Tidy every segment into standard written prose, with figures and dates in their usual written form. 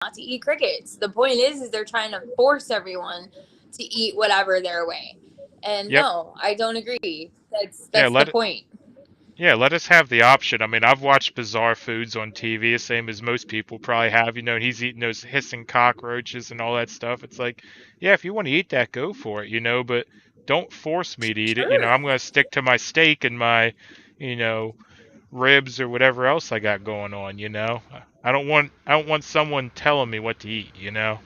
to eat crickets. The point is they're trying to force everyone to eat whatever their way. And Yep. no, I don't agree. Yeah, That's the point. let us have the option. I mean, I've watched Bizarre Foods on TV, the same as most people probably have. You know, and he's eating those hissing cockroaches and all that stuff. It's like, yeah, if you want to eat that, go for it, you know, but don't force me to eat it. You know, Sure. I'm going to stick to my steak and my, you know, ribs or whatever else I got going on, you know. I don't want someone telling me what to eat, you know.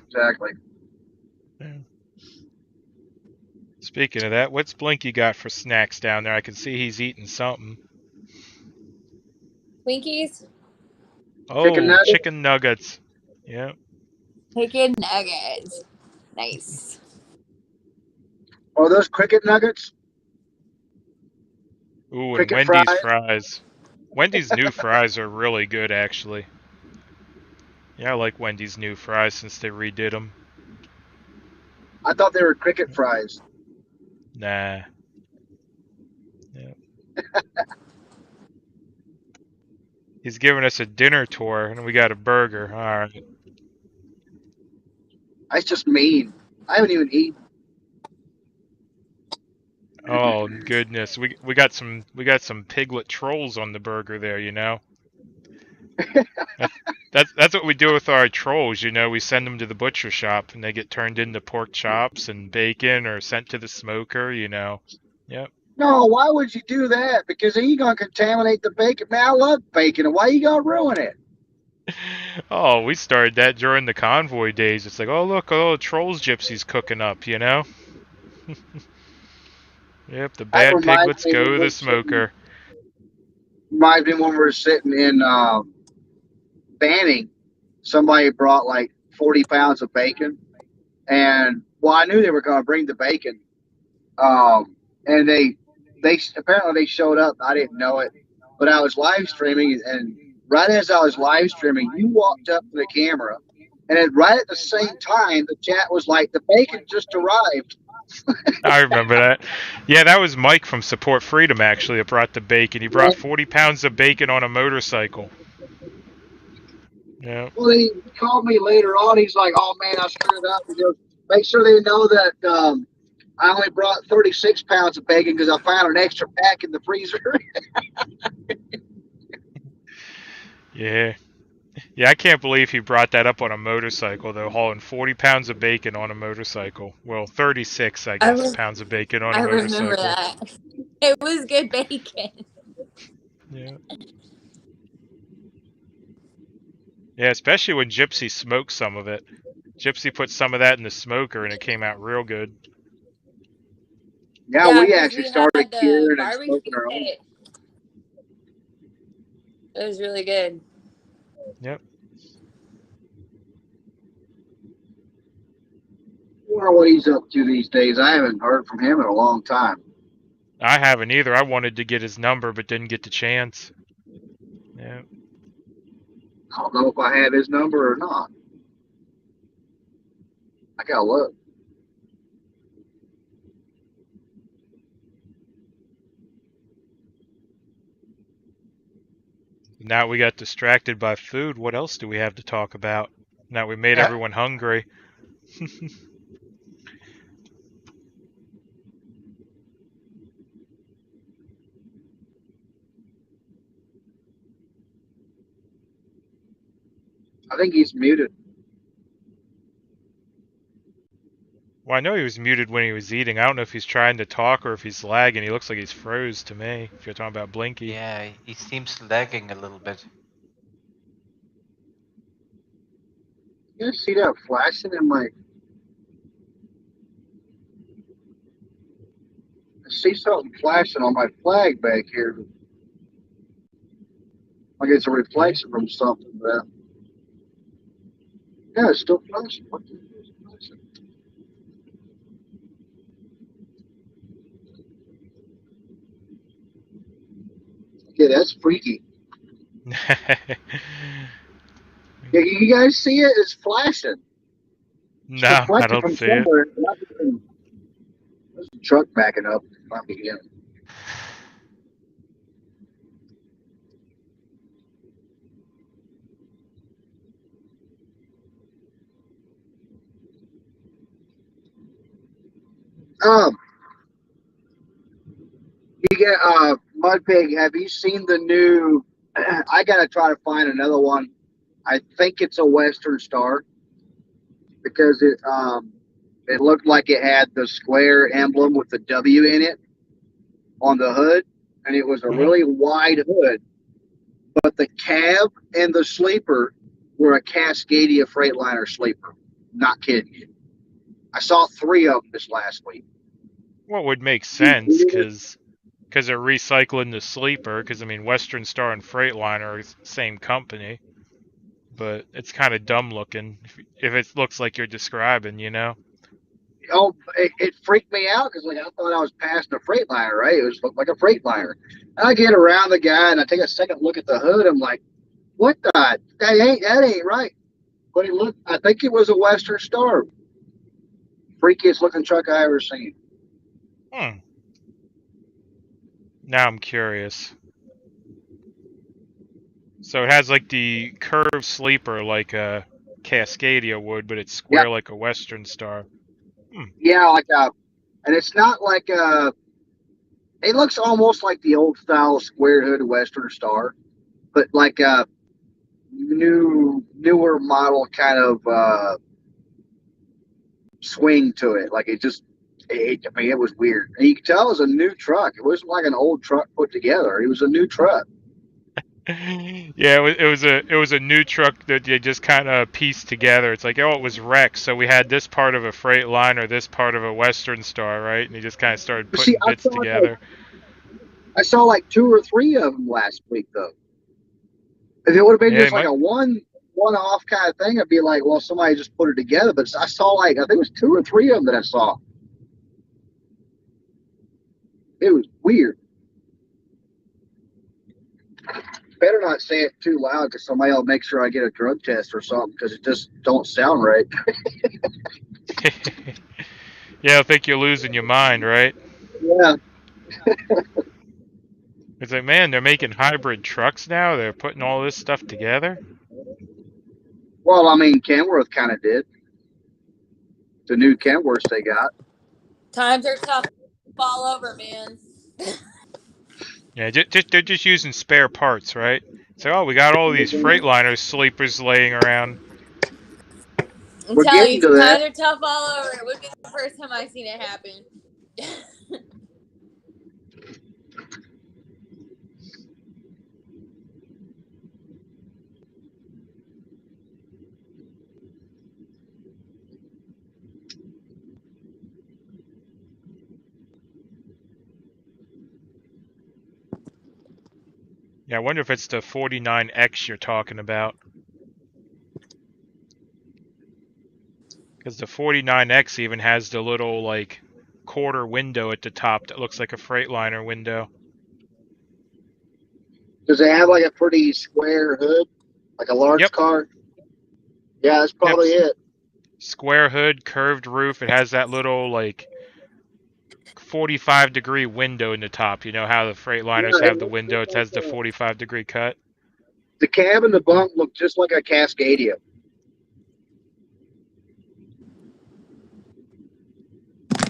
Exactly. Yeah. Speaking of that, what's Blinky got for snacks down there? I can see he's eating something. Twinkies, Chicken Oh, nuggets. chicken nuggets. Yeah. chicken nuggets. Nice. Or those cricket nuggets. Ooh, and Cricket Wendy's fries. fries. Wendy's new fries are really good, actually. Yeah, I like Wendy's new fries since they redid them. I thought they were cricket fries. Nah. Yeah. He's giving us a dinner tour, and we got a burger. All right. That's just mean. I haven't even eaten. Oh goodness, we got some piglet trolls on the burger there. You know. That, that's what we do with our trolls. You know, we send them to the butcher shop, and they get turned into pork chops and bacon, or sent to the smoker. You know. Yep. No, why would you do that? Because then you're gonna contaminate the bacon. Man, I love bacon, and why you gonna ruin it? Oh, we started that during the convoy days. It's like, oh look, oh trolls gypsies cooking up, you know? Yep, the That bad reminds piglets me go when to we're the sitting. smoker. Reminds me when we were sitting in Banning. Somebody brought like 40 pounds of bacon, and well, I knew they were gonna bring the bacon. And they apparently they showed up. I didn't know it, but I was live streaming, and right as I was live streaming, you walked up to the camera, and then right at the same time, the chat was like, "The bacon just arrived." I remember that. Yeah, that was Mike from Support Freedom actually that brought the bacon. He brought 40 pounds of bacon on a motorcycle. Yeah. Well, he called me later on. He's like, "Oh man, I screwed up." He goes, "Make sure they know that I only brought 36 pounds of bacon because I found an extra pack in the freezer." Yeah. Yeah, I can't believe he brought that up on a motorcycle though, hauling 40 pounds of bacon on a motorcycle. Well, 36, I I guess, re- pounds of bacon on a I remember motorcycle. that. It was good bacon. Yeah. Yeah, especially when Gypsy smoked some of it. Gypsy put some of that in the smoker and it came out real good. Yeah, Yeah, we because actually we had started the curing and smoking barbecue our own. pit. It was really good. Yep. I wonder what he's up to these days. I haven't heard from him in a long time. I haven't either. I wanted to get his number but didn't get the chance. Yeah. I don't know if I have his number or not. I gotta look. Now we got distracted by food. What else do we have to talk about? Now we made I everyone hungry. think he's muted. Well, I know he was muted when he was eating. I don't know if he's trying to talk or if he's lagging. He looks like he's froze to me. If you're talking about Blinky. Yeah, he seems lagging a little bit. You see that flashing in my? I see something flashing on my flag back here. Like it's a Yeah. reflection from something. But yeah, it's still flashing. What the hell is flashing? Yeah, that's freaky. Yeah, you guys see it? It's flashing. It's No, I reflecting don't from see it. somewhere. There's a truck backing up. Might be him. Um, you get Mudpig. Have you seen the new? I gotta try to find another one. I think it's a Western Star because it looked like it had the square emblem with the W in it on the hood, and it was a really wide hood. But the cab and the sleeper were a Cascadia Freightliner sleeper. Not kidding you. I saw 3 of them this last week. Well, it would make sense because they're recycling the sleeper. Because I mean, Western Star and Freightliner are the same company, but it's kind of dumb looking if it looks like you're describing, you know. Oh, it freaked me out because like I thought I was passing a Freightliner, right? It was looked like a Freightliner. And I get around the guy and I take a second look at the hood. I'm like, what the? That ain't right. But it looked. I think it was a Western Star. Freakiest looking truck I ever seen. Now I'm curious. So it has like the curved sleeper like a Cascadia would, but it's square like a Western Star. Yeah, like and it's not like it looks almost like the old style square hood Western Star, but like a newer model kind of swing to it. Like it just, I mean, it was weird. And you could tell it was a new truck. It wasn't like an old truck put together. It was a new truck. Yeah, it was a new truck that they just kind of pieced together. It's like, oh, it was wrecked, so we had this part of a Freightliner, this part of a Western Star, right? And you just kind of started putting bits together. I saw like 2 or 3 of them last week, though. If it would have been just like a one-off kind of thing, I'd be like, well, somebody just put it together. But I saw like, I think it was 2 or 3 of them that I saw. It was weird. Better not say it too loud because somebody will make sure I get a drug test or something because it just don't sound right. Yeah, I think you're losing your mind, right? Yeah. It's like, man, they're making hybrid trucks now. They're putting all this stuff together. Well, I mean, Kenworth kind of did. The new Kenworths they got. Times are tough all over, man. Yeah, they're just using spare parts, right? So, oh, we got all these Freightliner sleepers laying around. I'm telling you, times are tough all over. It would be the first time I've seen it happen. Yeah, I wonder if it's the 49X you're talking about. Because the 49X even has the little, like, quarter window at the top that looks like a Freightliner window. Does it have, like, a pretty square hood? Like a large car? Yeah, that's probably it. Square hood, curved roof. It has that little, like, 45-degree window in the top. You know how the Freightliners have the window? It has the 45-degree cut. The cab and the bunk look just like a Cascadia.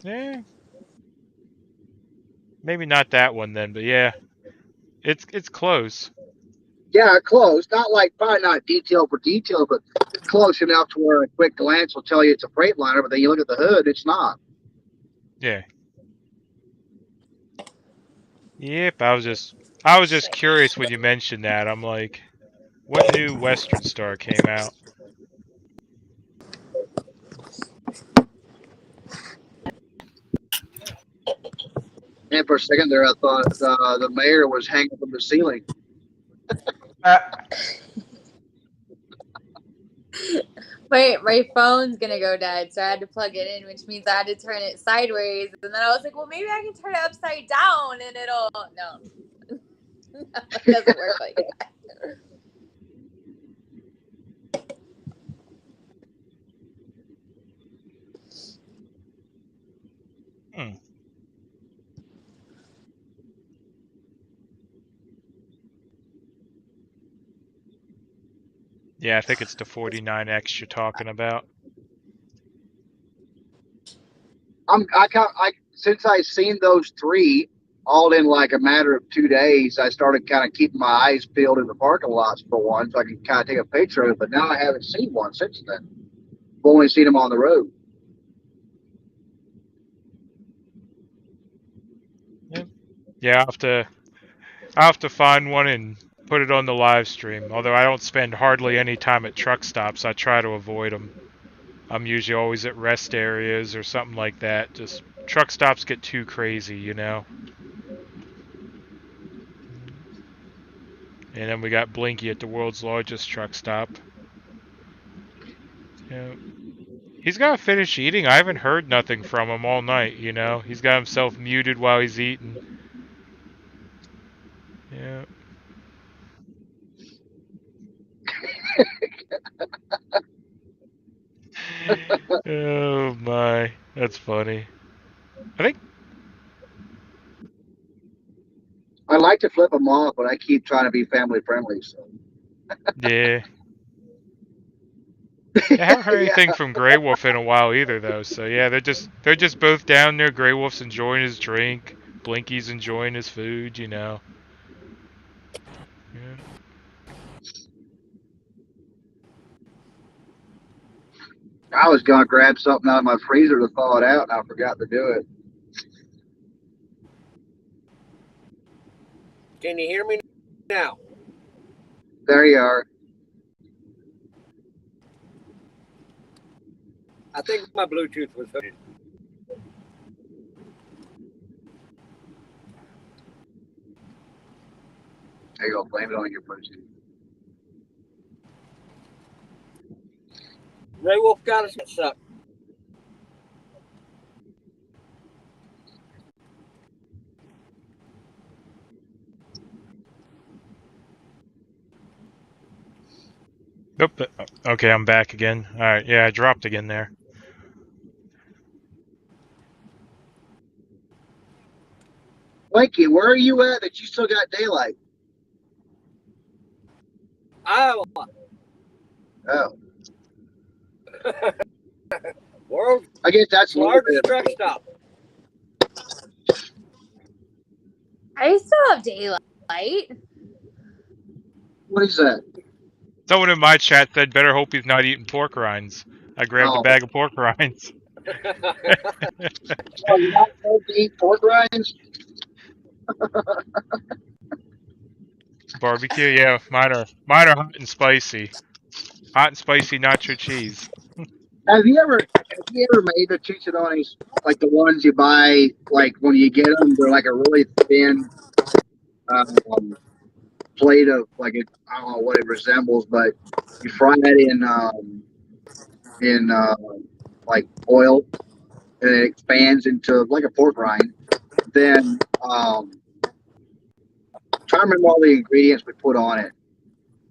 Yeah. Maybe not that one then, but yeah. It's close. Yeah, close. Not like, probably not detail for detail, but close enough to where a quick glance will tell you it's a Freightliner, but then you look at the hood, it's not. Yeah. Yep, I was just curious when you mentioned that. I'm like, what new Western Star came out? And for a second there, I thought the mayor was hanging from the ceiling. My phone's gonna go dead, so I had to plug it in, which means I had to turn it sideways. And then I was like, well, maybe I can turn it upside down and it'll... No. No, it doesn't work like that. Yeah, I think it's the 49X you're talking about. since I seen those three all in like a matter of 2 days, I started kind of keeping my eyes peeled in the parking lots for one, so I can kind of take a picture of it. But now I haven't seen one since then. I've only seen them on the road. Yeah, I have to find one and put it on the live stream. Although I don't spend hardly any time at truck stops, I try to avoid them. I'm usually always at rest areas or something like that. Just truck stops get too crazy, you know. And then we got Blinky at the world's largest truck stop. Yeah. He's got to finish eating. I haven't heard nothing from him all night, you know. He's got himself muted while he's eating. Yeah. Oh my, that's funny. I think I like to flip them off, but I keep trying to be family friendly. So. yeah. I haven't heard anything from Grey Wolf in a while either, though. So yeah, they're just both down there. Grey Wolf's enjoying his drink. Blinky's enjoying his food. You know. Yeah. I was gonna grab something out of my freezer to thaw it out, and I forgot to do it. Can you hear me now? There you are. I think my Bluetooth was hooked. There you go. Blame it on your Bluetooth. Ray Wolf got us sucked. Nope. Okay, I'm back again. All right. Yeah, I dropped again there. Mikey, where are you at that you still got daylight? Iowa. Oh. World's I guess that's a little largest bit. truck stop. I still have daylight. What is that? Someone in my chat said, "Better hope he's not eating pork rinds." I grabbed a bag of pork rinds. Oh, you're not supposed to eat pork rinds? Barbecue, yeah. Mine are hot and spicy. Hot and spicy nacho cheese. Have you ever made the chicharrones like the ones you buy like when you get them? They're like a really thin plate of like I don't know what it resembles, but you fry it in like oil, and it expands into like a pork rind. Then trying to remember all the ingredients we put on it.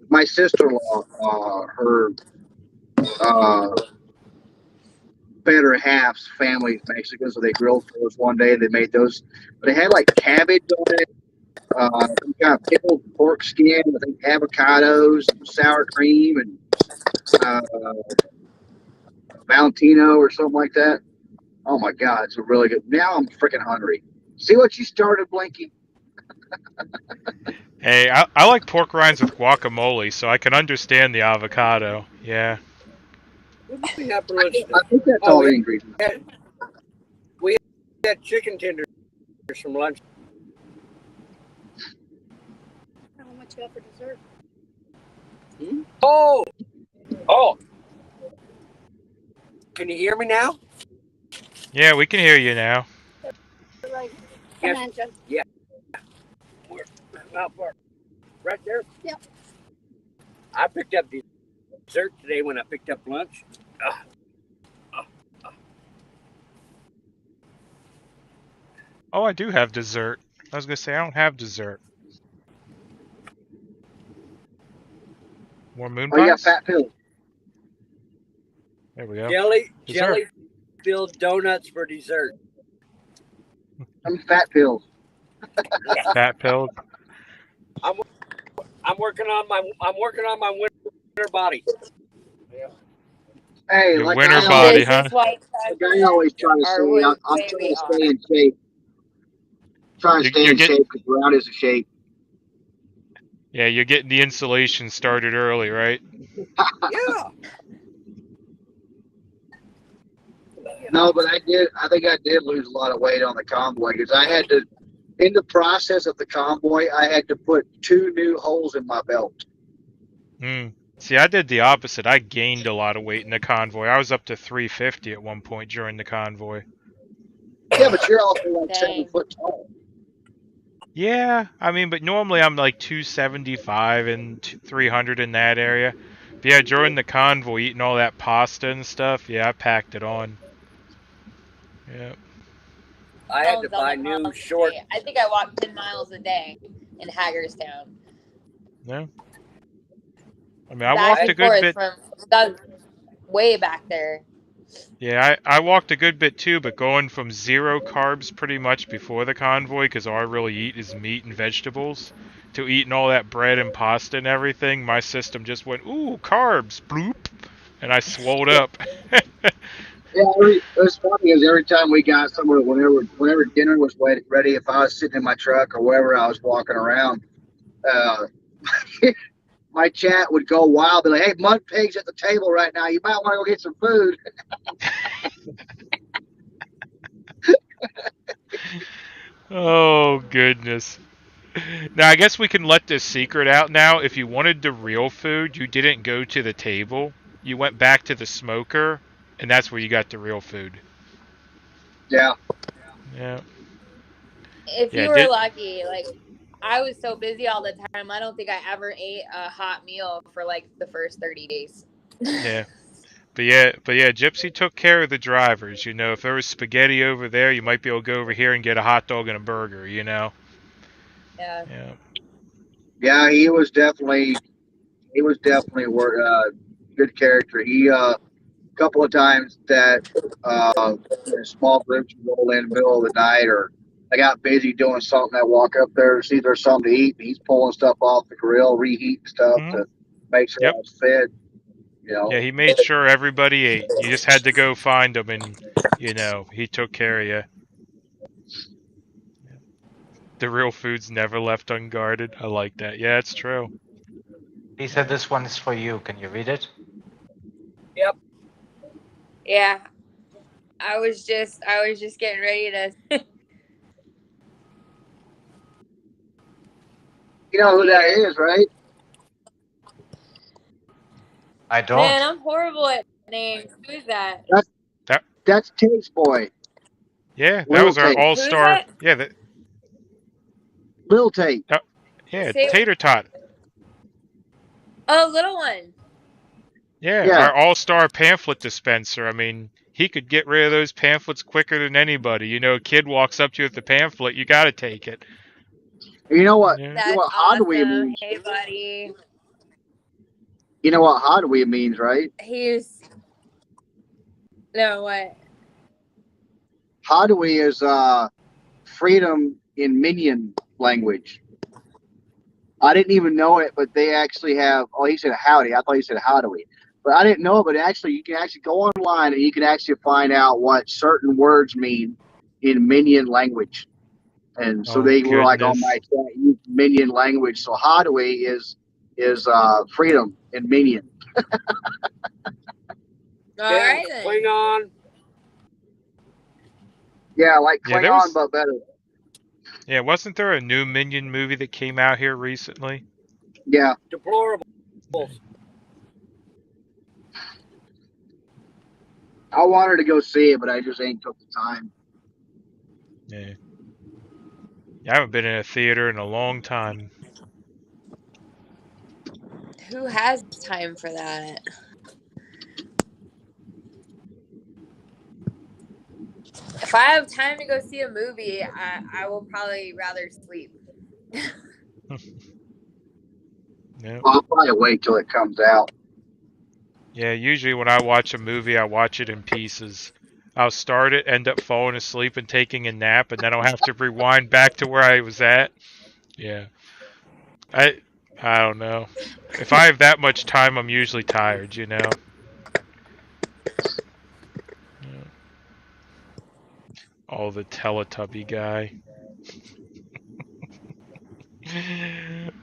My sister-in-law, her better half's family's Mexican, so they grilled for us one day. They made those, but they had like cabbage on it, some kind of pickled pork skin, I think avocados, sour cream, and Valentino or something like that. Oh my God, it's a really good. Now I'm freaking hungry. See what you started, Blinky? Hey, I like pork rinds with guacamole, so I can understand the avocado. Yeah. What did we have for lunch today? I think that's all the ingredients. We had chicken tenders from lunch. How much you got for dessert? Hmm? Oh! Can you hear me now? Yeah, we can hear you now. Right. Yes. Come on, Joe. Yeah. How far? Right there? Yep. I picked up dessert today when I picked up lunch. Oh, I do have dessert. I was gonna say I don't have dessert. More moon Oh, you got pies? fat pills. There we go. Jelly filled donuts for dessert. Some fat pills. Fat pills. I'm working on my winter body. Yeah. Hey, Your like winter I body, always, This huh? is why like I always try to are say, way I'm trying we to stay are. in shape. Trying to stay You're in getting, shape because ground is in shape. yeah, you're getting the insulation started early, right? Yeah. No, but I did. I think I did lose a lot of weight on the convoy because I had to. In the process of the convoy, I had to put 2 new holes in my belt. Hmm. See, I did the opposite. I gained a lot of weight in the convoy. I was up to 350 at one point during the convoy. Yeah, but you're also like 7 Dang. foot tall. Yeah, I mean, but normally I'm like 275 and 300 in that area. But yeah, during the convoy, eating all that pasta and stuff, yeah, I packed it on. Yeah. I had to Miles on buy the new convoy. I think I walked 10 miles a day in Hagerstown, No. I mean, I back walked I a and good forth bit. from that way back there. Yeah, I walked a good bit too, but going from 0 carbs pretty much before the convoy, because all I really eat is meat and vegetables, to eating all that bread and pasta and everything, my system just went, ooh, carbs, bloop, and I swolled up. Yeah, it was funny because every time we got somewhere, whenever dinner was ready, if I was sitting in my truck or wherever I was walking around, uh, my chat would go wild. Be like, "Hey, mud pigs at the table right now. You might want to go get some food." Oh, goodness. Now, I guess we can let this secret out now. If you wanted the real food, you didn't go to the table. You went back to the smoker, and that's where you got the real food. Yeah, Yeah. If Yeah, you were did lucky, like I was so busy all the time, I don't think I ever ate a hot meal for like the first 30 days. yeah. But yeah, Gypsy took care of the drivers. You know, if there was spaghetti over there, you might be able to go over here and get a hot dog and a burger. You know. Yeah. Yeah. yeah, he was definitely a good character. He couple of times that small groups roll in the middle of the night or I got busy doing something. I walk up there to see if there's something to eat. And he's pulling stuff off the grill, reheating stuff Hmm. to make sure Yep. I was fed. You Yeah, know, he made sure everybody ate. You just had to go find them, and he took care of you. The real food's never left unguarded. I like that. Yeah, it's true. He said this one is for you. Can you read it? Yep. Yeah. I was just getting ready to you know who that is, right? I don't. Man, I'm horrible at names. Who's that? That That's Tate's boy, that Little was our Tate, Who's all-star. that? Yeah, Little Tate. Say Tater Tot. Oh, little one. Yeah, Yeah, our all-star pamphlet dispenser. I mean, he could get rid of those pamphlets quicker than anybody. You know, a kid walks up to you with the pamphlet, you got to take it. you know what? Yeah. You know That's what Hadwe awesome. means. Hey, buddy. You know what Hadwe means, right? He's no what? Hadwe is freedom in Minion language. I didn't even know it, but they actually have. Oh, he said howdy. I thought he said howdy, but I didn't know it. But actually, you can actually go online and you can actually find out what certain words mean in Minion language. And so Oh they were like, "Oh my, goodness. can't use Minion language." So howdy is freedom in Minion. All Damn right then. Klingon. Yeah, like Yeah, Klingon, but better. Yeah, wasn't there a new Minion movie that came out here recently? Yeah, Deplorable. I wanted to go see it, but I just ain't took the time. Yeah. I haven't been in a theater in a long time. Who has time for that? If I have time to go see a movie, I will probably rather sleep. Yeah. I'll probably wait till it comes out. Yeah, usually when I watch a movie, I watch it in pieces. I'll start it, end up falling asleep and taking a nap, and then I'll have to rewind back to where I was at. Yeah. I I don't know. If I have that much time, I'm usually tired, you know. Oh, the Teletubby guy.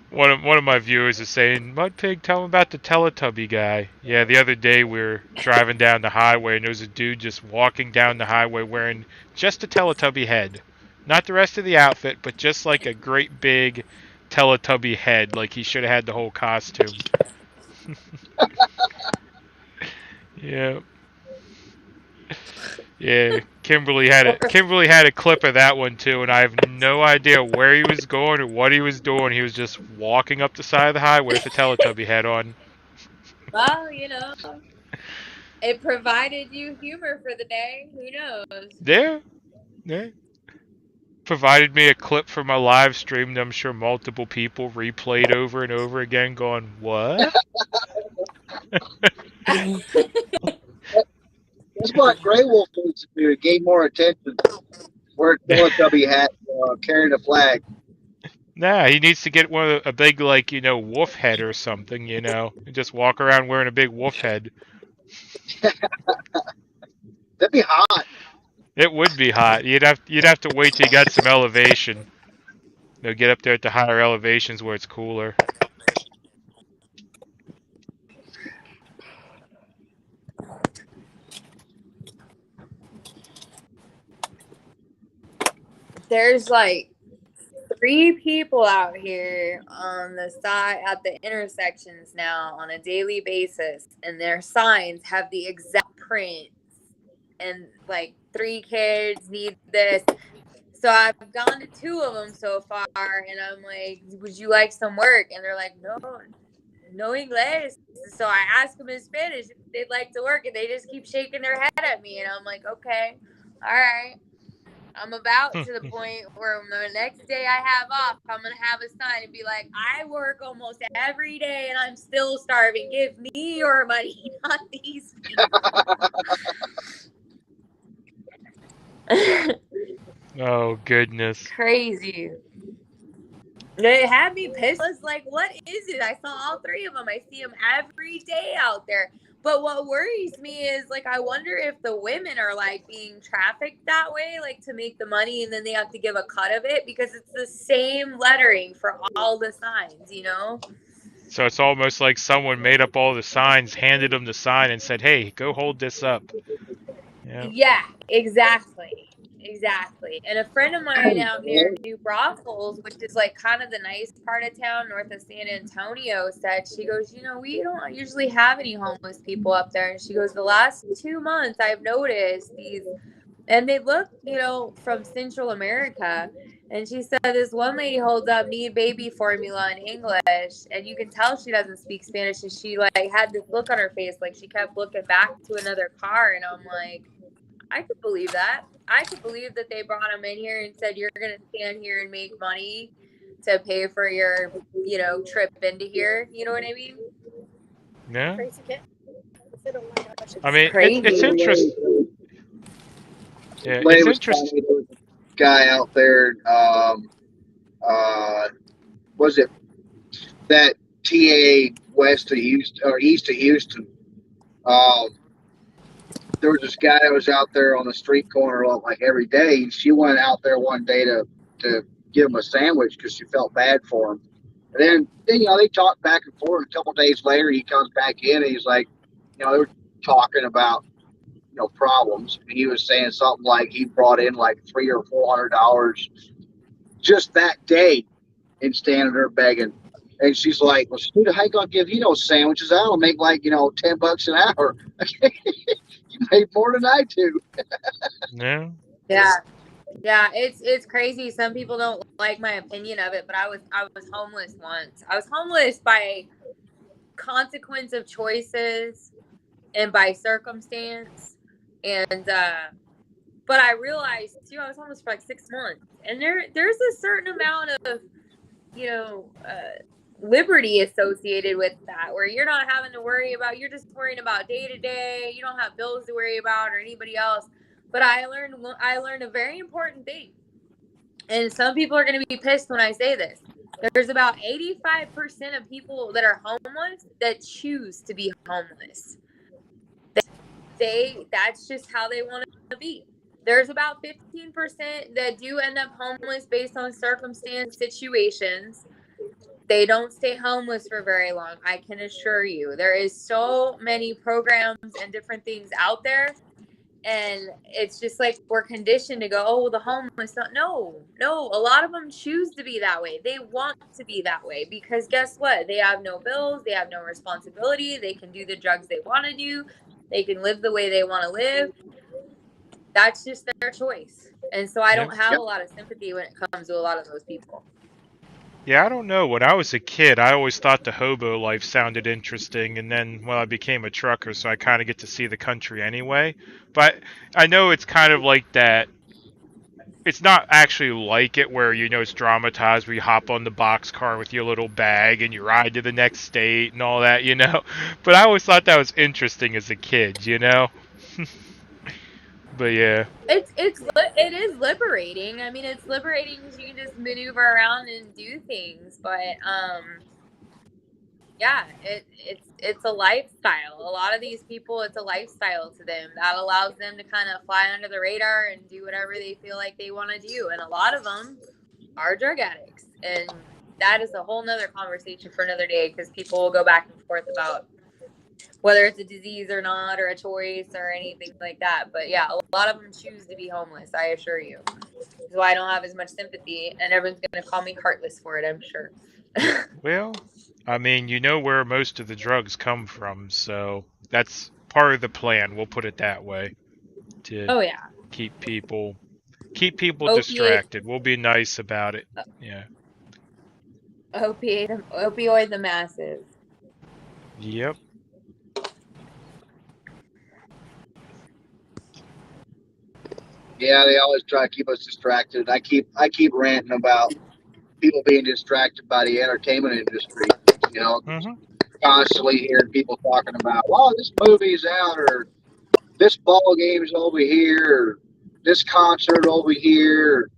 One of my viewers is saying, Mudpig, tell him about the Teletubby guy. Yeah, the other day we were driving down the highway and there was a dude just walking down the highway wearing just a Teletubby head. Not the rest of the outfit, but just like a great big Teletubby head, like he should have had the whole costume. Yeah. Yeah, Kimberly had a clip of that one too, and I have no idea where he was going or what he was doing. He was just walking up the side of the highway with a Teletubby head on. Well, you know, it provided you humor for the day. Who knows? Yeah. Provided me a clip from my live stream that I'm sure multiple people replayed over and over again going, what? That's what Grey Wolf needs to do to gain more attention. Wear a Teletubby hat, carrying a flag. Nah, he needs to get a big, like, wolf head or something, and just walk around wearing a big wolf head. That'd be hot. It would be hot. You'd have to wait till you got some elevation. Get up there at the higher elevations where it's cooler. There's like 3 people out here on the side at the intersections now on a daily basis, and their signs have the exact prints. And like 3 kids need this. So I've gone to 2 of them so far, and I'm like, would you like some work? And they're like, no English. So I ask them in Spanish if they'd like to work, and they just keep shaking their head at me. And I'm like, okay, all right. I'm about to the point where the next day I have off, I'm going to have a sign and be like, I work almost every day and I'm still starving. Give me your money, not these people. Oh, goodness. Crazy. They had me pissed. I was like, what is it? I saw all 3 of them. I see them every day out there. But what worries me is, like, I wonder if the women are, like, being trafficked that way, like, to make the money, and then they have to give a cut of it, because it's the same lettering for all the signs. So it's almost like someone made up all the signs, handed them the sign, and said, hey, go hold this up. Yeah, exactly. And a friend of mine out near New Braunfels, which is like kind of the nice part of town north of San Antonio, said, she goes, we don't usually have any homeless people up there. And she goes, the last 2 months I've noticed these, and they look, from Central America. And she said this one lady holds up need baby formula in English, and you can tell she doesn't speak Spanish. And she like had this look on her face, like she kept looking back to another car. And I'm like, I could believe that. I could believe that they brought him in here and said, you're going to stand here and make money to pay for your, trip into here. You know what I mean? Yeah. Crazy kid. I mean, it's interesting. Yeah, It's interesting. There was a guy out there, was it that TA west of Houston or east of Houston? There was this guy that was out there on the street corner like every day. She went out there one day to give him a sandwich because she felt bad for him. And then they talked back and forth. A couple of days later, he comes back in and he's like, they were talking about problems. And he was saying something like he brought in like $300 or $400 just that day and standing there begging. And she's like, well, Snoota, how you gonna give you no sandwiches? I'll make like $10 an hour. You made more than I do. Yeah. Yeah, it's crazy. Some people don't like my opinion of it, but I was homeless once. I was homeless by consequence of choices and by circumstance. And but I realized too, I was homeless for like 6 months, and there's a certain amount of liberty associated with that, where you're not having to worry about, you're just worrying about day to day. You don't have bills to worry about or anybody else. But I learned a very important thing, and some people are going to be pissed when I say this. There's about 85% of people that are homeless that choose to be homeless. That's just how they want to be. There's about 15% that do end up homeless based on circumstance situations. They don't stay homeless for very long, I can assure you. There is so many programs and different things out there, and it's just like we're conditioned to go, oh, the homeless. No, a lot of them choose to be that way. They want to be that way because guess what? They have no bills, they have no responsibility, they can do the drugs they want to do, they can live the way they want to live. That's just their choice. And so I don't have a lot of sympathy when it comes to a lot of those people. Yeah, I don't know. When I was a kid, I always thought the hobo life sounded interesting, and then, well, I became a trucker, so I kind of get to see the country anyway. But I know it's kind of like that. It's not actually like it where, you know, it's dramatized where you hop on the boxcar with your little bag and you ride to the next state and all that, you know? But I always thought that was interesting as a kid, you know? But yeah. It is liberating. I mean, it's liberating because you can just maneuver around and do things. But yeah, it's a lifestyle. A lot of these people, it's a lifestyle to them that allows them to kind of fly under the radar and do whatever they feel like they want to do. And a lot of them are drug addicts, and that is a whole nother conversation for another day because people will go back and forth about whether it's a disease or not, or a choice or anything like that. But yeah, a lot of them choose to be homeless, I assure you. So I don't have as much sympathy, and everyone's going to call me heartless for it, I'm sure. Well, I mean, you know where most of the drugs come from, so that's part of the plan, we'll put it that way. To keep people distracted. We'll be nice about it. Yeah. Opioid the masses. Yep. Yeah, they always try to keep us distracted. I keep ranting about people being distracted by the entertainment industry. You know, constantly hearing people talking about, "Well, this movie's out," or "This ball game's over here," or "This concert over here."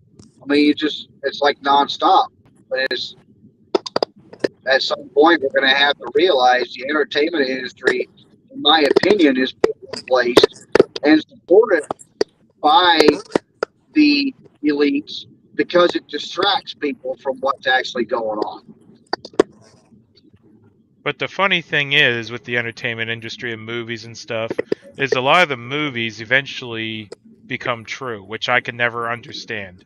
I mean, it's like nonstop. But it's at some point we're going to have to realize the entertainment industry, in my opinion, is placed and supported by the elites because it distracts people from what's actually going on. But the funny thing is, with the entertainment industry and movies and stuff, is a lot of the movies eventually become true, which I can never understand.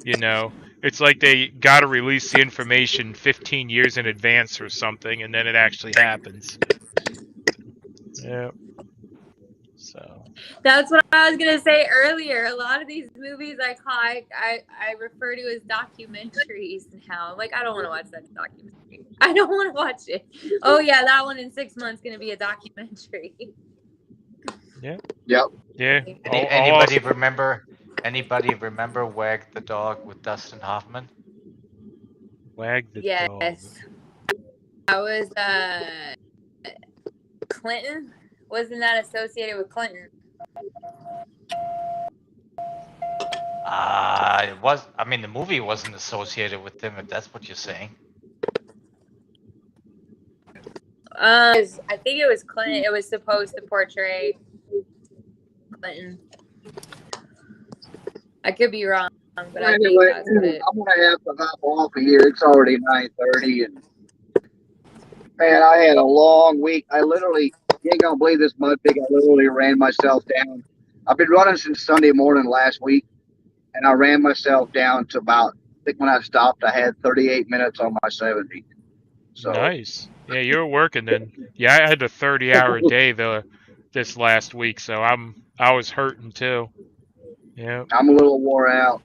You know, it's like they got to release the information 15 years in advance or something, and then it actually happens. Yeah. So. That's what I was gonna say earlier. A lot of these movies I refer to as documentaries now. I'm like, I don't want to watch that documentary. I don't want to watch it. Oh yeah, that one in 6 months gonna be a documentary. Yeah. Yep. Yeah. Anybody remember Wag the Dog with Dustin Hoffman? Wag the Dog. Yes. That was Clinton. Wasn't that associated with Clinton? It was. I mean, the movie wasn't associated with him, if that's what you're saying. I think it was Clinton. It was supposed to portray Clinton. I could be wrong, but anyway, I think that's I'm gonna have to hop off of here. It's already 9:30, and man, I had a long week. You ain't gonna believe this, Mudpig. I literally ran myself down. I've been running since Sunday morning last week, and I ran myself down to about, I think when I stopped, I had 38 minutes on my 70. So nice. Yeah, you were working then. Yeah, I had a 30-hour day this last week, so I was hurting too. Yeah. I'm a little wore out.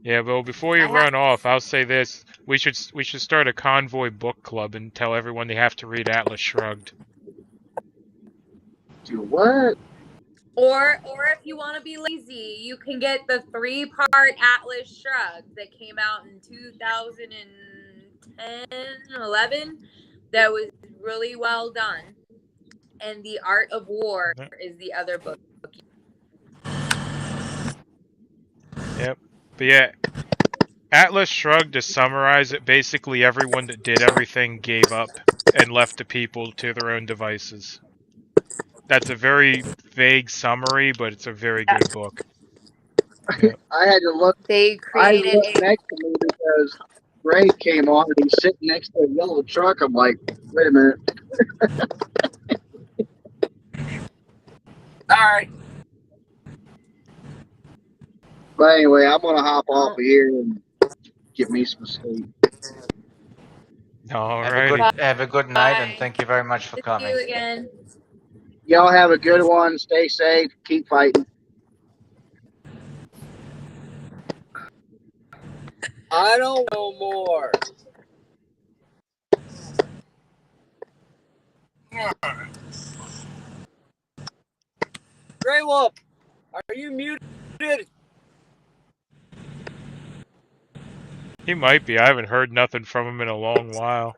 Yeah, well, before you run off, I'll say this: we should start a convoy book club and tell everyone they have to read Atlas Shrugged. Do what? Or if you want to be lazy, you can get the 3-part Atlas Shrugged that came out in 2010, 11. That was really well done. And The Art of War is the other book. Yep. But yeah, Atlas Shrugged, to summarize it, basically everyone that did everything gave up and left the people to their own devices. that's a very vague summary, but it's a very good book. Yeah. I had to look. They I created looked next to me because Ray came on and he's sitting next to a yellow truck. I'm like, wait a minute. All right. But anyway, I'm gonna hop off of here and get me some sleep. All Have right. a good night, and thank you very much for See coming. you again. Y'all have a good one. Stay safe. Keep fighting. I don't know more. Grey Wolf, are you muted? He might be. I haven't heard nothing from him in a long while.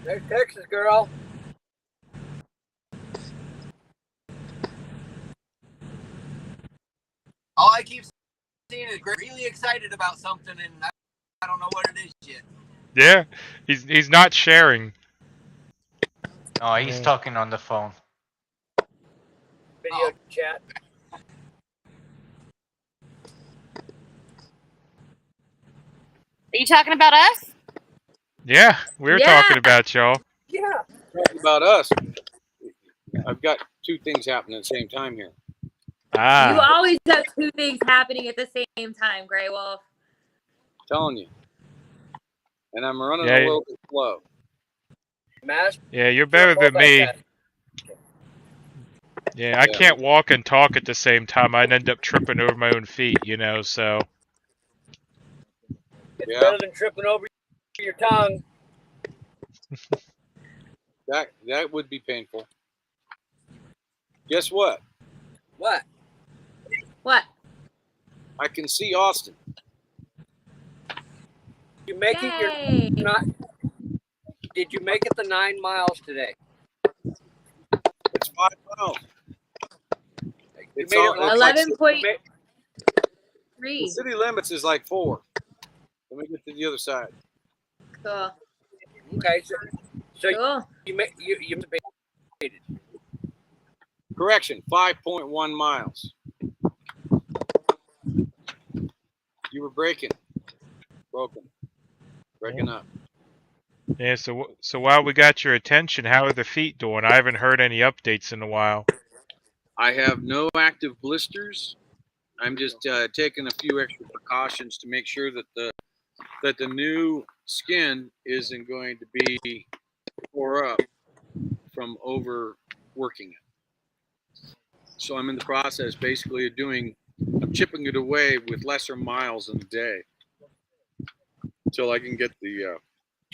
There's Texas girl. All I keep seeing is really excited about something, and I don't know what it is yet. Yeah, he's not sharing. Oh, he's talking on the phone. Video chat. Are you talking about us? Yeah, we're talking about y'all. Yeah. Talking about us. I've got two things happening at the same time here. You Ah, always have two things happening at the same time, Grey Wolf. Telling you. And I'm running Yeah. a little bit slow. yeah, you're better than me. Yeah, I can't walk and talk at the same time. I'd end up tripping over my own feet, you know, so. It's better than tripping over your tongue. That would be painful. Guess what? What? What? I can see Austin. You make Yay. it Did you make it the 9 miles today? It's 5 miles. You It's made all, it 11.3. the city limits is like 4. Let me get to the other side. Cool. Okay, so Cool. you made Correction, 5.1 miles. You were breaking up. Yeah, so while we got your attention, how are the feet doing? I haven't heard any updates in a while. I have no active blisters. I'm just taking a few extra precautions to make sure that the new skin isn't going to be tore up from overworking it. So I'm in the process basically of I'm chipping it away with lesser miles in a day until I can get the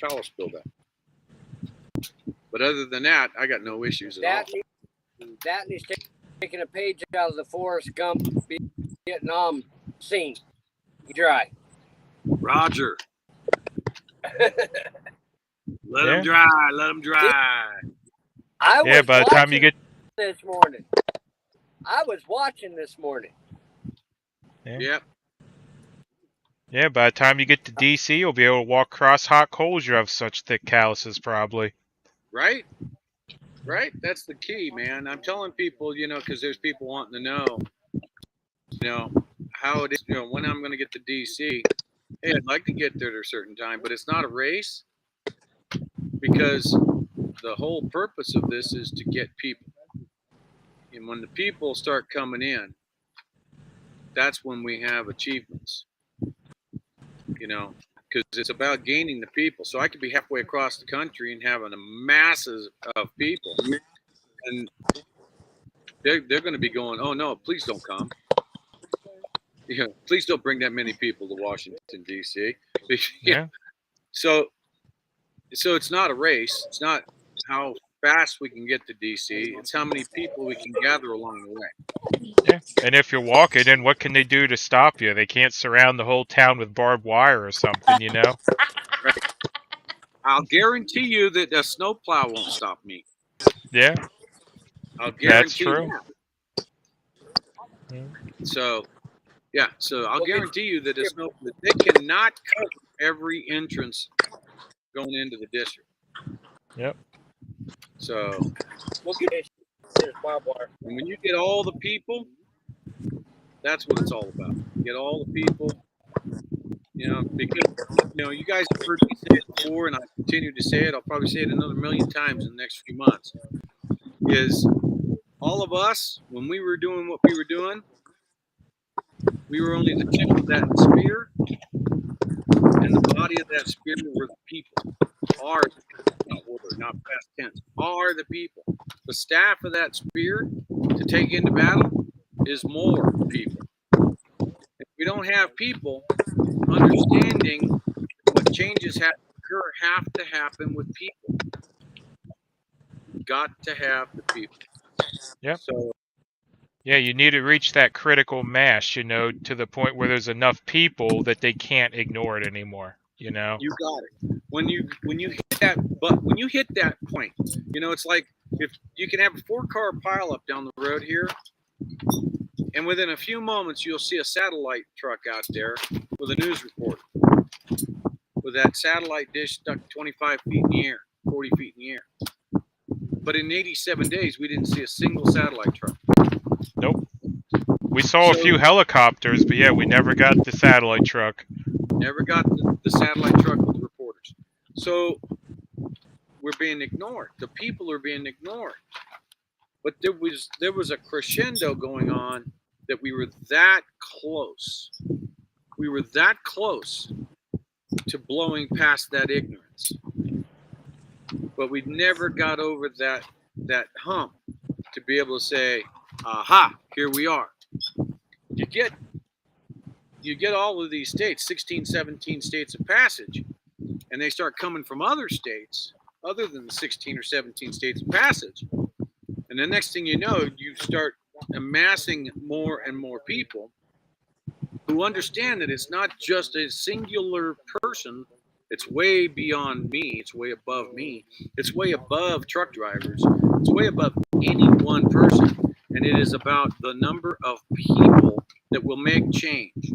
callus build up. But other than that, I got no issues at all. That needs taking a page out of the Forrest Gump Vietnam scene. Dry. Roger. Let them dry. Let them dry. I was by the time you get this morning. I was watching this morning. Yep. Yeah, by the time you get to DC, you'll be able to walk across hot coals. You have such thick calluses, probably. Right? Right? That's the key, man. I'm telling people, because there's people wanting to know, how it is, when I'm going to get to DC. Hey, I'd like to get there at a certain time, but it's not a race because the whole purpose of this is to get people. And when the people start coming in, that's when we have achievements, because it's about gaining the people. So I could be halfway across the country and having a masses of people, and they're going to be going, oh no, please don't come. Please don't bring that many people to Washington, D.C. Yeah. So it's not a race. It's not how fast we can get to D.C. It's how many people we can gather along the way. Yeah, and if you're walking, then what can they do to stop you? They can't surround the whole town with barbed wire or something, you know? Right. I'll guarantee you that a snowplow won't stop me. Yeah. I'll guarantee That's true. that. So, yeah, I'll guarantee you that they cannot cover every entrance going into the district. Yep. So We'll get it. There's barbed wire. and when you get all the people, that's what it's all about. Get all the people, because you guys have heard me say it before, and I continue to say it. I'll probably say it another million times in the next few months. Is all of us, when we were doing what we were doing, we were only the tip of that spear, and the body of that spear were the people. Are the people, not past tense. Are the people. The staff of that spear to take into battle is more people. If we don't have people, understanding what changes have to occur have to happen with people. Got to have the people. Yep. So Yeah, you need to reach that critical mass, to the point where there's enough people that they can't ignore it anymore. you got it. When you hit that point, it's like if you can have a 4-car pileup down the road here, and within a few moments you'll see a satellite truck out there with a news reporter with that satellite dish stuck 25 feet in the air, 40 feet in the air. But in 87 days, we didn't see a single satellite truck. Nope. We saw a few helicopters, but yeah, we never got the satellite truck. Never got the satellite truck with reporters. So we're being ignored. The people are being ignored. But there was a crescendo going on that we were that close. We were that close to blowing past that ignorance. But we never got over that hump to be able to say, aha, here we are. You get all of these states, 16, 17 states of passage, and they start coming from other states other than the 16 or 17 states of passage. And the next thing you know, you start amassing more and more people who understand that it's not just a singular person. It's way beyond me. It's way above me. It's way above truck drivers. It's way above any one person. And it is about the number of people that will make change.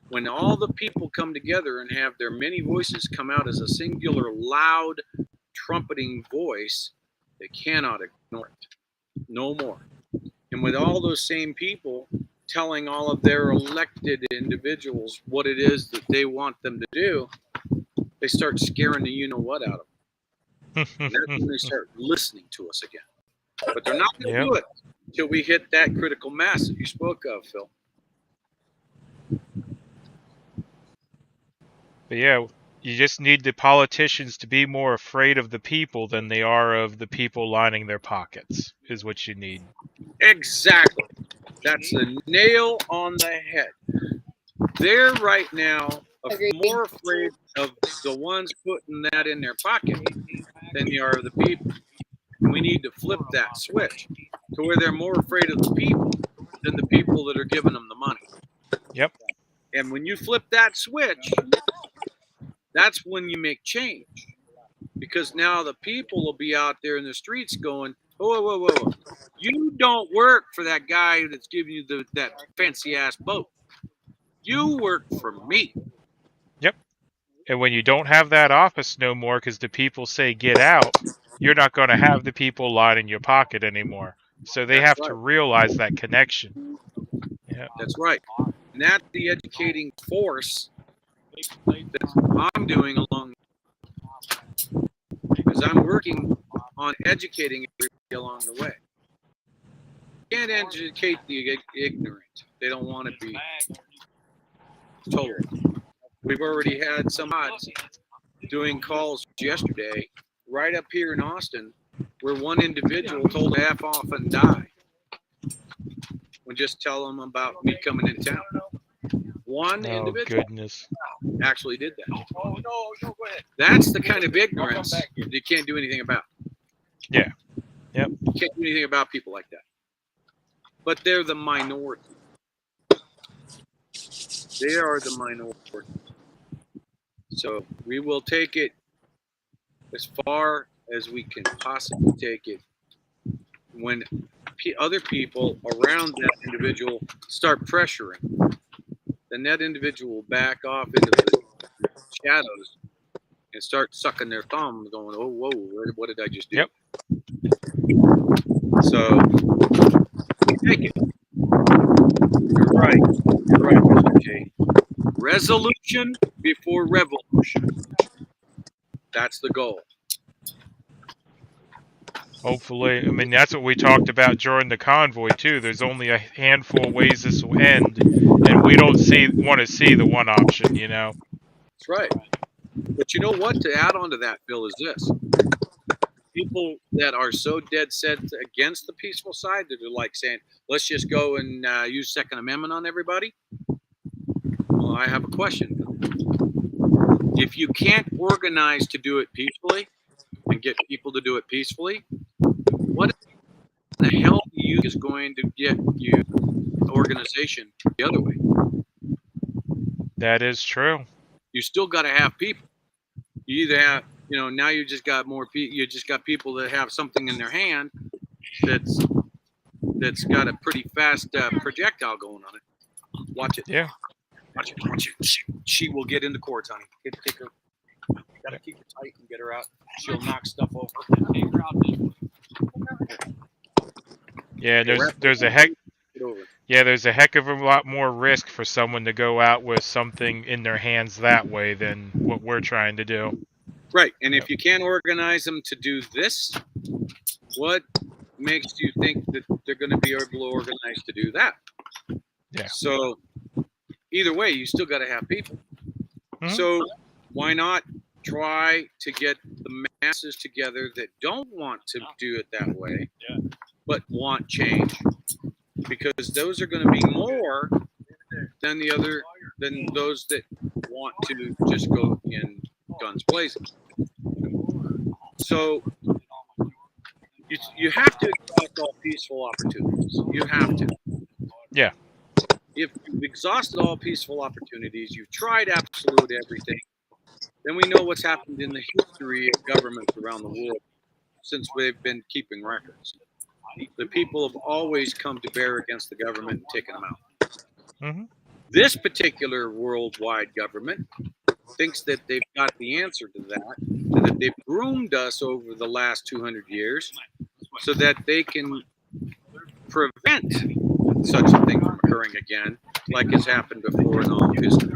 When all the people come together and have their many voices come out as a singular, loud, trumpeting voice, they cannot ignore it. No more. And with all those same people telling all of their elected individuals what it is that they want them to do, they start scaring the you-know-what out of them. And that's when they start listening to us again. But they're not going to do it until we hit that critical mass that you spoke of, Phil. But yeah, you just need the politicians to be more afraid of the people than they are of the people lining their pockets, is what you need. Exactly. That's the nail on the head. They're right now more afraid of the ones putting that in their pocket than they are of the people. And we need to flip that switch to where they're more afraid of the people than the people that are giving them the money. Yep. And when you flip that switch, that's when you make change. Because now the people will be out there in the streets going, whoa. You don't work for that guy that's giving you that fancy-ass boat. You work for me. Yep. And when you don't have that office no more because the people say get out, you're not going to have the people lining your pocket anymore. So they have to realize that connection. Yeah. That's right. And that's the educating force that I'm doing along, because I'm working on educating everybody along the way. You can't educate the ignorant. They don't want to be told. We've already had some odds doing calls yesterday right up here in Austin where one individual told to F off and die. We'll just tell them about me coming in town. One individual actually did that. Go ahead. That's the kind of ignorance you can't do anything about. Yeah. Yep. You can't do anything about people like that. But they're the minority. They are the minority. So we will take it as far as we can possibly take it. When other people around that individual start pressuring, then that individual will back off into the shadows and start sucking their thumbs, going, "Oh, whoa, what did I just do?" Yep. So take it. You're right. You're right, Mr. J. Resolution before revolution. That's the goal. Hopefully, I mean, that's what we talked about during the convoy too. There's only a handful of ways this will end, and we don't want to see the one option, you know. That's right. But you know what? To add on to that, Phil, is this. People that are so dead set against the peaceful side that are like saying, let's just go and use Second Amendment on everybody. Well, I have a question. If you can't organize to do it peacefully and get people to do it peacefully, what the hell is going to get you organization the other way? That is true. You still got to have people. You either have, now you just got more people. You just got people that have something in their hand that's got a pretty fast projectile going on it. Watch it. Yeah. Watch it. She will get into court, honey. Take her. Got to keep her tight and get her out. She'll knock stuff over. Yeah, there's a heck. Yeah, there's a heck of a lot more risk for someone to go out with something in their hands that way than what we're trying to do. Right, and if you can't organize them to do this, what makes you think that they're going to be able to organize to do that? Yeah. So either way, you still got to have people. Mm-hmm. So why not try to get the masses together that don't want to do it that way, but want change? Because those are going to be more than those that want to just go in guns blazing. So you have to exhaust all peaceful opportunities. You have to. Yeah. If you've exhausted all peaceful opportunities, you've tried absolute everything, then we know what's happened in the history of governments around the world since we've been keeping records. The people have always come to bear against the government and taken them out. Mm-hmm. This particular worldwide government thinks that they've got the answer to that, and that they've groomed us over the last 200 years so that they can prevent such a thing from occurring again, like has happened before in all of history.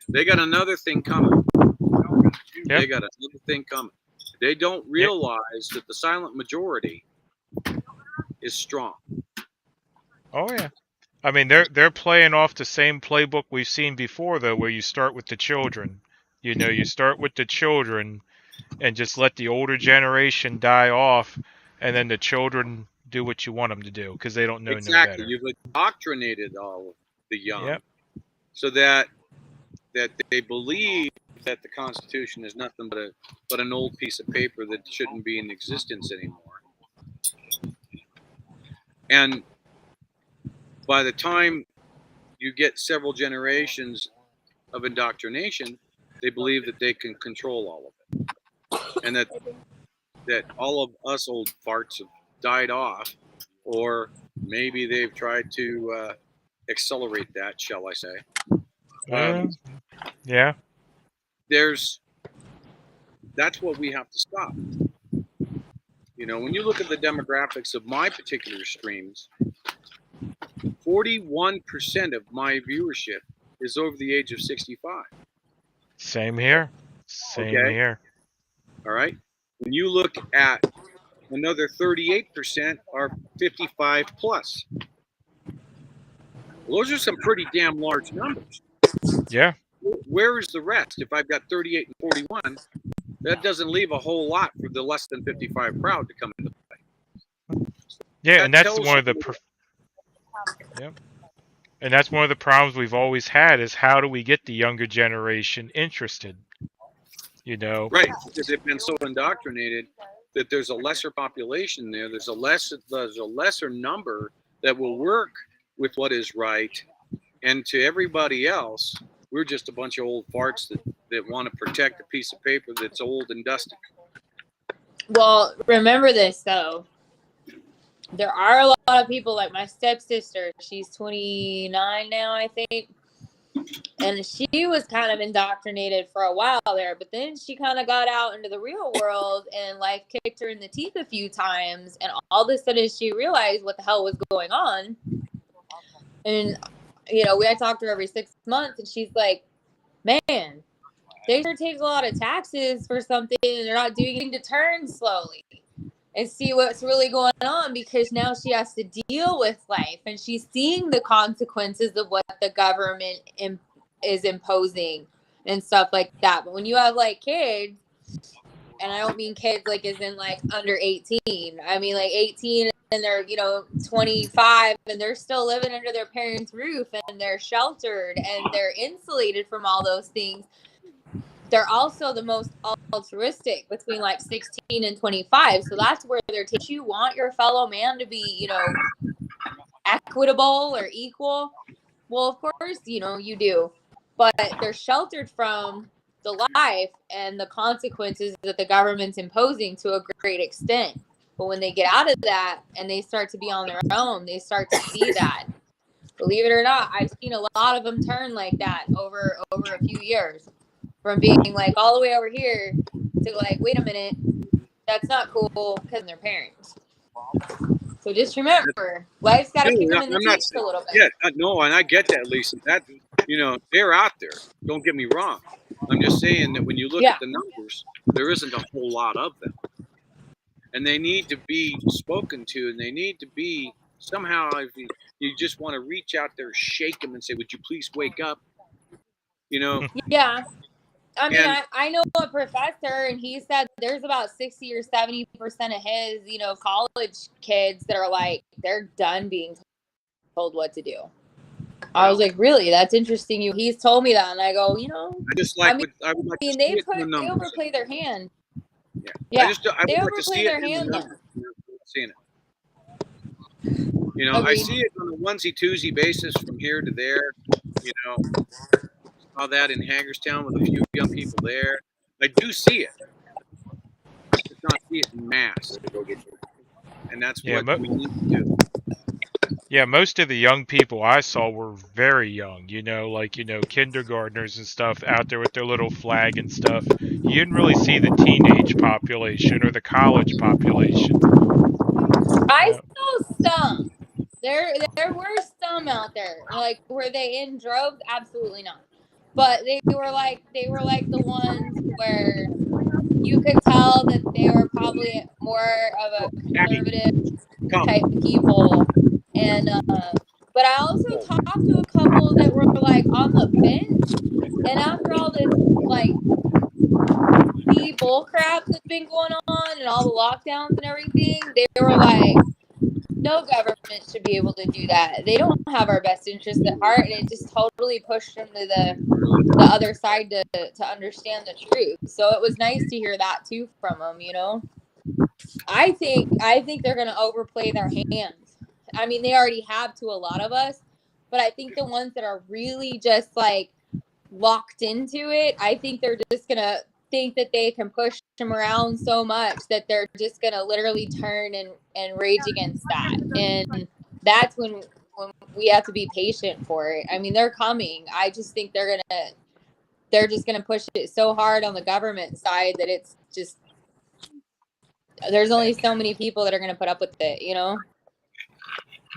They got another thing coming. Yep. They got another thing coming. They don't realize that the silent majority is strong. Oh yeah. I mean, they're playing off the same playbook we've seen before, though, where you start with the children. You start with the children and just let the older generation die off, and then the children do what you want them to do because they don't know no better. Exactly. You've indoctrinated all of the young, so that they believe that the Constitution is nothing but an old piece of paper that shouldn't be in existence anymore. And by the time you get several generations of indoctrination, they believe that they can control all of it, and that all of us old farts have died off, or maybe they've tried to accelerate that, shall I say? Yeah. That's what we have to stop. When you look at the demographics of my particular streams, 41% of my viewership is over the age of 65. Same here. Same here. All right. When you look at another 38% are 55 plus. Well, those are some pretty damn large numbers. Yeah. Where is the rest? If I've got 38 and 41, that doesn't leave a whole lot for the less than 55 crowd to come into play. Yeah, and that's one of the and that's one of the problems we've always had is how do we get the younger generation interested? Right, because they've been so indoctrinated that there's a lesser population there. There's a lesser number that will work with what is right, and to everybody else, we're just a bunch of old farts that want to protect a piece of paper that's old and dusty. Well, remember this though. There are a lot of people like my stepsister. She's 29 now, I think. And she was kind of indoctrinated for a while there, but then she kind of got out into the real world and life kicked her in the teeth a few times. And all of a sudden she realized what the hell was going on. And, you know, I talk to her every 6 months and she's like, man, they sure take a lot of taxes for something and they're not doing anything to turn slowly and see what's really going on, because now she has to deal with life and she's seeing the consequences of what the government is imposing and stuff like that. But when you have like kids, and I don't mean kids like as in like under 18, I mean like 18 and they're, you know, 25 and they're still living under their parents' roof and they're sheltered and they're insulated from all those things. They're also the most altruistic between like 16 and 25. So that's where they're teaching you want your fellow man to be, you know, equitable or equal. Well, of course, you know, you do. But they're sheltered from the life and the consequences that the government's imposing to a great extent. But when they get out of that and they start to be on their own, they start to see that. Believe it or not, I've seen a lot of them turn like that over a few years. From being like all the way over here to like, wait a minute, that's not cool because of their parents. So just remember, life's got to kick them in the teeth a little bit. Yeah, no, and I get that, Lisa. That, you know, they're out there. Don't get me wrong. I'm just saying that when you look at the numbers, there isn't a whole lot of them. And they need to be spoken to, and they need to be somehow, if you just want to reach out there, shake them and say, would you please wake up? You know? Yeah. I mean, I know a professor, and he said there's about 60 or 70% of his, you know, college kids that are like, they're done being told what to do. I was like, really? That's interesting. He's told me that, and I go, you know, I just like, I would like to see they it in the numbers. overplay their hand. Yeah, I they would like to see overplay it their hand. Seeing it. You know, I see it on a onesie twosie basis from here to there. You know, saw that in Hagerstown with a few young people there. I do see it. I just not see it in mass. And that's what we need to do. Yeah, most of the young people I saw were very young, you know, like, you know, kindergartners and stuff out there with their little flag and stuff. You didn't really see the teenage population or the college population. I saw some. There were some out there. Like, were they in droves? Absolutely not. But they were like the ones where you could tell that they were probably more of a conservative type of people. And but I also talked to a couple that were like on the fence. And after all this like bull crap that's been going on and all the lockdowns and everything, they were like, no government should be able to do that. They don't have our best interest at heart, and it just totally pushed them to the other side to understand the truth. So it was nice to hear that too from them, you know. I think they're gonna overplay their hands. I mean, they already have to a lot of us, but I think the ones that are really just like locked into it, I think they're just gonna think that they can push them around so much that they're just gonna literally turn and rage against that. And that's when we have to be patient for it. I mean, they're coming. I just think they're just gonna push it so hard on the government side that it's just, there's only so many people that are gonna put up with it, you know.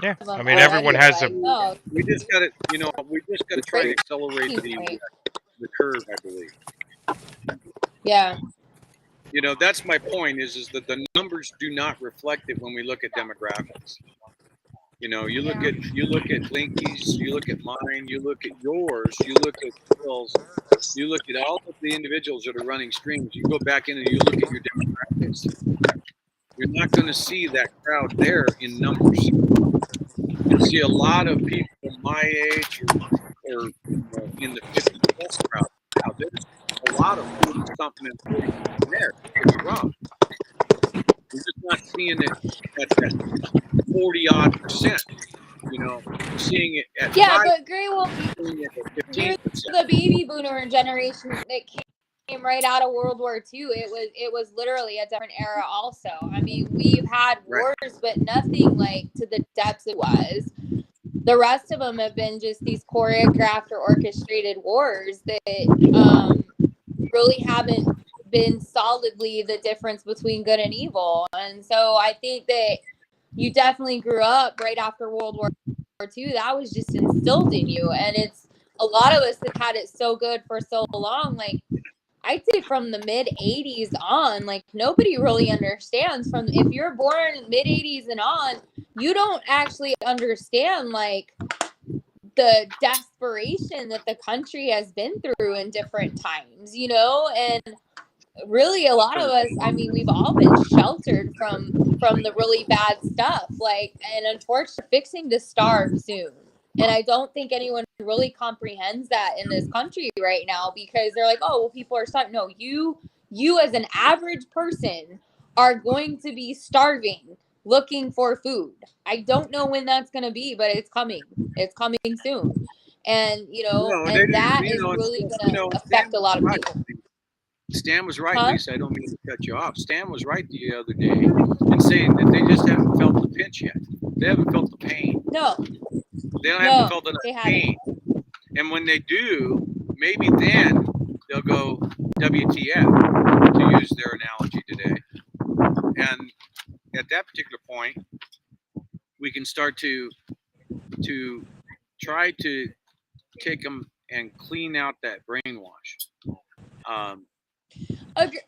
Yeah, I mean, everyone has like, a. We just got to, you know, try to accelerate the curve, I believe. Yeah. You know, that's my point. Is that the numbers do not reflect it when we look at demographics. You know, you look at Blinky's, you look at mine, you look at yours, you look at Bill's, you look at all of the individuals that are running streams. You go back in and you look at your demographics. You're not going to see that crowd there in numbers. You see a lot of people my age or in the 50 plus crowd. Now, there's a lot of 40 something and 40 there. It's rough. We're just not seeing it at that 40 odd percent. You know, we're seeing it at but Gray Wolf, you're the baby boomer generation that came right out of World War II. It was literally a different era also. I mean, we've had wars, but nothing like to the depths it was. the rest of them have been just these choreographed or orchestrated wars that really haven't been solidly the difference between good and evil. And so I think that you definitely grew up right after World War II. That was just instilled in you. And it's a lot of us have had it so good for so long. Like, I'd say from the mid 80s on, like, nobody really understands. From if you're born mid 80s and on, you don't actually understand like the desperation that the country has been through in different times, you know. And really, a lot of us, I mean, we've all been sheltered from the really bad stuff, like, and unfortunately fixing to starve soon. And I don't think anyone really comprehends that in this country right now, because they're like, oh, well, people are starving. No, you as an average person are going to be starving, looking for food. I don't know when that's going to be, but it's coming. It's coming soon. And, you know, No, and that is really going to affect a lot of people. Stan was right, Huh? Lisa. I don't mean to cut you off. Stan was right the other day in saying that they just haven't felt the pinch yet. They haven't felt the pain. No. They haven't felt enough pain. And when they do, maybe then they'll go WTF, to use their analogy today. And at that particular point, we can start to try to take them and clean out that brainwash.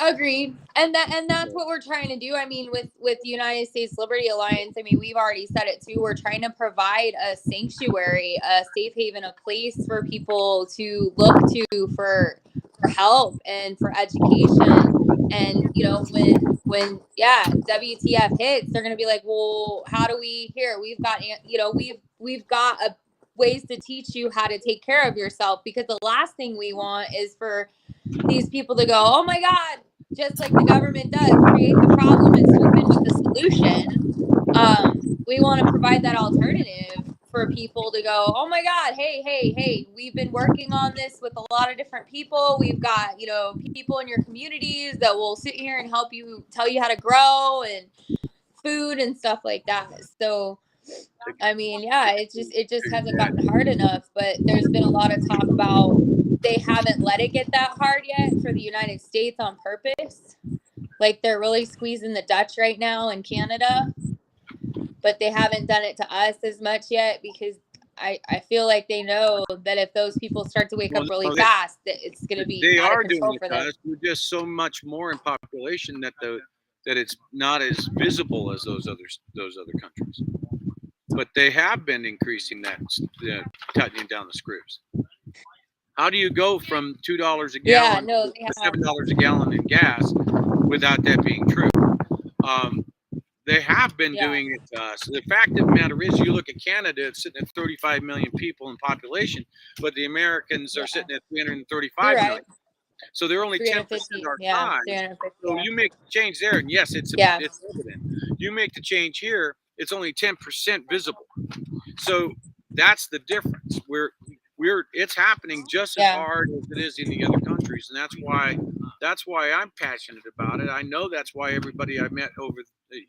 Agreed. And that's what we're trying to do. I mean, with the United States Liberty Alliance, I mean, we've already said it too. We're trying to provide a sanctuary, a safe haven, a place for people to look to for help and for education. And, you know, when WTF hits, they're going to be like, well, how do we here? We've got, you know, we've got ways to teach you how to take care of yourself, because the last thing we want is for these people to go, oh my God, just like the government does, create the problem and swoop in with the solution. We want to provide that alternative for people to go, oh my God, hey, we've been working on this with a lot of different people. We've got, you know, people in your communities that will sit here and help you, tell you how to grow and food and stuff like that. So, I mean, yeah, it just hasn't gotten hard enough, but there's been a lot of talk about they haven't let it get that hard yet for the United States on purpose. Like, they're really squeezing the Dutch right now in Canada, but they haven't done it to us as much yet, because I feel like they know that if those people start to wake up really fast, that it's going to be out of control for them. We're just so much more in population that it's not as visible as those other countries. But they have been increasing that, tightening down the screws. How do you go from $2 a gallon to $7 a gallon in gas without that being true? They have been doing it to us. The fact of the matter is, you look at Canada, it's sitting at 35 million people in population, but the Americans are sitting at 335 million. So they're only 10% our size. So you make the change there, and yes, it's evident. You make the change here, it's only 10% visible. So that's the difference. It's happening just as hard as it is in the other countries, and that's why I'm passionate about it. I know that's why everybody I met over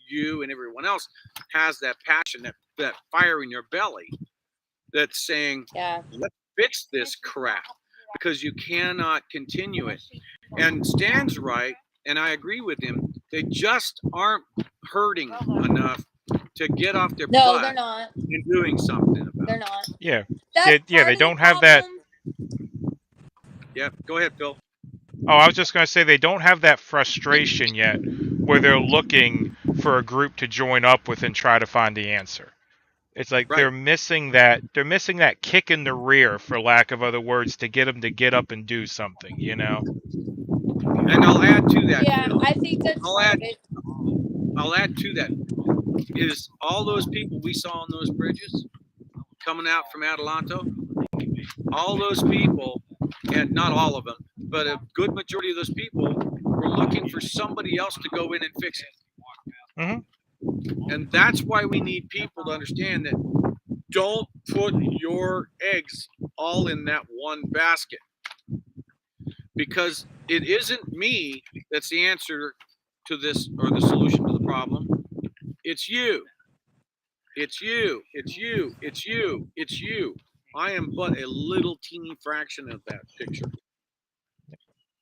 you and everyone else has that passion, that fire in your belly, that's saying, let's fix this crap, because you cannot continue it. And Stan's right, and I agree with him. They just aren't hurting enough to get off their butt. They're not. And doing something about it. They're not. Yeah. They don't have that. Yeah, go ahead, Phil. Oh, I was just going to say they don't have that frustration yet where they're looking for a group to join up with and try to find the answer. It's like they're missing that kick in the rear, for lack of other words, to get them to get up and do something, you know? And I'll add to that. Yeah, Phil. I think that's I'll add to that is all those people we saw on those bridges coming out from Adelanto, all those people, and not all of them, but a good majority of those people were looking for somebody else to go in and fix it. Mm-hmm. And that's why we need people to understand that don't put your eggs all in that one basket, because it isn't me that's the answer to this or the solution to the problem. It's you. It's you. It's you. It's you. It's you. I am but a little teeny fraction of that picture.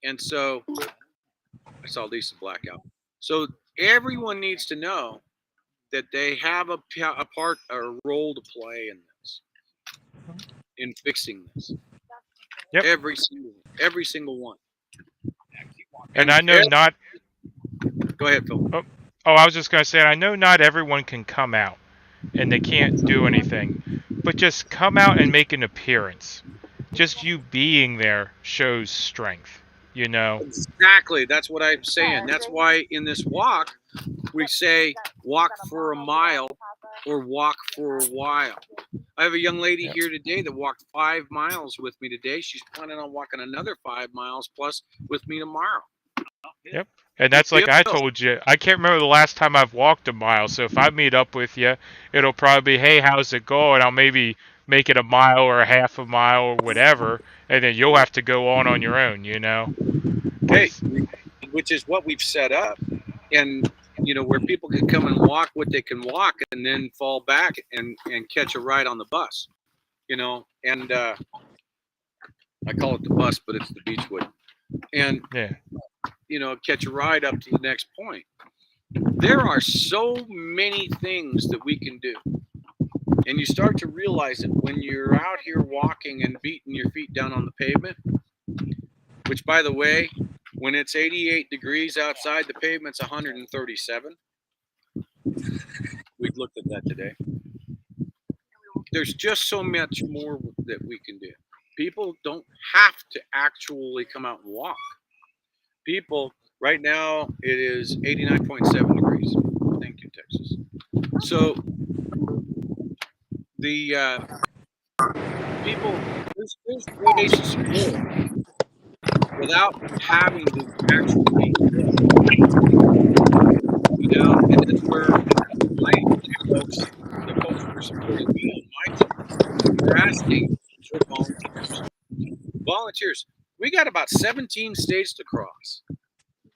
And so I saw Lisa blackout. So everyone needs to know that they have a part or a role to play in this, in fixing this. Yep. Every single one. And I know not. Go ahead, Phil. Oh, I was just gonna say, I know not everyone can come out, and they can't do anything, but just come out and make an appearance. Just you being there shows strength, you know. Exactly. That's what I'm saying. That's why in this walk we say walk for a mile or walk for a while. I have a young lady here today that walked 5 miles with me today. She's planning on walking another 5 miles plus with me tomorrow. Yep. And that's like I told you. I can't remember the last time I've walked a mile. So if I meet up with you, it'll probably be, hey, how's it going? I'll maybe make it a mile or a half a mile or whatever. And then you'll have to go on your own, you know. Hey, which is what we've set up. And, you know, where people can come and walk what they can walk and then fall back and catch a ride on the bus, you know. And I call it the bus, but it's the Beechwood. And, you know, catch a ride up to the next point. There are so many things that we can do. And you start to realize it when you're out here walking and beating your feet down on the pavement, which, by the way, when it's 88 degrees outside, the pavement's 137. We looked at that today. There's just so much more that we can do. People don't have to actually come out and walk. People, right now, it is 89.7 degrees. Thank you, Texas. So the people, there's ways to explore without having to actually, you know, and that's where the folks who are supporting me on my team, they're asking for volunteers. Volunteers. We got about 17 states to cross.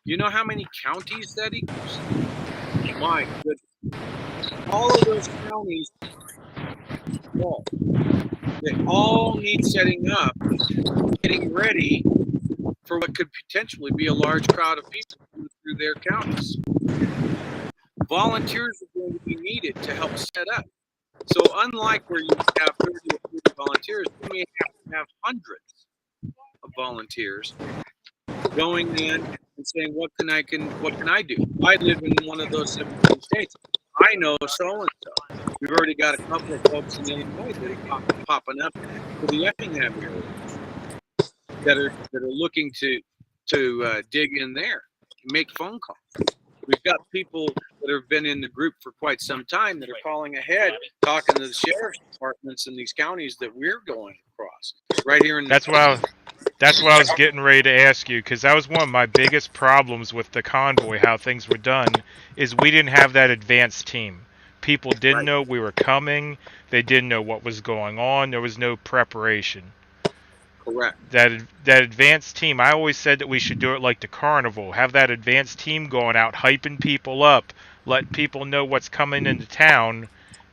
You know how many counties that equals? My goodness. All of those counties, well, they all need setting up, getting ready for what could potentially be a large crowd of people through their counties. Volunteers are going to be needed to help set up. So unlike where you have 30 or 40 volunteers, you may have to have hundreds of volunteers going in and saying, what can I do? I live in one of those 17 states. I know so and so. We've already got a couple of folks in Illinois that are popping up for the Effingham area that are looking to dig in there, make phone calls. We've got people that have been in the group for quite some time that are calling ahead, talking to the sheriff's departments in these counties that we're going across. Right here in That's what I was getting ready to ask you, because that was one of my biggest problems with the convoy, how things were done, is we didn't have that advanced team. People didn't know we were coming. They didn't know what was going on. There was no preparation. Correct. That advanced team, I always said that we should do it like the carnival. Have that advanced team going out, hyping people up, let people know what's coming into town,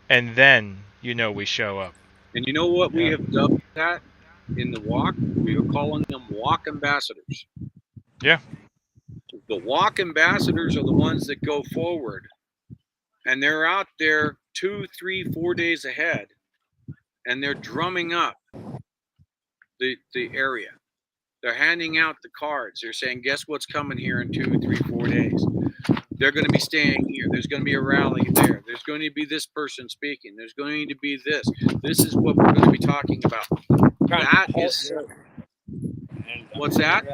and then, you know, we show up. And you know what we have dubbed that in the walk? We are calling them walk ambassadors. Yeah. The walk ambassadors are the ones that go forward, and they're out there 2, 3, 4 days ahead, and they're drumming up the area. They're handing out the cards. They're saying, guess what's coming here in 2, 3, 4 days? They're going to be staying here. There's going to be a rally there. There's going to be this person speaking. There's going to be this. This is what we're going to be talking about. That is... What's that?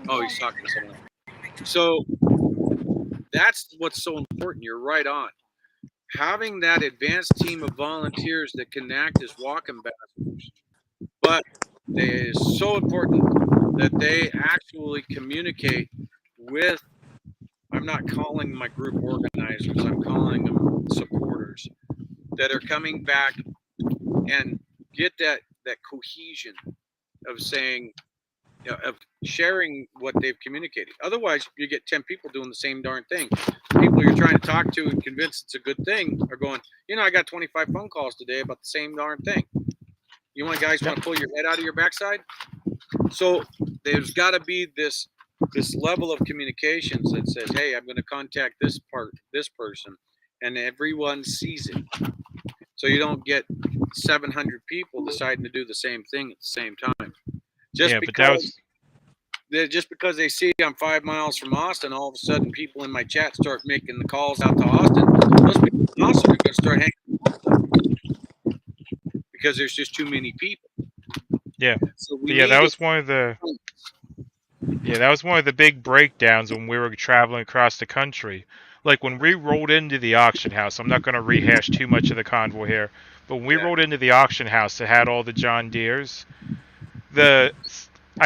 Oh, he's talking to someone else. So that's what's so important. You're right on. Having that advanced team of volunteers that can act as walk ambassadors. But it is so important that they actually communicate with, I'm not calling my group organizers, I'm calling them supporters that are coming back and get that cohesion of saying, of sharing what they've communicated. Otherwise, you get 10 people doing the same darn thing. People you're trying to talk to and convince it's a good thing are going, I got 25 phone calls today about the same darn thing. You guys want to pull your head out of your backside? So there's got to be this level of communications that says, hey, I'm going to contact this person, and everyone sees it. So you don't get 700 people deciding to do the same thing at the same time. Just because they see I'm 5 miles from Austin, all of a sudden people in my chat start making the calls out to Austin. Those people in Austin are going to start hanging because there's just too many people. Yeah. So that was one of the big breakdowns when we were traveling across the country. Like when we rolled into the auction house, I'm not going to rehash too much of the convoy here, but when we rolled into the auction house that had all the John Deeres, I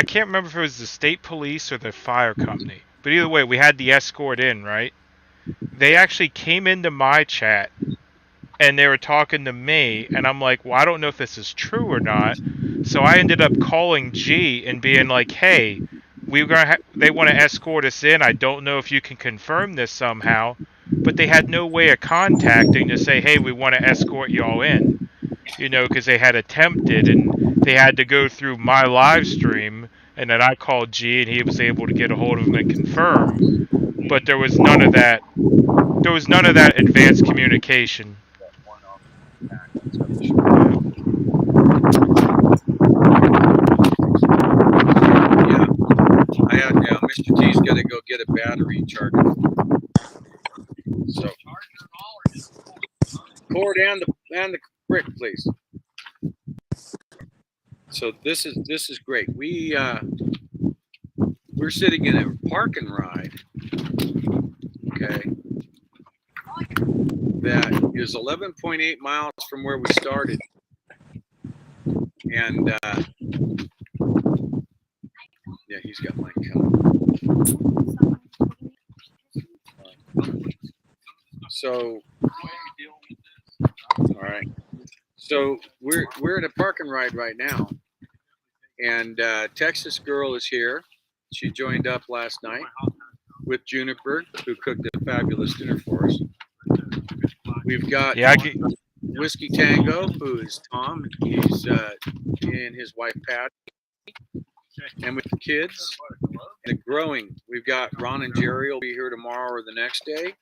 can't remember if it was the state police or the fire company, but either way, we had the escort in, right? They actually came into my chat and they were talking to me, and I'm like, well, I don't know if this is true or not. So I ended up calling G and being like, hey, they want to escort us in. I don't know if you can confirm this somehow. But they had no way of contacting to say, hey, we want to escort y'all in. Because they had attempted, and they had to go through my live stream, and then I called G, and he was able to get a hold of him and confirm. But there was none of that. There was none of that advanced communication. Mr. T's got to go get a battery charger. So, cord and the brick, please. So this is great. We're sitting in a park and ride. Okay. That is 11.8 miles from where we started, and yeah, he's got mine coming. So, all right. So we're at a park and ride right now, and Texas Girl is here. She joined up last night with Juniper, who cooked a fabulous dinner for us. We've got Whiskey Tango, who is Tom. He's and his wife Pat, and with the kids and growing. We've got Ron and Jerry will be here tomorrow or the next day.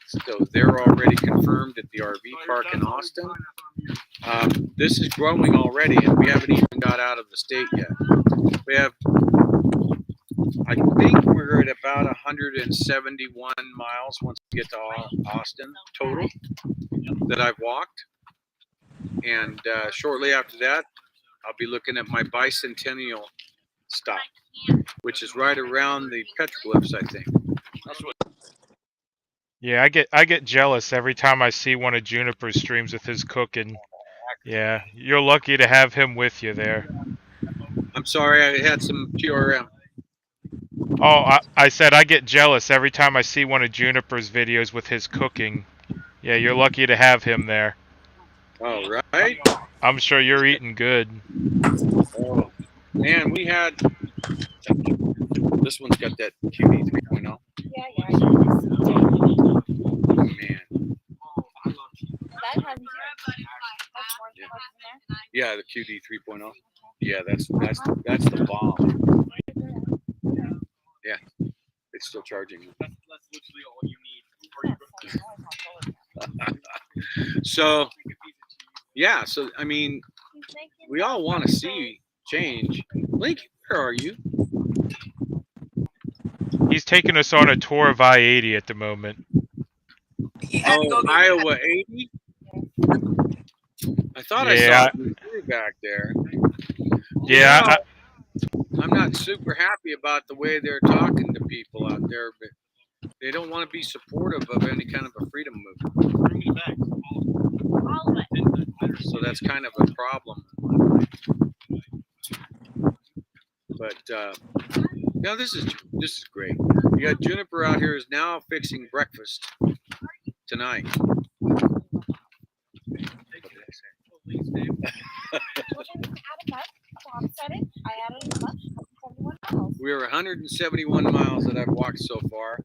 So they're already confirmed at the RV park in Austin. This is growing already, and we haven't even got out of the state yet. I think we're at about 171 miles once we get to Austin total that I've walked. And shortly after that, I'll be looking at my bicentennial stop, which is right around the petroglyphs, I think. Yeah, I get jealous every time I see one of Juniper's streams with his cooking. Yeah, you're lucky to have him with you there. I'm sorry, I had some QRM. Oh, I said I get jealous every time I see one of Juniper's videos with his cooking. Yeah, you're lucky to have him there. All right. I'm sure you're eating good. Oh, man, we had... This one's got that QD 3.0. Yeah. Oh, man. That has Yeah, the QD 3.0. Yeah, that's the bomb. Yeah, it's still charging. That's literally all you need. So, yeah. So I mean, we all want to see change. Link, where are you? He's taking us on a tour of I-80 at the moment. Oh, Iowa 80. I thought I saw you back there. Yeah. I'm not super happy about the way they're talking to people out there, but they don't want to be supportive of any kind of a freedom movement. Bring me back. So that's kind of a problem. But no, this is great. You got Juniper out here is now fixing breakfast tonight. I added a bunch. 71 miles. We're 171 miles that I've walked so far.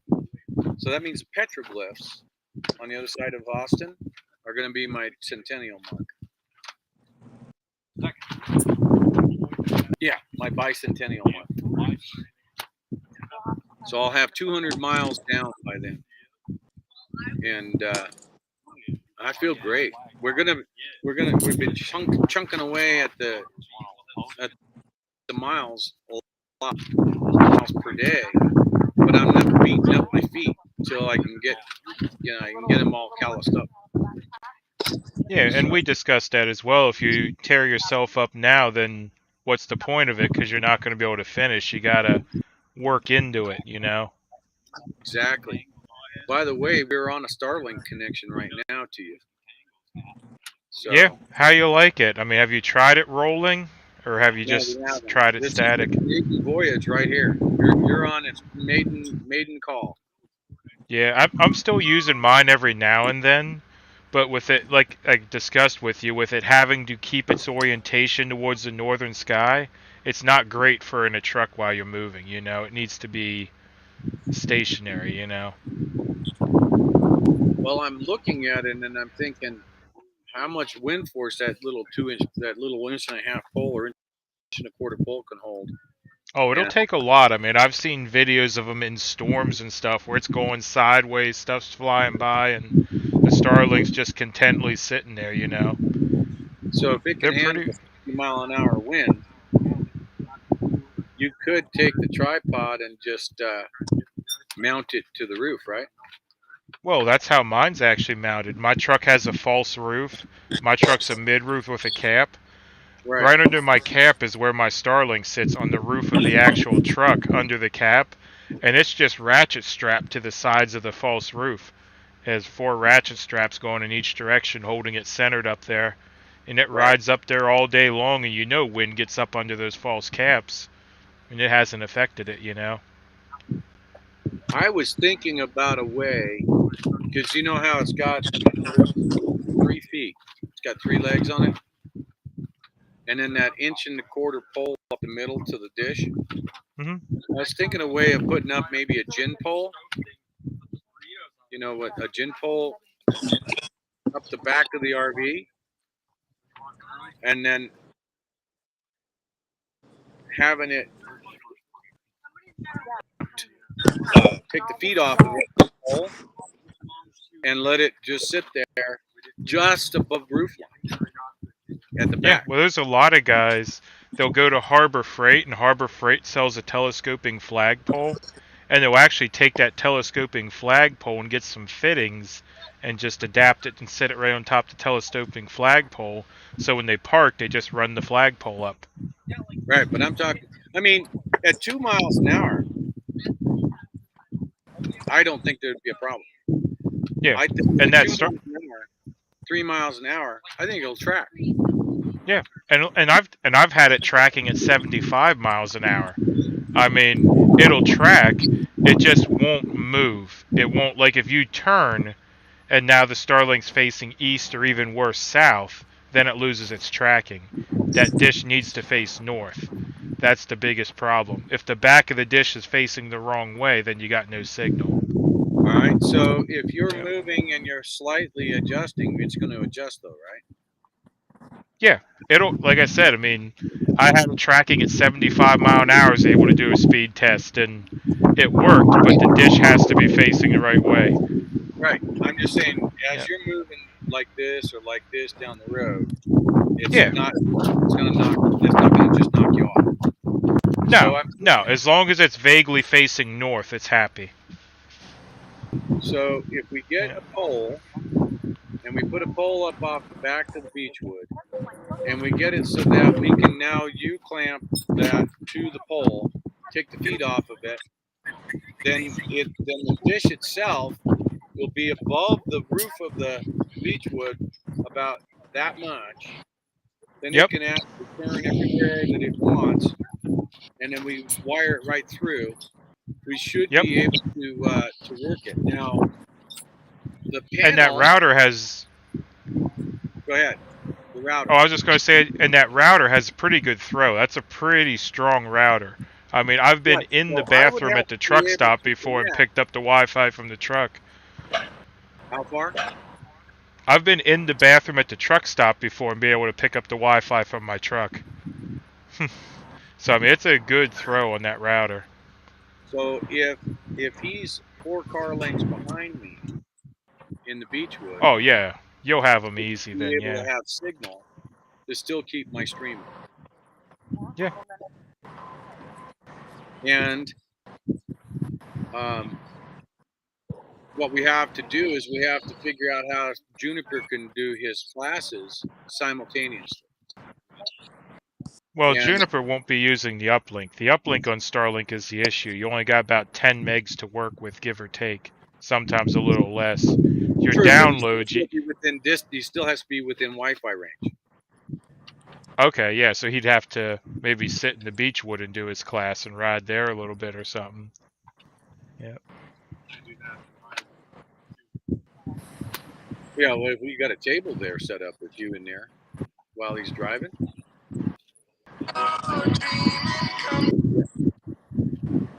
So that means petroglyphs on the other side of Austin are going to be my centennial mark. Yeah, my bicentennial mark. So I'll have 200 miles down by then, and I feel great. We've been chunking away at the miles a lot, miles per day, but I'm not beating up my feet until I can get them all calloused up. Yeah, and we discussed that as well. If you tear yourself up now, then what's the point of it? Because you're not going to be able to finish. You got to work into it, you know? Exactly. By the way, we're on a Starlink connection right now to you. So, Yeah, how you like it? I mean, have you tried it rolling, or have you no, just we haven't. tried it This static? is the maiden voyage right here. You're on its maiden call. Yeah, I'm still using mine every now and then, but with it, like I discussed with you, with it having to keep its orientation towards the northern sky, it's not great for in a truck while you're moving, you know? It needs to be stationary, you know? Well, I'm looking at it and I'm thinking, how much wind force that little 1.5 pole or 1.25 pole can hold. Oh, it'll And take a lot. I mean, I've seen videos of them in storms and stuff where it's going sideways, stuff's flying by, and the Starlink's just contently sitting there, you know? so if it They're can handle pretty... 50-mile-an-hour wind, you could take the tripod and just mount it to the roof, right? Well, that's how mine's actually mounted. My truck has a false roof. My truck's a mid-roof with a cap. Right under my cap is where my Starlink sits on the roof of the actual truck under the cap, and it's just ratchet strapped to the sides of the false roof. It has 4 ratchet straps going in each direction holding it centered up there, and it rides up there all day long, and you know wind gets up under those false caps, and it hasn't affected it, you know. I was thinking about a way, because you know how it's got 3 feet. It's got 3 legs on it. And then that 1.25 pole up the middle to the dish. Mm-hmm. I was thinking a way of putting up maybe a gin pole. You know what? A gin pole up the back of the RV. And then having it take the feet off of the pole and let it just sit there just above roof line at the back. Yeah, well, there's a lot of guys, they'll go to Harbor Freight, and Harbor Freight sells a telescoping flagpole, and they'll actually take that telescoping flagpole and get some fittings and just adapt it and set it right on top of the telescoping flagpole, so when they park, they just run the flagpole up. Right, but I'm talking, I mean, at 2 miles an hour, I don't think there'd be a problem. Yeah, I think and that's 3 miles an hour, I think it'll track. Yeah, and I've had it tracking at 75 miles an hour. I mean, it'll track, it just won't move. It won't, like if you turn and now the Starlink's facing east or even worse south, then it loses its tracking. That dish needs to face north. That's the biggest problem. If the back of the dish is facing the wrong way, then you got no signal. All right, so if you're moving and you're slightly adjusting, it's going to adjust though, right? Yeah, it'll, like I said, I mean, I had it tracking at 75 mile an hour, I was able to do a speed test, and it worked, but the dish has to be facing the right way. Right, I'm just saying, as you're moving like this or like this down the road, it's not going to just knock you off. No, no, as long as it's vaguely facing north, it's happy. So if we get a pole, and we put a pole up off the back of the beechwood, and we get it so that we can now U-clamp that to the pole, take the feet off of it, then the dish itself will be above the roof of the beechwood about that much. Then it can actually turn everywhere that it wants, and then we wire it right through. We should be able to work it. Now, the panel... And that router has... Go ahead. router. Oh, I was just going to say, and that router has a pretty good throw. That's a pretty strong router. I mean, I've been Right. in So the I would bathroom have at the to be truck able stop to before and connect. picked up the Wi-Fi from the truck. How far? I've been in the bathroom at the truck stop before and be able to pick up the Wi-Fi from my truck. So, I mean, it's a good throw on that router. So if he's 4 car lengths behind me in the Beechwood, Oh, yeah. You'll have them easy be then, able yeah. to have signal to still keep my streaming. Yeah. And what we have to do is we have to figure out how Juniper can do his classes simultaneously. Well, And Juniper won't be using the uplink. The uplink on Starlink is the issue. You only got about 10 megs to work with, give or take. Sometimes a little less. Your true, but downloads, he still has to be within Wi-Fi range. okay, yeah, so he'd have to maybe sit in the Beechwood and do his class and ride there a little bit or something. Yeah. Yeah, well, if we got a table there set up with you in there while he's driving,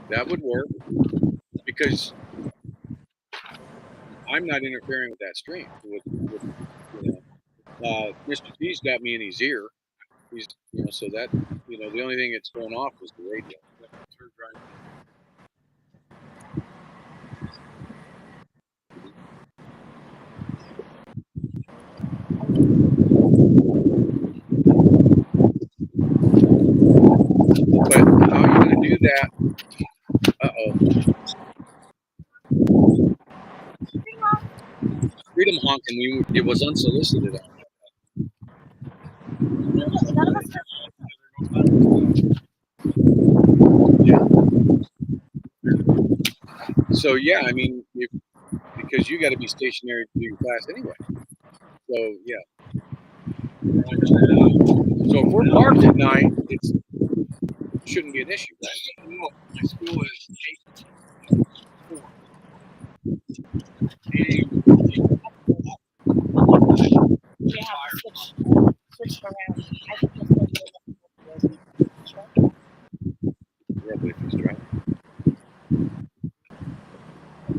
that would work because I'm not interfering with that stream. Mr. T's got me in his ear. He's, so that, the only thing that's going off is the radio. But how are you going to do that? Freedom honking, it was unsolicited. So yeah, I mean, because you got to be stationary to do your class anyway. So yeah. So if we're parked at night, it shouldn't be an issue, right? No, my school is 8 to 4. We have to switch around. I think Yeah, but if he's driving.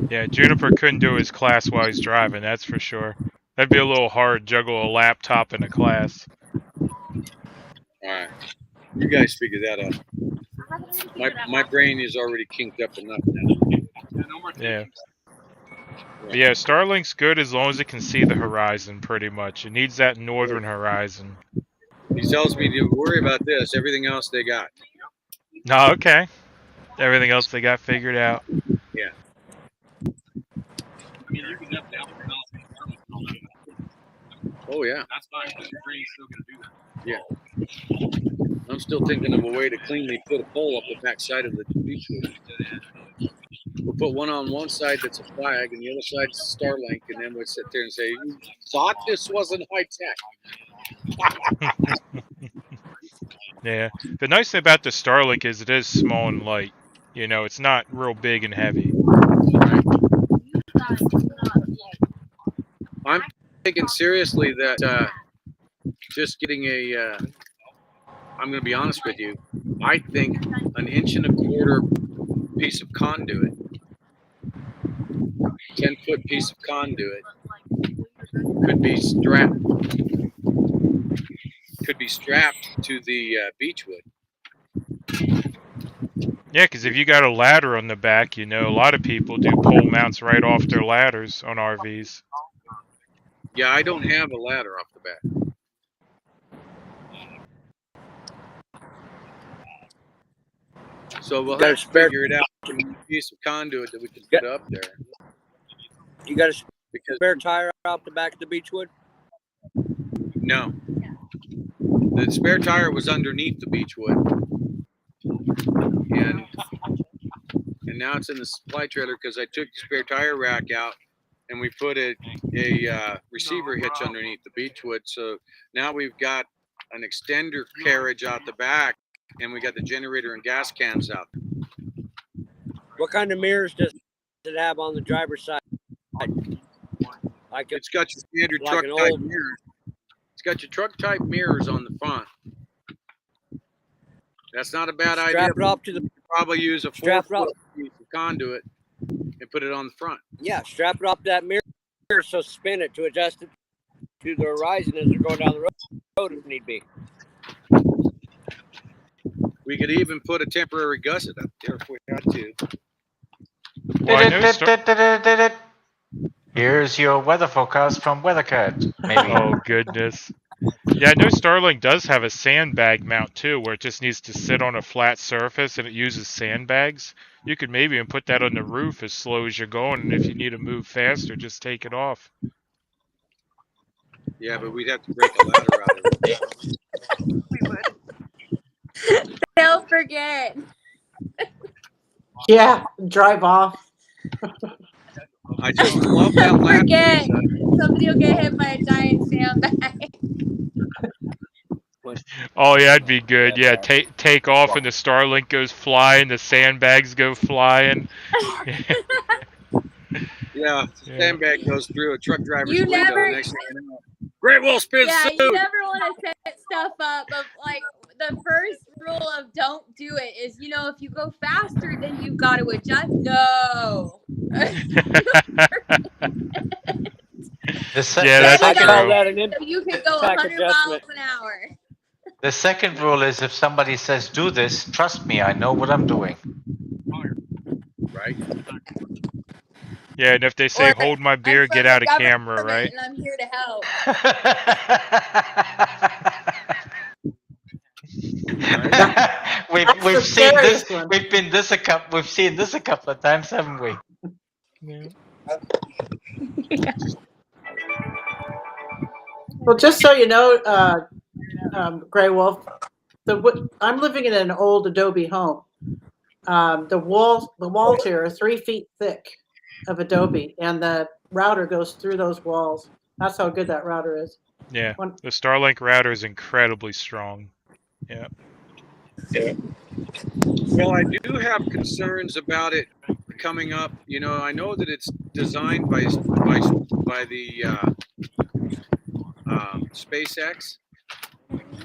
Yeah, Juniper couldn't do his class while he's driving, that's for sure. That'd be a little hard, juggle a laptop in a class. All right. You guys figure that out. My brain is already kinked up enough now. Yeah. But yeah, Starlink's good as long as it can see the horizon, pretty much. It needs that northern horizon. He tells me to worry about this. Everything else they got. No, okay. Everything else they got figured out. Yeah. I mean, you can definitely help develop Oh yeah. That's fine because your brain's still going to do that. Yeah. I'm still thinking of a way to cleanly put a pole up the back side of the beach. We'll put one on one side that's a flag, and the other side's Starlink, and then we'll sit there and say, "You thought this wasn't high tech." Yeah. The nice thing about the Starlink is it is small and light. It's not real big and heavy. I'm thinking seriously that just getting I'm going to be honest with you. I think an 1.25 inch piece of conduit, 10-foot piece of conduit, could be strapped to the Beechwood. Yeah, because if you got a ladder on the back, a lot of people do pole mounts right off their ladders on RVs. Yeah, I don't have a ladder off the back. So we'll have to figure it out. A piece of conduit that we can put up there. You got a spare tire off the back of the Beechwood? No. The spare tire was underneath the Beechwood. And now it's in the supply trailer because I took the spare tire rack out and we put a receiver hitch underneath the Beechwood. So now we've got an extender carriage out the back and we got the generator and gas cans out. What kind of mirrors does it have on the driver's side? It's got your standard like truck an type old mirrors. It's got your truck type mirrors on the front. That's not a bad idea. Strap it up to the. You could probably use a Strap it 4-foot up. piece of conduit and put it on the front. Yeah, strap it up to that mirror, so spin it to adjust it to the horizon as you're going down the road if need be. We could even put a temporary gusset up there if we had to. Well, I know Here's your weather forecast from WeatherCat. Maybe. Oh goodness. Yeah, I know Starlink does have a sandbag mount too, where it just needs to sit on a flat surface and it uses sandbags. You could maybe even put that on the roof as slow as you're going, and if you need to move faster, just take it off. Yeah, but we'd have to break a ladder out of it. We would. They'll forget. Yeah, drive off. I just love that ladder. Forget. Somebody will get hit by a giant sandbag. Oh yeah, that'd be good. Yeah, take off and the Starlink goes flying, the sandbags go flying. Yeah, sandbag goes through a truck driver's You window. never- Next thing you know, Great Wall spins Yeah, suit. you never want to set stuff up of like the first rule of don't do it is, you know, if you go faster, then you've got to adjust. No. Yeah, that's I call true. that an So you could go impact 100 miles adjustment. an hour. The second rule is if somebody says do this, trust me, I know what I'm doing. Right? Yeah, and if they say Or, hold my beer, I'm get from out of the camera, government right? And I'm here to help. we've the seen this. scariest one. We've seen this a couple of times, haven't we? Well, just so you know, Gray Wolf, I'm living in an old adobe home. The walls here are 3 feet thick of adobe, and the router goes through those walls. That's how good that router is. Yeah, the Starlink router is incredibly strong. Yeah. Well, I do have concerns about it coming up. You know, I know that it's designed by the SpaceX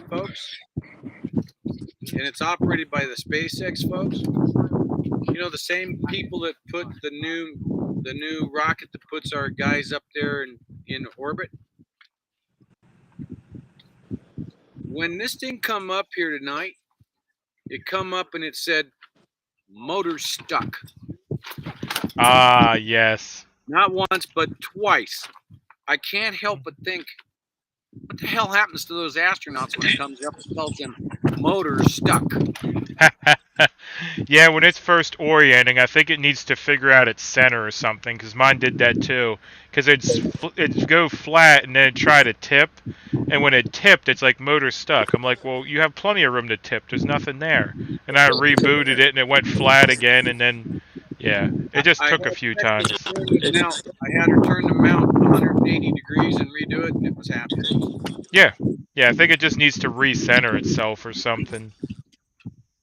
folks, and it's operated by the SpaceX folks. You know, the same people that put the new rocket that puts our guys up there in orbit. When this thing come up here tonight, it come up and it said motor stuck. Ah, yes. Not once, but twice. I can't help but think, what the hell happens to those astronauts when it comes up and tells them motor stuck? Yeah, when it's first orienting, I think it needs to figure out its center or something, because mine did that too. Because it'd go flat and then it'd try to tip, and when it tipped, it's like motor stuck. I'm like, well, you have plenty of room to tip. There's nothing there. And I rebooted it, and it went flat again, and then, yeah, it just took a few times. Now, I had her turn the mount 180 degrees and redo it, and it was happening. Yeah, I think it just needs to recenter itself or something.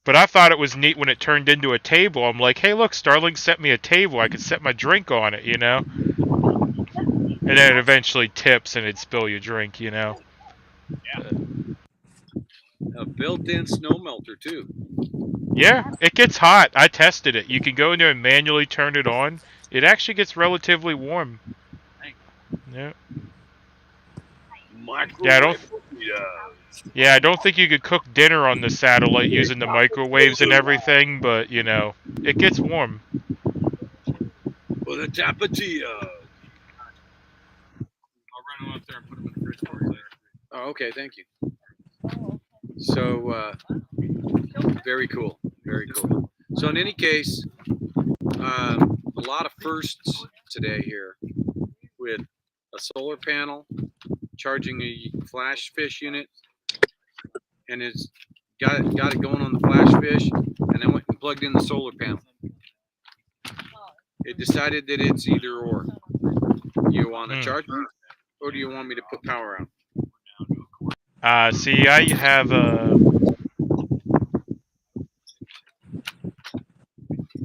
But I thought it was neat when it turned into a table. I'm like, hey, look, Starlink sent me a table. I could set my drink on it, you know? And then it eventually tips and it'd spill your drink, you know? A built-in snow melter, too. Yeah, it gets hot. I tested it. You can go in there and manually turn it on. It actually gets relatively warm. Yeah. Yeah, I don't think you could cook dinner on the satellite using the microwaves and everything, but, you know, it gets warm. For the tapatio. I'll run them up there and put them in the fridge for you later. Oh, okay, thank you. So, very cool, very cool. So in any case, a lot of firsts today here with a solar panel, charging a flash fish unit, and it's got it going on the flash fish, and then went and plugged in the solar panel. It decided that it's either or. You want to charge me, or do you want me to put power out? See, I have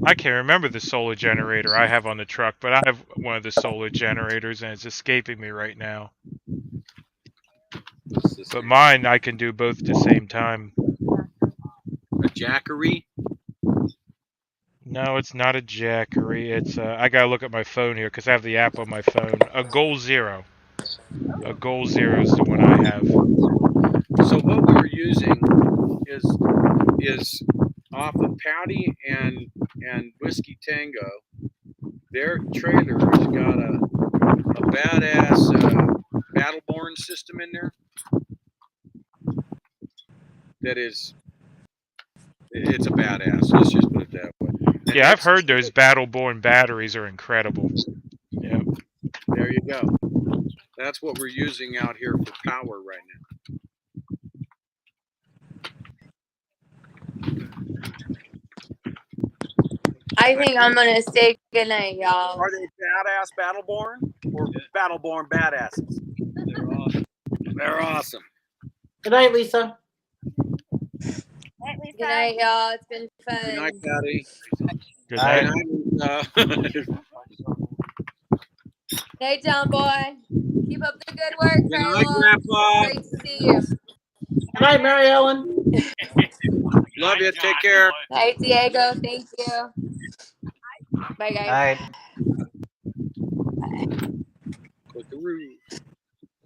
I can't remember the solar generator I have on the truck, but I have one of the solar generators, and it's escaping me right now. But mine, I can do both at the same time. A jackery? No, it's not a jackery. It's I gotta look at my phone here because I have the app on my phone. A Goal Zero. A Goal Zero is the one I have. So what we were using is off of Patty and Whiskey Tango. Their trailer has got a badass Battleborn system in there. It's a badass. Let's just put it that way. And Yeah, I've heard those Battleborn batteries are incredible. Yeah. There you go. That's what we're using out here for power right now. I think I'm gonna say goodnight, y'all. Are they badass Battleborn or Battleborn badasses? They're awesome. They're awesome. Good night, Lisa. Night, Lisa. Good night, y'all. It's been fun. Good night, Patty. Good night. Night, John boy. Keep up the good work, Good night, Carol. Grandpa. Great to see you. Good night, Mary Ellen. Love you. Take care. Night, Diego. Thank you. Bye, guys. Night.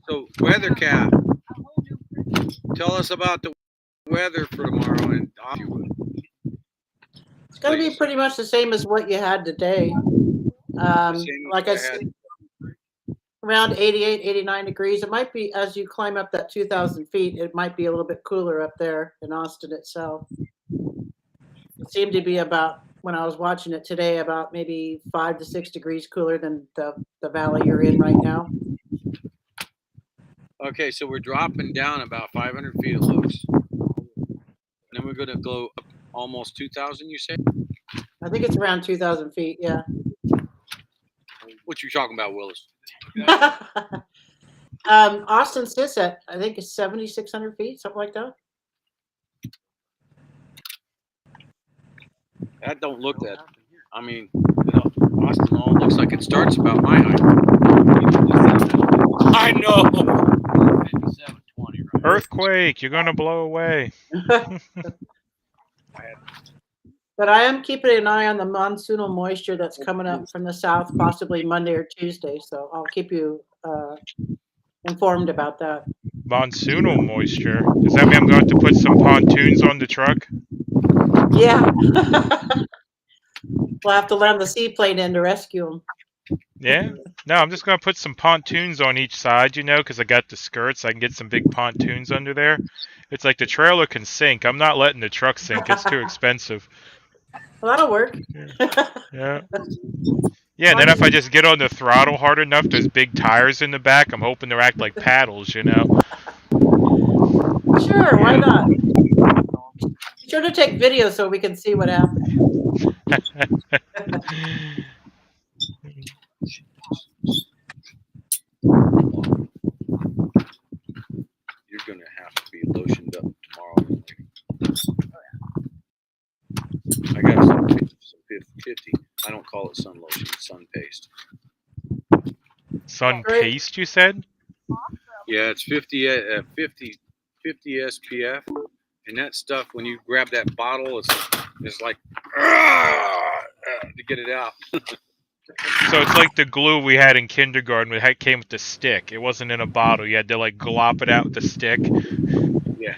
So, Weather Cat, tell us about the weather for tomorrow in Hollywood. It's going to be pretty much the same as what you had today. Like I said, around 88, 89 degrees. It might be, as you climb up that 2,000 feet, it might be a little bit cooler up there in Austin itself. It seemed to be about, when I was watching it today, about maybe 5 to 6 degrees cooler than the valley you're in right now. Okay, so we're dropping down about 500 feet, it looks. Then we're going to go up almost 2,000, you say? I think it's around 2,000 feet, yeah. What you talking about, Willis? Austin sits at, I think it's 7,600 feet, something like that. That don't look that. I mean, Austin all looks like it starts about my height. I know. 5720, right? Earthquake! You're gonna blow away. But I am keeping an eye on the monsoonal moisture that's coming up from the south, possibly Monday or Tuesday. So I'll keep you informed about that. Monsoonal moisture? Does that mean I'm going to have to put some pontoons on the truck? Yeah. We'll have to land the seaplane in to rescue them. Yeah? No, I'm just going to put some pontoons on each side, you know, because I got the skirts. I can get some big pontoons under there. It's like the trailer can sink. I'm not letting the truck sink. It's too expensive. Well, that'll work. Yeah. Yeah, and then if I just get on the throttle hard enough, there's big tires in the back. I'm hoping they'll act like paddles, you know. Sure, why not? Be sure to take video so we can see what happens. You're going to have to be lotioned up tomorrow. I got some 50. I don't call it sun lotion, it's sun paste. Sun paste, you said? Yeah, it's 50 SPF, and that stuff, when you grab that bottle, it's like to get it out. So it's like the glue we had in kindergarten. It came with the stick. It wasn't in a bottle. You had to like glop it out with the stick. Yeah,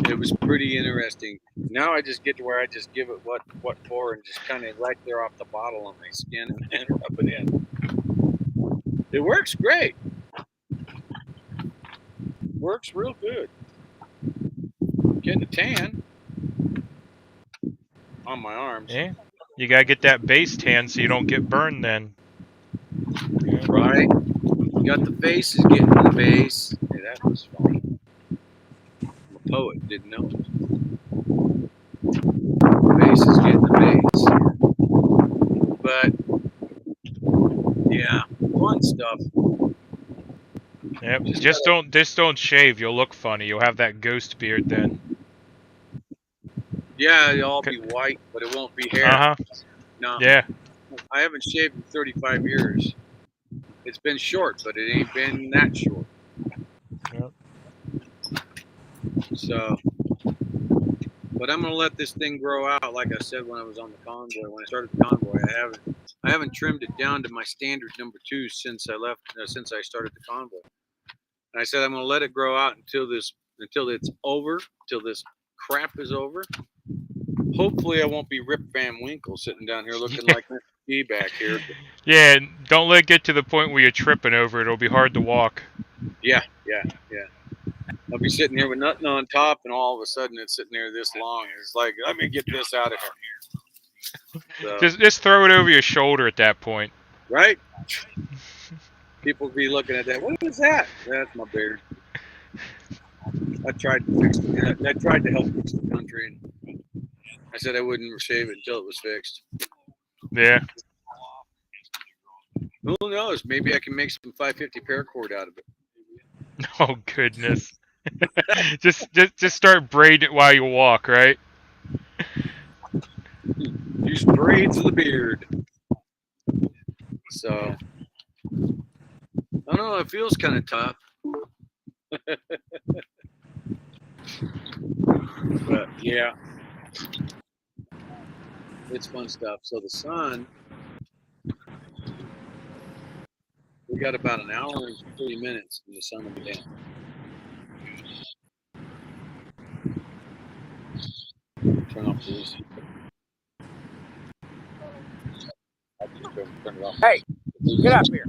it was pretty interesting. Now I just get to where I just give it what for, and just kind of right there off the bottle on my skin and rub it in. It works great. Works real good. Getting a tan on my arms. Yeah. You gotta get that base tan so you don't get burned then. Right. You got the face is getting the base. Hey, that was funny. I'm a poet, didn't know it. The base is getting the base. But yeah, fun stuff. Yep. Just don't shave. You'll look funny. You'll have that ghost beard then. Yeah, it'll all be white, but it won't be hair. Uh-huh. No. Yeah. I haven't shaved in 35 years. It's been short, but it ain't been that short. Yep. So, but I'm gonna let this thing grow out. Like I said when I was on the convoy, when I started the convoy, I haven't trimmed it down to my standard number 2 since I left. Since I started the convoy, and I said I'm gonna let it grow out until it's over, till this crap is over. Hopefully, I won't be Rip Van Winkle sitting down here looking like Mr. D back here. Yeah, don't let it get to the point where you're tripping over it. It'll be hard to walk. Yeah. I'll be sitting here with nothing on top, and all of a sudden it's sitting there this long. It's like, let me get this out of here. So, Just throw it over your shoulder at that point. right? People be looking at that. What is that? That's my beard. I tried to fix it. I tried to help fix the country, and I said I wouldn't shave it until it was fixed. Yeah. Who knows? Maybe I can make some 550 paracord out of it. Oh goodness. just start braiding it while you walk, right? Use braids of the beard. So I don't know. It feels kind of tough. But yeah, it's fun stuff. So the sun, we got about an hour and 30 minutes, and the sun will be down. Turn off the AC. I just turn it off. Hey, get up here.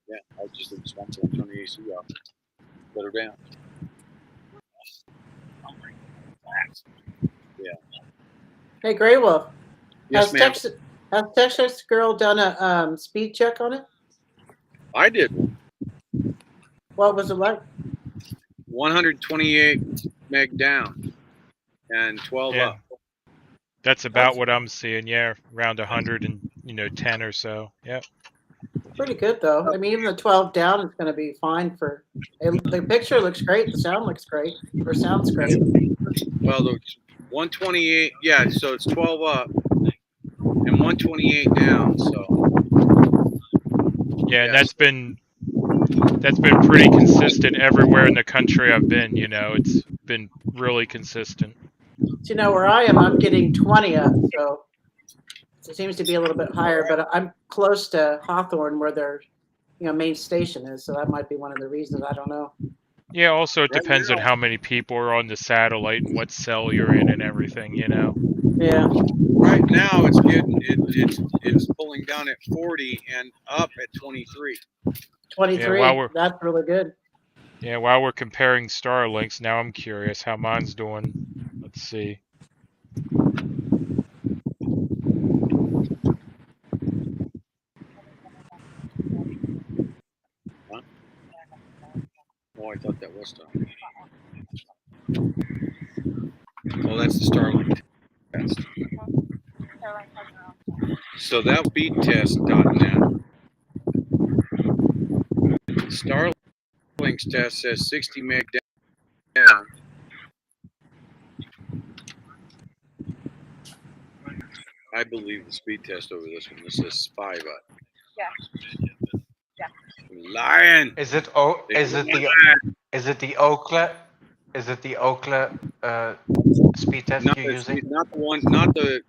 Yeah, I just want to turn the AC off. Let her down. Yeah. Hey, Grey Wolf. Yes, ma'am. Has Texas Girl done a speed check on it? I did one. What was it like? 128 meg down and 12 Yeah. up. That's about what I'm seeing. Yeah, around 110 or so. Yep. Pretty good though. I mean, even the 12 down is going to be fine for. The picture looks great. The sound looks great. Or sounds great. Well, the 128, yeah. So it's 12 up and 128 down. So Yeah, and that's been pretty consistent everywhere in the country I've been. You know, it's been really consistent. So, you know, where I am, I'm getting 20 up, so it seems to be a little bit higher. But I'm close to Hawthorne, where their main station is, so that might be one of the reasons. I don't know. Yeah, also it depends on how many people are on the satellite and what cell you're in and everything, you know. Yeah. Right now it's getting it's pulling down at 40 and up at 23. 23. Yeah, that's really good. Yeah, while we're comparing Starlinks, now I'm curious how mine's doing. Let's see. Huh? Oh, I thought that was Starlink. Oh, that's the Starlink test. So that speedtest.net. Starlink's test says 60 meg down. I believe the speed test over this one. This says 5 up. Yeah. Lying. Is it the Oakland speed test Not you're using? not the one, not the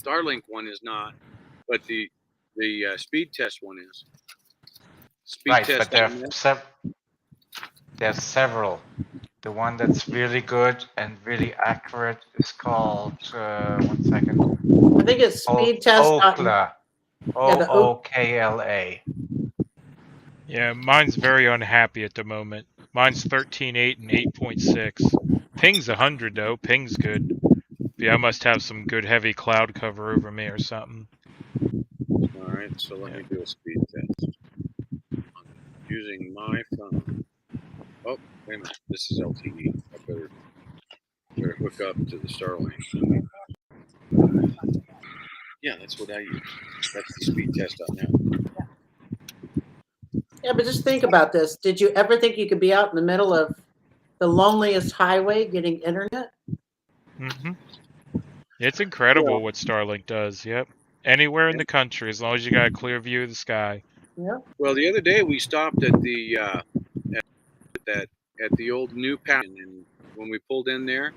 Starlink one is not, but the speed test one is. Speed Right, test. but there's several. The one that's really good and really accurate is called 1 second. I think it's speed test. Ookla. OOKLA. Yeah, mine's very unhappy at the moment. Mine's 13.8 and 8.6. Ping's 100 though. Ping's good. Yeah, I must have some good heavy cloud cover over me or something. All right, so let me do a speed test using my phone. Oh, wait a minute. This is LTE. I better hook up to the Starlink. Yeah, that's what I use. That's the speed test on that. Yeah, but just think about this. Did you ever think you could be out in the middle of the loneliest highway getting internet? Mm-hmm. It's incredible what Starlink does. Yep. Anywhere in the country, as long as you got a clear view of the sky. Yeah. Well, the other day we stopped at the the old new pattern, and when we pulled in there,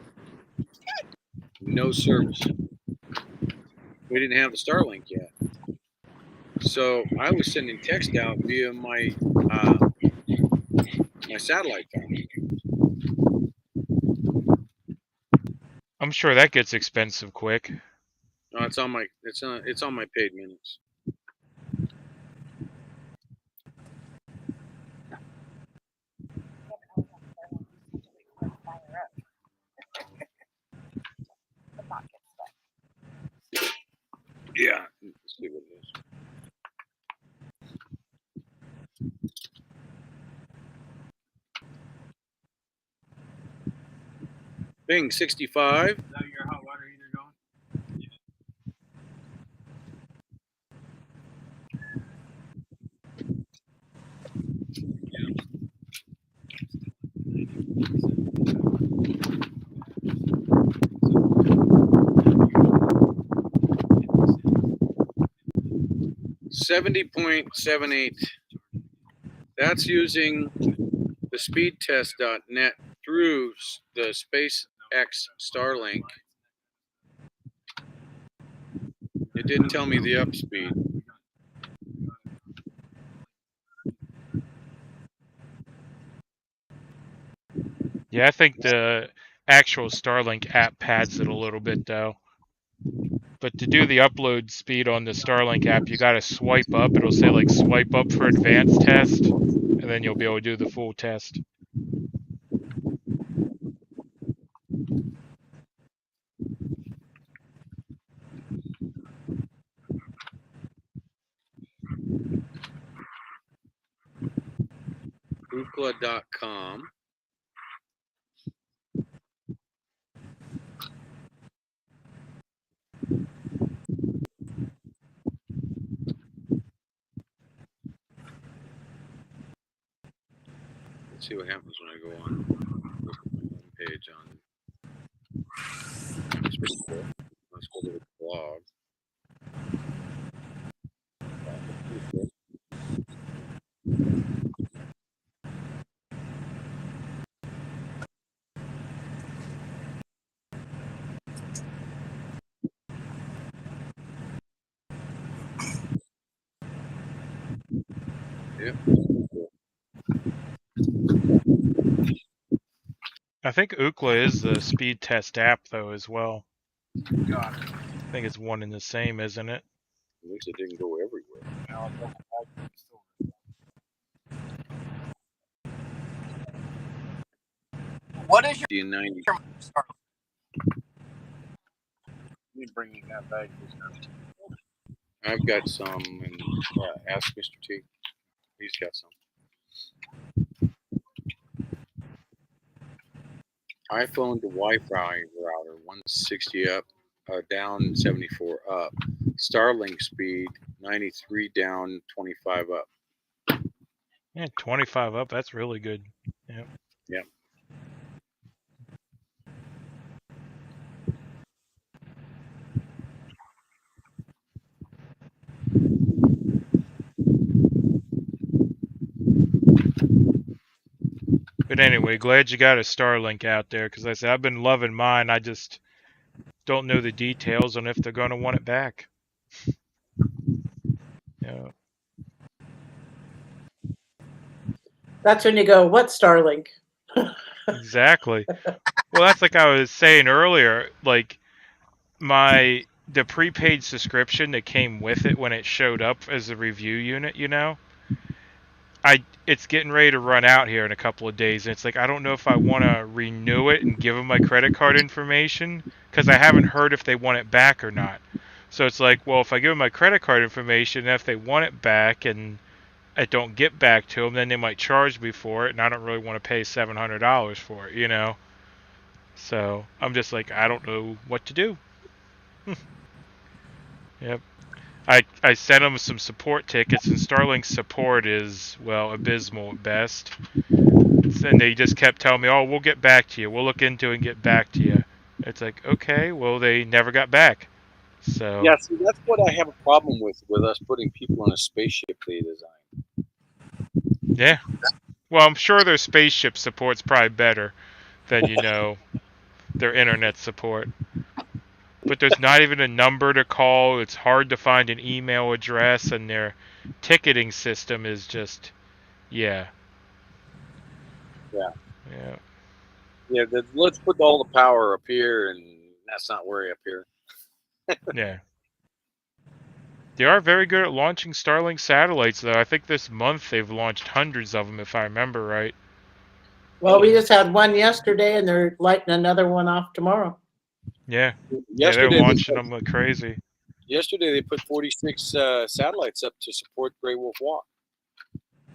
no service. We didn't have the Starlink yet, so I was sending text out via my my satellite phone. I'm sure that gets expensive quick. No, it's on my paid minutes. Yeah, let's see what it is. Bing 65. Is that your hot water heater going? Yeah. 70.78. That's using the speedtest.net through the SpaceX Starlink. It didn't tell me the up speed. Yeah, I think the actual Starlink app pads it a little bit though. But to do the upload speed on the Starlink app, you got to swipe up. It'll say like swipe up for advanced test, and then you'll be able to do the full test. Ookla.com. Let's see what happens when I go on look at my home page on. Let's go to the blog. Yep. I think Ookla is the speed test app though as well. Got it. I think it's one and the same, isn't it? At least it didn't go everywhere. What is your D90? me bringing that back? I've got some, and ask Mr. T. He's got some. iPhone to Wi-Fi router, 160 up, down 74 up. Starlink speed, 93 down, 25 up. Yeah, 25 up. That's really good. Yeah. Yep. But anyway, glad you got a Starlink out there, because I said I've been loving mine. I just don't know the details on if they're going to want it back. Yeah. That's when you go, what Starlink? Exactly. Well, that's like I was saying earlier. Like the prepaid subscription that came with it when it showed up as a review unit, you know, it's getting ready to run out here in a couple of days, and it's like I don't know if I want to renew it and give them my credit card information, because I haven't heard if they want it back or not. So it's like, well, if I give them my credit card information, and if they want it back and I don't get back to them, then they might charge me for it, and I don't really want to pay $700 for it, you know. So I'm just like, I don't know what to do. Yep. I sent them some support tickets, and Starlink's support is, well, abysmal at best. And they just kept telling me, oh, we'll get back to you. We'll look into it and get back to you. It's like, okay, well, they never got back. So Yeah, see, that's what I have a problem with us putting people on a spaceship they design. yeah, Well, I'm sure their spaceship support's probably better than, you know, their internet support. But there's not even a number to call. It's hard to find an email address, and their ticketing system is just, yeah. Yeah. Yeah. Yeah, let's put all the power up here, and that's not worry up here. Yeah. They are very good at launching Starlink satellites, though. I think this month they've launched hundreds of them, if I remember right. Well, we just had one yesterday, and they're lighting another one off tomorrow. Yeah. Yeah, they're Yesterday, launching them like crazy. Yesterday they put 46 satellites up to support Grey Wolf Walk.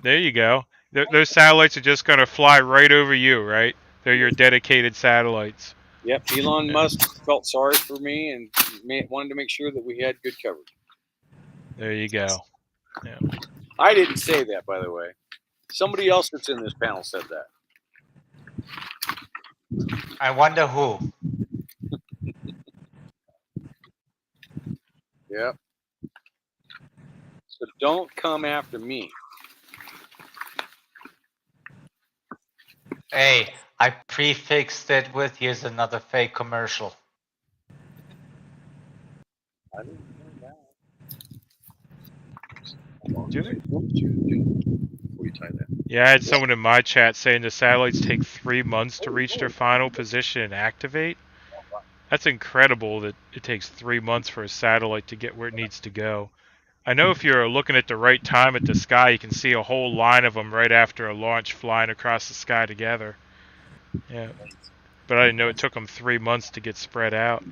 There you go. Those satellites are just going to fly right over you, right? They're your dedicated satellites. Yep. Elon Musk felt sorry for me and wanted to make sure that we had good coverage. There you go. Yeah. I didn't say that, by the way. Somebody else that's in this panel said that. I wonder who. Yep. So don't come after me. Hey, I prefixed it with here's another fake commercial. I didn't know that. Do they? Before you tie that. Yeah, I had someone in my chat saying the satellites take 3 months to reach their final position and activate. That's incredible that it takes 3 months for a satellite to get where it needs to go. I know if you're looking at the right time at the sky, you can see a whole line of them right after a launch flying across the sky together. Yeah. But I didn't know it took them 3 months to get spread out.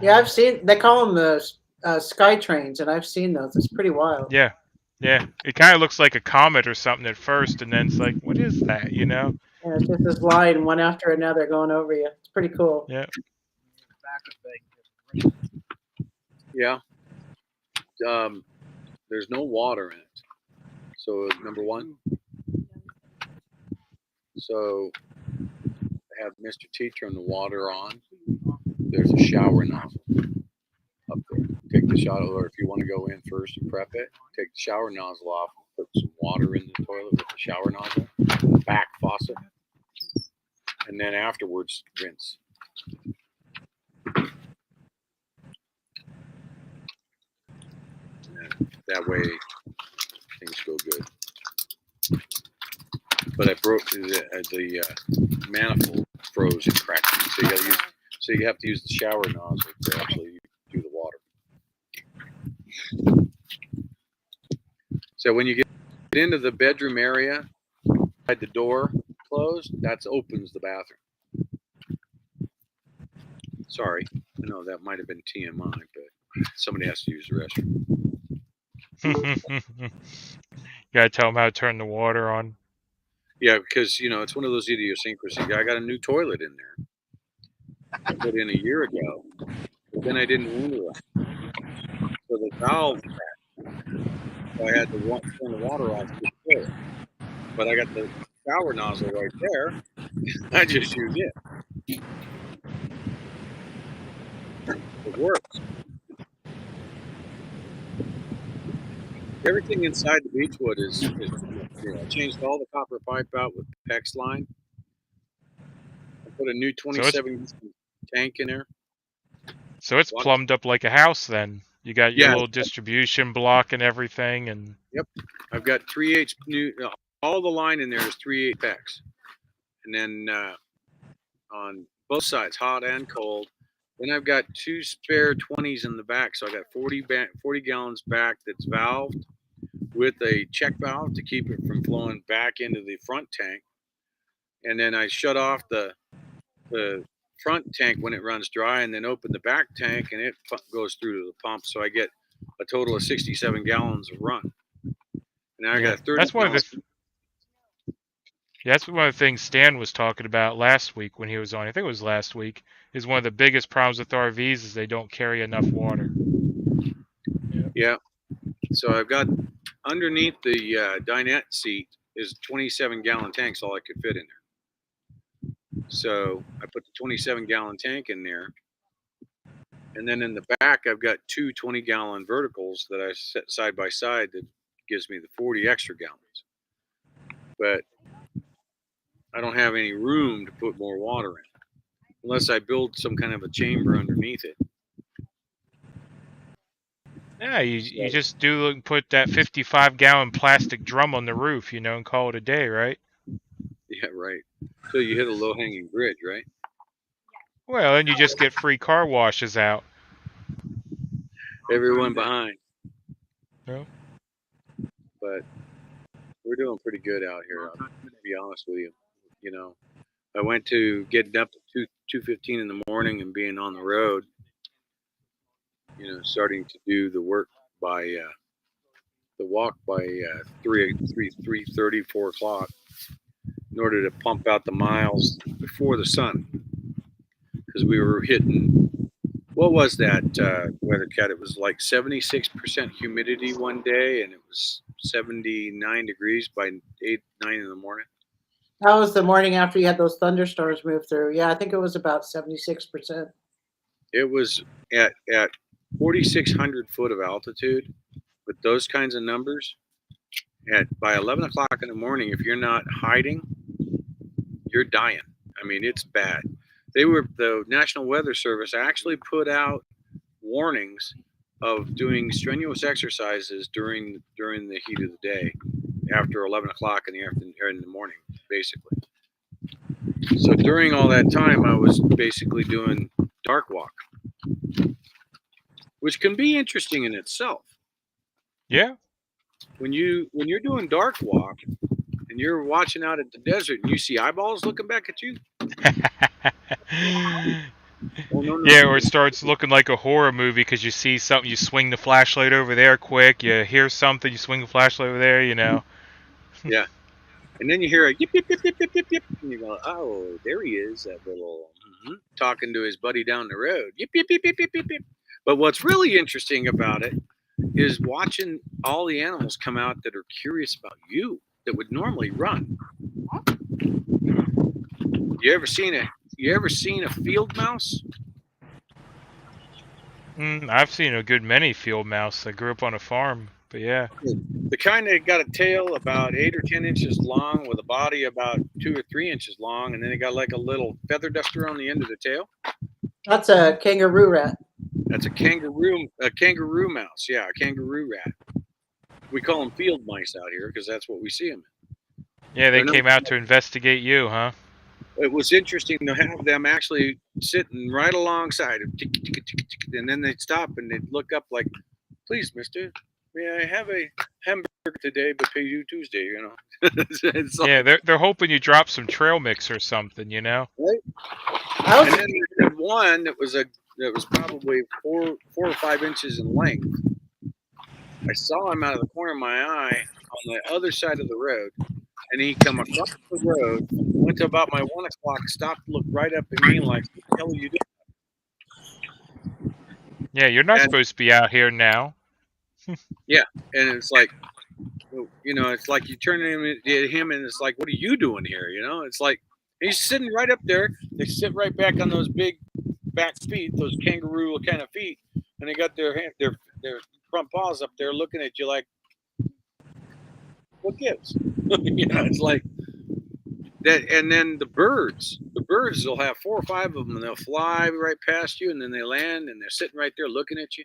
Yeah, I've seen. They call them the sky trains, and I've seen those. It's pretty wild. Yeah. Yeah. It kind of looks like a comet or something at first, and then it's like, what is that, you know? Yeah, it's just this line, one after another, going over you. It's pretty cool. Yeah. Yeah. There's no water in it. So number one. So I have Mr. T turn the water on. There's a shower nozzle up there. Take the shower, or if you want to go in first and prep it, take the shower nozzle off, put some water in the toilet with the shower nozzle, back faucet, and then afterwards rinse. And that way things go good. But I broke the manifold froze and cracked. So you have to use the shower nozzle to actually do the water. So when you get into the bedroom area, had the door closed, that opens the bathroom. Sorry, I know that might have been TMI, but somebody has to use the restroom. You gotta tell them how to turn the water on. Yeah, because it's one of those idiosyncrasies. I got a new toilet in there. I put in a year ago, but then I didn't winter it. So the valve cracked. So I had to turn the water off to the toilet. But I got the shower nozzle right there. I just use it. It works. Everything inside the Beechwood is I changed all the copper pipe out with PEX line. I put a new 27 tank in there. So it's plumbed up like a house then. You got your little distribution block and everything, and yep, I've got 3/8 new. All the line in there is 3/8 PEX, and then on both sides, hot and cold. Then I've got 2 spare 20s in the back, so I got 40 gallons back that's valved with a check valve to keep it from flowing back into the front tank, and then I shut off the front tank when it runs dry, and then open the back tank, and it goes through to the pump. So I get a total of 67 gallons of run. And I got 30. That's one of the. That's one of the things Stan was talking about last week when he was on. I think it was last week. Is one of the biggest problems with RVs is they don't carry enough water. Yeah. So I've got underneath the dinette seat is 27-gallon tanks, all I could fit in there. So I put the 27-gallon tank in there. And then in the back, I've got 2 20-gallon verticals that I set side by side that gives me the 40 extra gallons. but I don't have any room to put more water in unless I build some kind of a chamber underneath it. Yeah, you just put that 55-gallon plastic drum on the roof, and call it a day, right? Yeah, right. So you hit a low-hanging bridge, right? Well, and you just get free car washes out. Everyone behind. No? But we're doing pretty good out here, I'll be honest with you. I went to getting up at 2:15 in the morning and being on the road, starting to do the work by the walk by 3:30, 4 o'clock in order to pump out the miles before the sun. Because we were hitting, what was that weather cat? It was like 76% humidity one day, and it was 79 degrees by 8, 9 in the morning. That was the morning after you had those thunderstorms move through. Yeah, I think it was about 76%. It was at 4,600 foot of altitude with those kinds of numbers. By 11 o'clock in the morning, if you're not hiding, you're dying. I mean, it's bad. The National Weather Service actually put out warnings of doing strenuous exercises during the heat of the day after 11 o'clock in the afternoon or in the morning, basically. So during all that time, I was basically doing dark walk, which can be interesting in itself. Yeah. When you're doing dark walk and you're watching out at the desert and you see eyeballs looking back at you. Oh, no, yeah, or it starts looking like a horror movie because you see something, you swing the flashlight over there quick, you hear something, you swing the flashlight over there, Yeah. And then you hear a yip, yip, yip, yip, yip, yip, yip, and you go, oh, there he is, that little talking to his buddy down the road. Yip, yip, yip, yip, yip, yip, yip. But what's really interesting about it is watching all the animals come out that are curious about you, that would normally run. You ever seen a field mouse? I've seen a good many field mouse. I grew up on a farm, but yeah. The kind that got a tail about 8 or 10 inches long with a body about 2 or 3 inches long, and then it got like a little feather duster on the end of the tail. That's a kangaroo rat. That's a kangaroo mouse. Yeah, a kangaroo rat. We call them field mice out here because that's what we see them in. Yeah, they came out to investigate you, huh? It was interesting to have them actually sitting right alongside him, and then they'd stop and they'd look up like, please, mister, may I have a hamburger today but pay you Tuesday, Yeah, they're hoping you drop some trail mix or something, Right? And then we had one that was probably 4 or 5 inches in length. I saw him out of the corner of my eye on the other side of the road, and he come across the road, went to about my 1 o'clock, stopped, looked right up at me like, what the hell are you doing? Yeah, you're not supposed to be out here now. Yeah, and it's like, it's like you turn at him and it's like, what are you doing here? It's like, he's sitting right up there. They sit right back on those big back feet, those kangaroo kind of feet, and they got their front paws up there looking at you like, what gives? It's like that. And then the birds will have 4 or 5 of them, and they'll fly right past you, and then they land, and they're sitting right there looking at you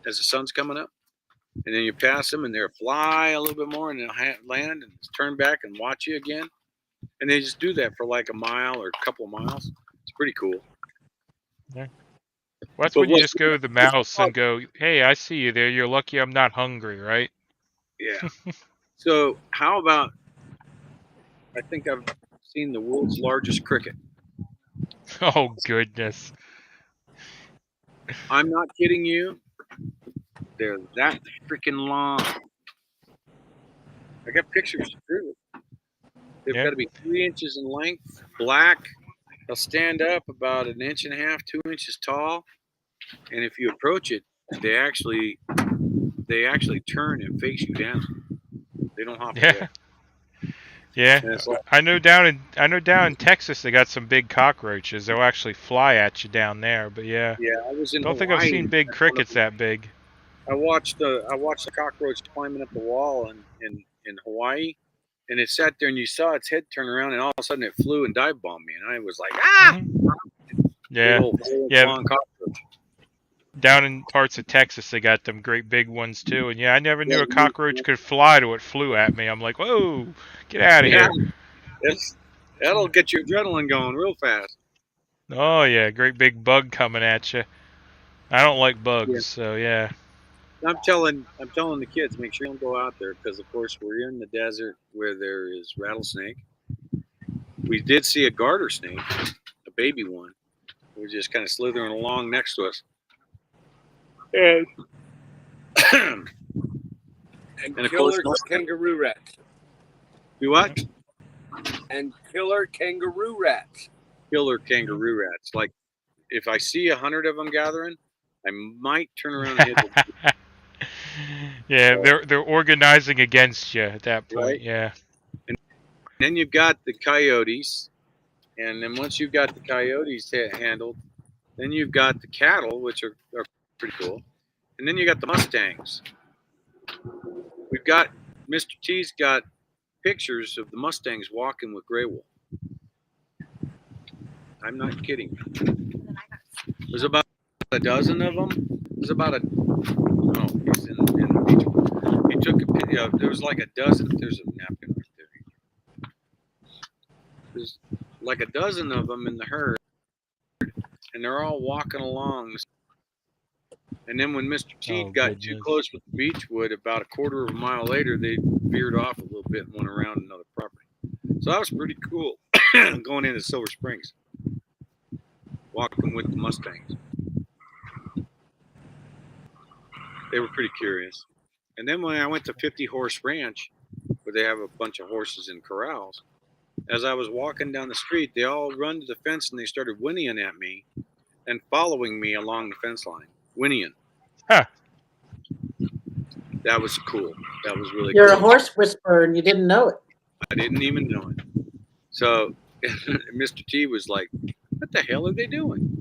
as the sun's coming up. And then you pass them, and they'll fly a little bit more, and they'll land and turn back and watch you again. And they just do that for like a mile or a couple of miles. It's pretty cool. Yeah. Well, that's when you just go to the mouse and go, hey, I see you there. You're lucky I'm not hungry, right? Yeah. So how about, I think I've seen the world's largest cricket. Oh, goodness. I'm not kidding you. They're that freaking long. I got pictures to prove it. They've got to be 3 inches in length, black. They'll stand up about 1.5 inches, 2 inches tall. And if you approach it, they actually turn and face you down. They don't hop away. Yeah. Like, I know down in Texas they got some big cockroaches. They'll actually fly at you down there. But yeah. Yeah, I was in Don't Hawaii. think I've seen big crickets that big. I watched the cockroach climbing up the wall in Hawaii, and it sat there, and you saw its head turn around, and all of a sudden it flew and dive bombed me, and I was like, ah! Yeah, Big old yeah. long cockroach. Down in parts of Texas, they got them great big ones too. And yeah, I never knew a cockroach could fly till it flew at me. I'm like, whoa, get out of here. That'll get your adrenaline going real fast. Oh yeah, great big bug coming at you. I don't like bugs, so yeah. I'm telling the kids, make sure you don't go out there because, of course, we're in the desert where there is rattlesnake. We did see a garter snake, a baby one. We're just kind of slithering along next to us. And And killer kangaroo rats. You what? And killer kangaroo rats. Killer kangaroo rats. Like, if I see 100 of them gathering, I might turn around and hit them. Yeah, they're organizing against you at that point. Right? Yeah. And then you've got the coyotes, and then once you've got the coyotes handled, then you've got the cattle, which are pretty cool, and then you got the mustangs. We've got Mr. T's got pictures of the mustangs walking with Gray Wolf. I'm not kidding. There's about a dozen of them. There's about he's in the beach. He took a picture. There was like a dozen. There's a napkin right there. There's like a dozen of them in the herd, and they're all walking along. And then when Mr. T got too close with the beechwood, about a quarter of a mile later, they veered off a little bit and went around another property. So that was pretty cool going into Silver Springs, walking with the Mustangs. They were pretty curious. And then when I went to 50 Horse Ranch, where they have a bunch of horses in corrals, as I was walking down the street, they all run to the fence and they started whinnying at me and following me along the fence line. Whinnying. Huh. That was cool. That was really You're cool. a horse whisperer and you didn't know it. I didn't even know it. So Mr. T was like, what the hell are they doing?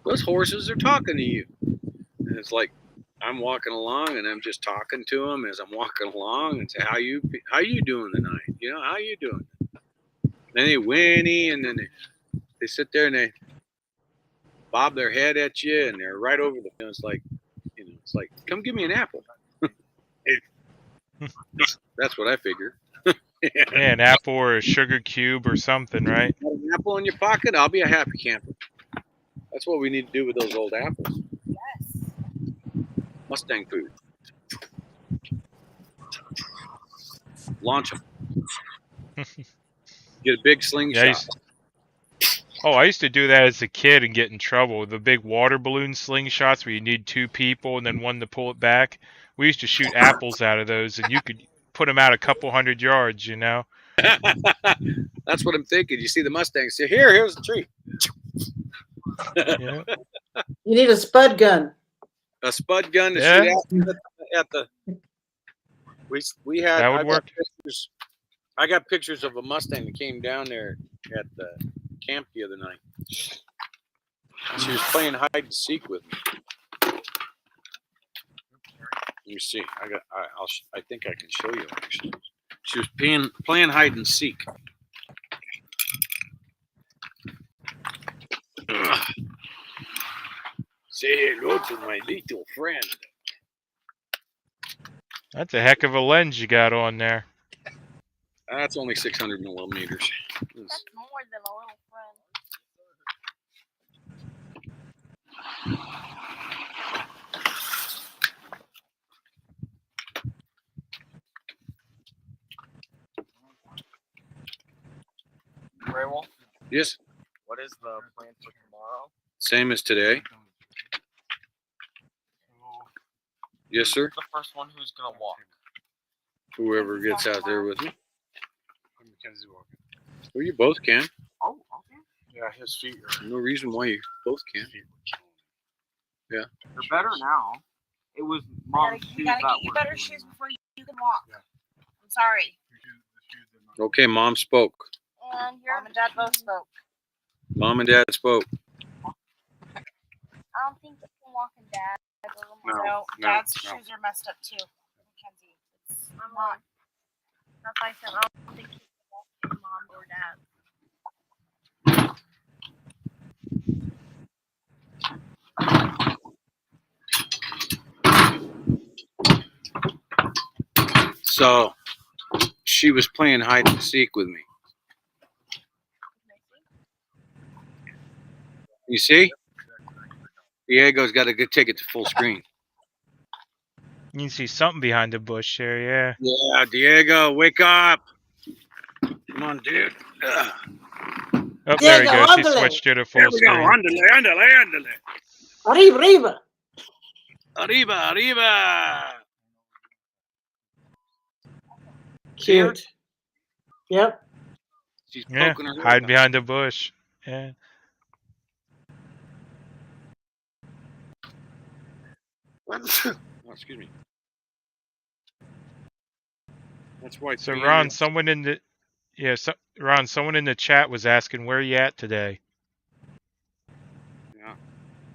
Those horses are talking to you. And it's like, I'm walking along and I'm just talking to them as I'm walking along and say, how you doing tonight? You know, how you doing? Then they whinny and then they sit there and they bob their head at you and they're right over the fence. It's like, come give me an apple. That's what I figured. Yeah, an apple or a sugar cube or something, right? Got an apple in your pocket? I'll be a happy camper. That's what we need to do with those old apples. Yes. Mustang food. Launch them. Get a big slingshot. I used to do that as a kid and get in trouble. The big water balloon slingshots where you need two people and then one to pull it back. We used to shoot apples out of those, and you could put them out a couple 100 yards, you know? That's what I'm thinking. You see the Mustangs. Say, here's the tree. Yeah. You need a spud gun. A spud gun to shoot at the. We had. That would work. I got pictures of a Mustang that came down there at the camp the other night. She was playing hide and seek with me. Let me see. I think I can show you actually. She was playing hide and seek. Say hello to my little friend. That's a heck of a lens you got on there. That's only 600 millimeters. That's more than a little friend. Gray Wolf, Yes. what is the plan for tomorrow? Same as today. Yes, sir. The first one who's gonna walk. Whoever gets out there with me. Mackenzie walking. Well, you both can. Oh, okay. Yeah, his feet are. No reason why you both can't. Yeah. They're better now. It was mom's You gotta get you better shoes before you can walk. Yeah. I'm sorry. Okay, Mom spoke. And your mom and dad both spoke. Mom and Dad spoke. I don't think you can walk in dad. No, Dad's shoes are messed up too. Mackenzie. It's not. That's why I said I don't think he's your mom or dad. So she was playing hide and seek with me. You see? Diego's got to take it to full screen. You can see something behind the bush there, yeah. Yeah, Diego, wake up. Come on, dude. Oh, there he Diego, goes. He ándale. switched to the There full we go. screen. Ándale, ándale, ándale. Arriba, arriba. Arriba, arriba. Cute. Yep. She's Yeah, poking her head hiding out. behind the bush. Yeah. Oh, excuse me. That's why. So Ron, someone in the Ron, someone in the chat was asking where you at today. Yeah,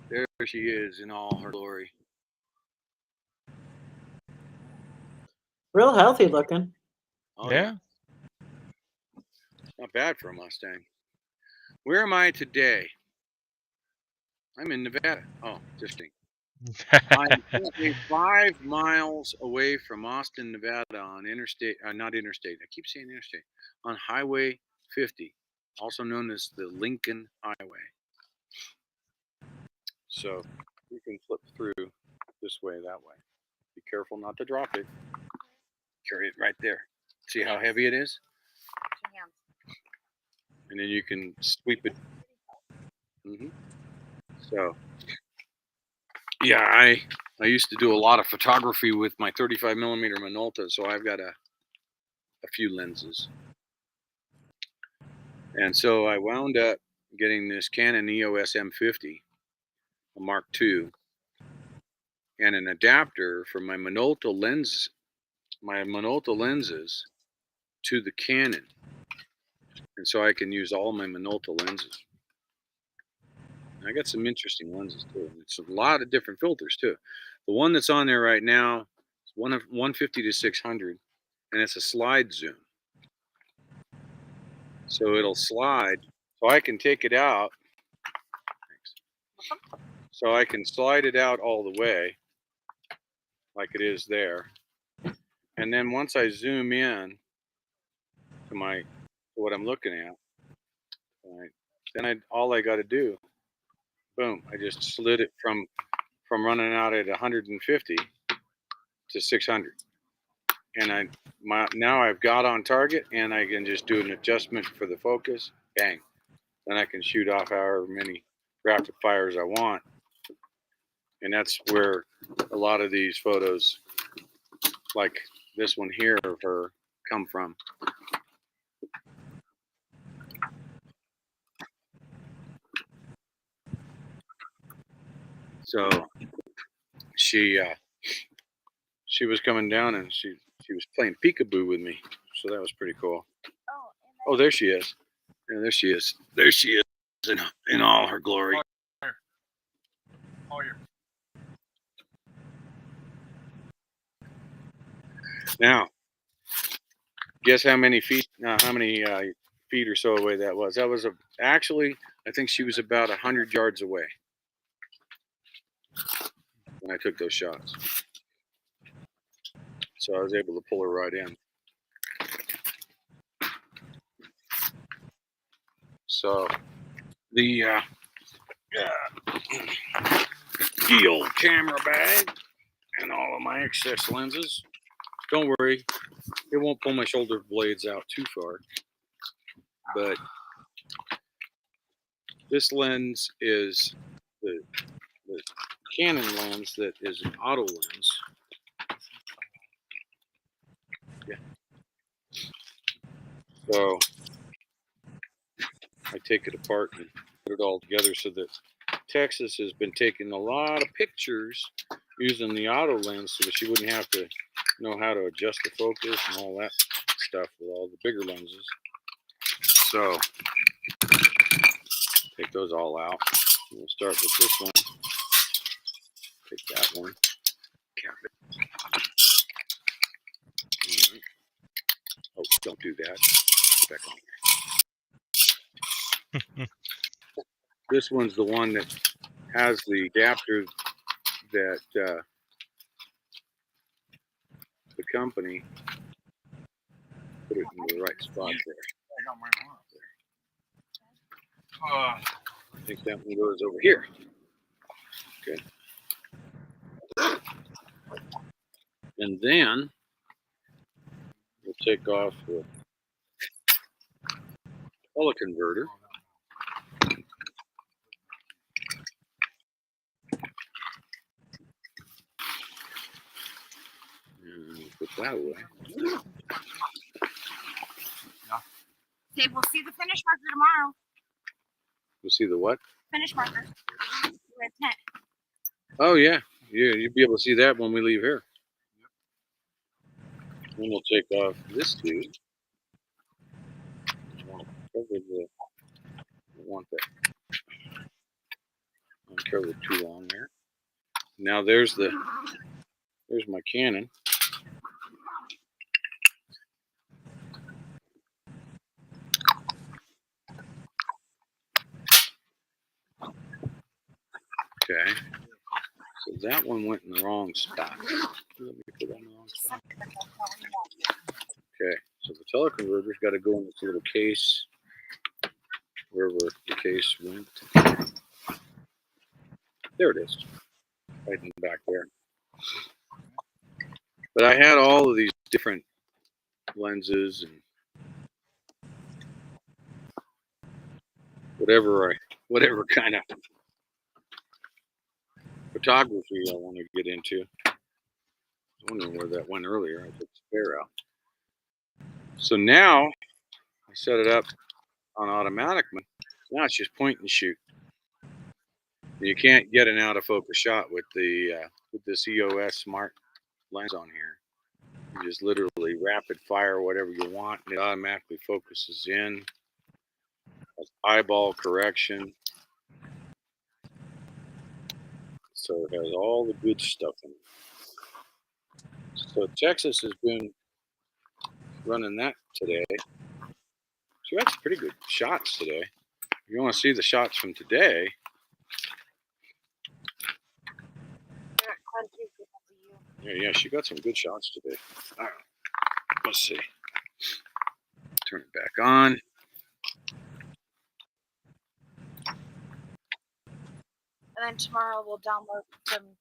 there she is in all her glory. Real healthy looking. Oh Yeah. Not bad for a Mustang. Where am I today? I'm in Nevada. Oh, interesting. I'm currently 5 miles away from Austin, Nevada on interstate, not interstate, I keep saying interstate, on Highway 50, also known as the Lincoln Highway. So you can flip through this way, that way. Be careful not to drop it. Carry it right there. See how heavy it is? And then you can sweep it. So, yeah, I used to do a lot of photography with my 35 millimeter Minolta, so I've got a few lenses. And so I wound up getting this Canon EOS M50, a Mark II, and an adapter from my Minolta lenses to the Canon. And so I can use all my Minolta lenses. I got some interesting lenses too. It's a lot of different filters too. The one that's on there right now is 150 to 600, and it's a slide zoom. So it'll slide. So I can take it out. So I can slide it out all the way, like it is there. And then once I zoom in to what I'm looking at, right, then all I got to do, boom, I just slid it from running out at 150 to 600. And now I've got on target, and I can just do an adjustment for the focus, bang. Then I can shoot off however many rapid fires I want. And that's where a lot of these photos, like this one here of her, come from. So she was coming down, and she was playing peekaboo with me. So that was pretty cool. Oh, there she is. Yeah, there she is. There she is in all her glory. Now, guess how many feet or so away that was? That was actually, I think she was about 100 yards away when I took those shots. So I was able to pull her right in. So the old camera bag and all of my excess lenses. Don't worry, it won't pull my shoulder blades out too far. But this lens is the Canon lens that is an auto lens. Yeah. So I take it apart and put it all together so that Texas has been taking a lot of pictures using the auto lens so that she wouldn't have to know how to adjust the focus and all that stuff with all the bigger lenses. So take those all out. We'll start with this one. Take that one. Cap it. All right. Oh, Don't do that. Get back on. This one's the one that has the adapter that the company put it in the right spot there. I think that one goes over here. Okay. And then we'll take off the color converter. And put that away. Dave, we'll see the finish marker tomorrow. We'll see the what? Finish marker. We're at 10. Oh, yeah. Yeah, you'll be able to see that when we leave here. Then we'll take off this tube. I want that uncovered too long there. Now there's my Canon. Okay. So that one went in the wrong spot. Let me put that in the wrong spot. Okay. So the teleconverter's got to go in this little case, wherever the case went. There it is. Right in the back there. But I had all of these different lenses and whatever kind of photography I want to get into. I was wondering where that went earlier. I took the spare out. So now I set it up on automatic. Now it's just point and shoot. You can't get an out of focus shot with this EOS smart lens on here. You just literally rapid fire whatever you want, and it automatically focuses in. Has eyeball correction. So it has all the good stuff in it. So Texas has been running that today. So that's pretty good shots today. If you want to see the shots from today, yeah, she got some good shots today. All right, let's see. Turn it back on. And then tomorrow we'll download them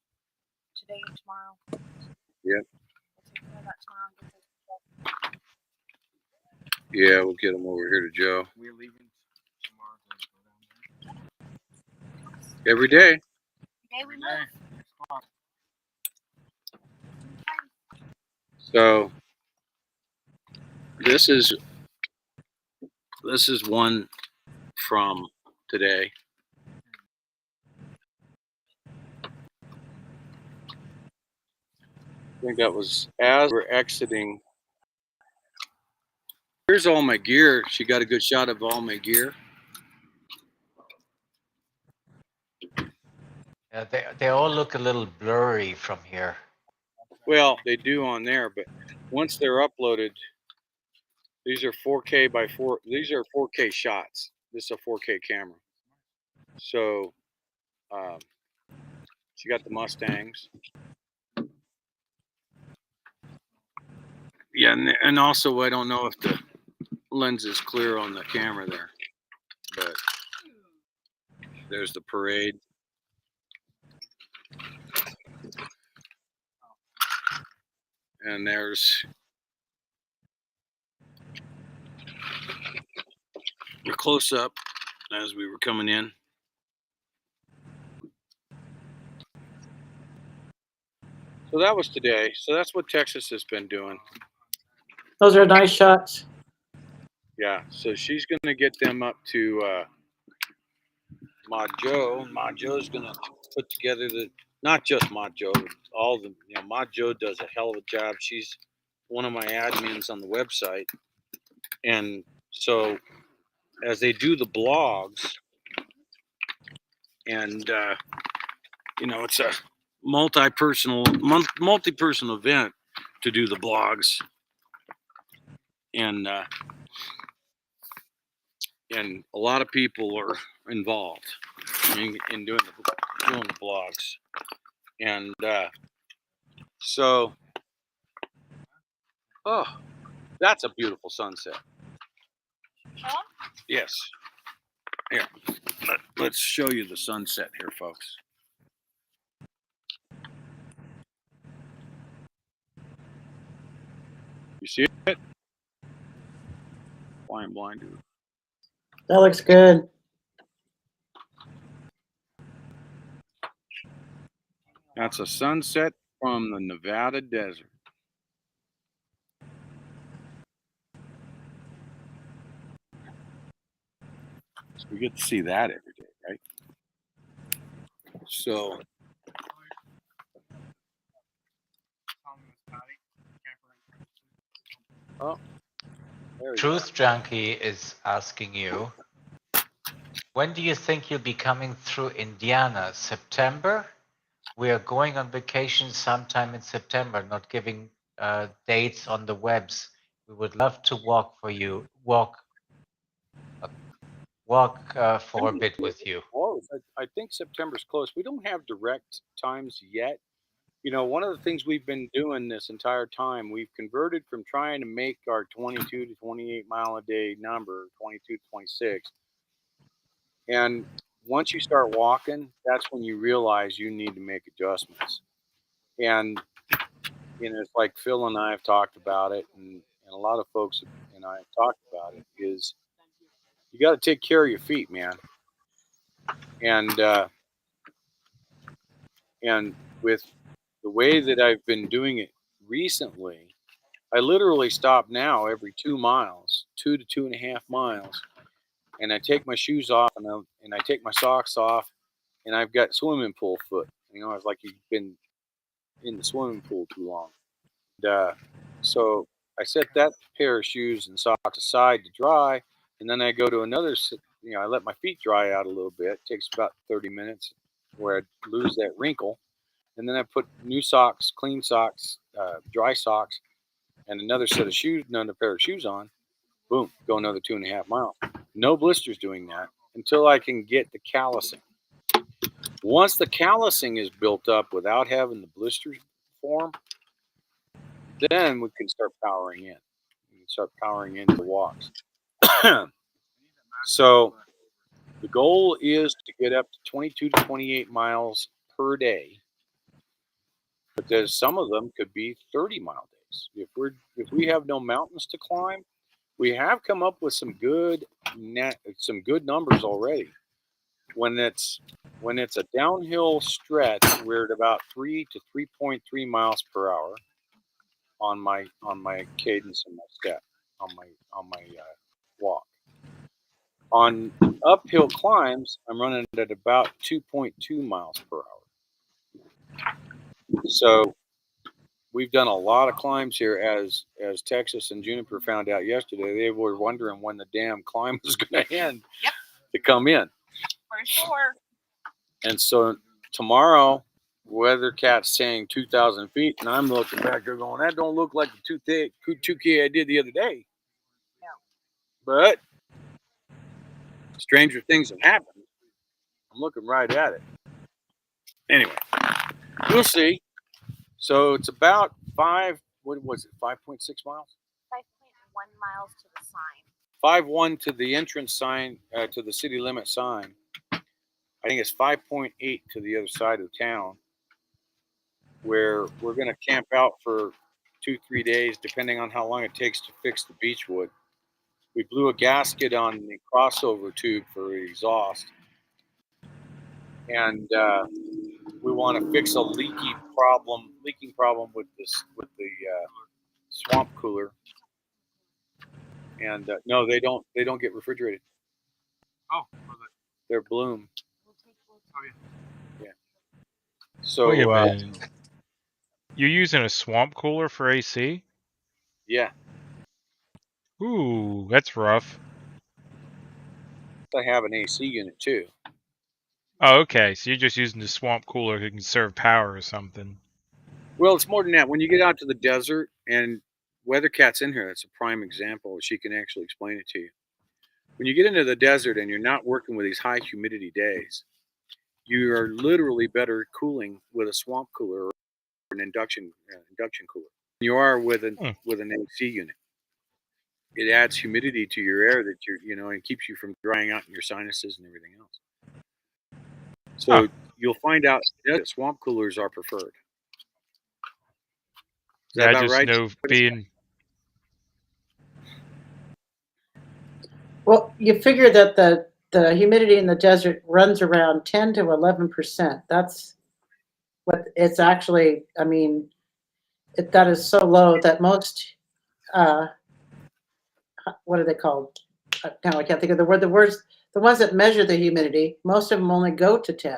today and tomorrow. Yep. We'll take care of that tomorrow. Yeah, we'll get them over here to Joe. We're leaving tomorrow. Every day. Today we move. So this is one from today. I think that was as we're exiting. Here's all my gear. She got a good shot of all my gear. Yeah, they all look a little blurry from here. Well, they do on there, but once they're uploaded, these are 4K by 4. These are 4K shots. This is a 4K camera. So she got the Mustangs. Yeah, and also I don't know if the lens is clear on the camera there, but there's the parade. And there's the close up as we were coming in. So that was today. So that's what Texas has been doing. Those are nice shots. Yeah, so she's going to get them up to Mod Joe. Mod Joe's going to put together not just Mod Joe, all the, Mod Joe does a hell of a job. She's one of my admins on the website. And so as they do the blogs, and, it's a multi-personal event to do the blogs. and a lot of people are involved in doing the blogs, and so that's a beautiful sunset. Huh? Yes. Here, let's show you the sunset here, folks. You see it? Flying blind, dude. That looks good. That's a sunset from the Nevada desert. So we get to see that every day, right? So Truth Junkie is asking you, when do you think you'll be coming through Indiana? September? We are going on vacation sometime in September, not giving dates on the webs. We would love to walk for a bit with you. I think September's close. We don't have direct times yet. You know, one of the things we've been doing this entire time, we've converted from trying to make our 22 to 28 mile a day number, 22 to 26. And once you start walking, that's when you realize you need to make adjustments. And, you know, it's like Phil and I have talked about it, and a lot of folks and I have talked about it, is you got to take care of your feet, man. And with the way that I've been doing it recently, I literally stop now every 2 miles, 2 to 2.5 miles, and I take my shoes off and I take my socks off, and I've got swimming pool foot. You know, it's like you've been in the swimming pool too long. And, so I set that pair of shoes and socks aside to dry, and then I go to another. You know, I let my feet dry out a little bit. It takes about 30 minutes where I lose that wrinkle. And then I put new socks, clean socks, dry socks, and another set of shoes, another pair of shoes on. Boom, go another 2.5 miles. No blisters doing that until I can get the callousing. Once the callousing is built up without having the blisters form, then we can start powering in. We can start powering into the walks. So the goal is to get up to 22 to 28 miles per day. But there's some of them could be 30-mile days. If we have no mountains to climb, we have come up with some good numbers already. When it's a downhill stretch, we're at about 3 to 3.3 miles per hour on my cadence and my step on my walk. On uphill climbs, I'm running at about 2.2 miles per hour. So we've done a lot of climbs here, as Texas and Juniper found out yesterday. They were wondering when the damn climb was going to end to come in. For sure. And so tomorrow, WeatherCat's saying 2,000 feet, and I'm looking back there going, that don't look like the 2K I did the other day. No. But stranger things have happened. I'm looking right at it. Anyway, we'll see. So it's about 5.6 miles? 5.1 miles to the sign. 5.1 to the entrance sign, to the city limit sign. I think it's 5.8 to the other side of town, where we're going to camp out for 2-3 days, depending on how long it takes to fix the beechwood. We blew a gasket on the crossover tube for exhaust, and we want to fix a leaking problem with the swamp cooler. And no, they don't get refrigerated. Oh, they're Bloom. Oh, yeah. So wait a minute. You're using a swamp cooler for AC? Yeah. Ooh, that's rough. I have an AC unit too. Oh, okay. So you're just using the swamp cooler to conserve power or something. Well, it's more than that. When you get out to the desert and Weathercat's in here. That's a prime example. She can actually explain it to you. When you get into the desert and you're not working with these high humidity days, you are literally better cooling with a swamp cooler or an induction cooler than you are with an AC unit. It adds humidity to your air that and keeps you from drying out in your sinuses and everything else. So you'll find out that swamp coolers are preferred. Is that about right? Know being. Well, you figure that the humidity in the desert runs around 10 to 11%. That's what it's actually. I mean, that is so low that most. What are they called? Now I can't think of the word. The words. The ones that measure the humidity, most of them only go to 10.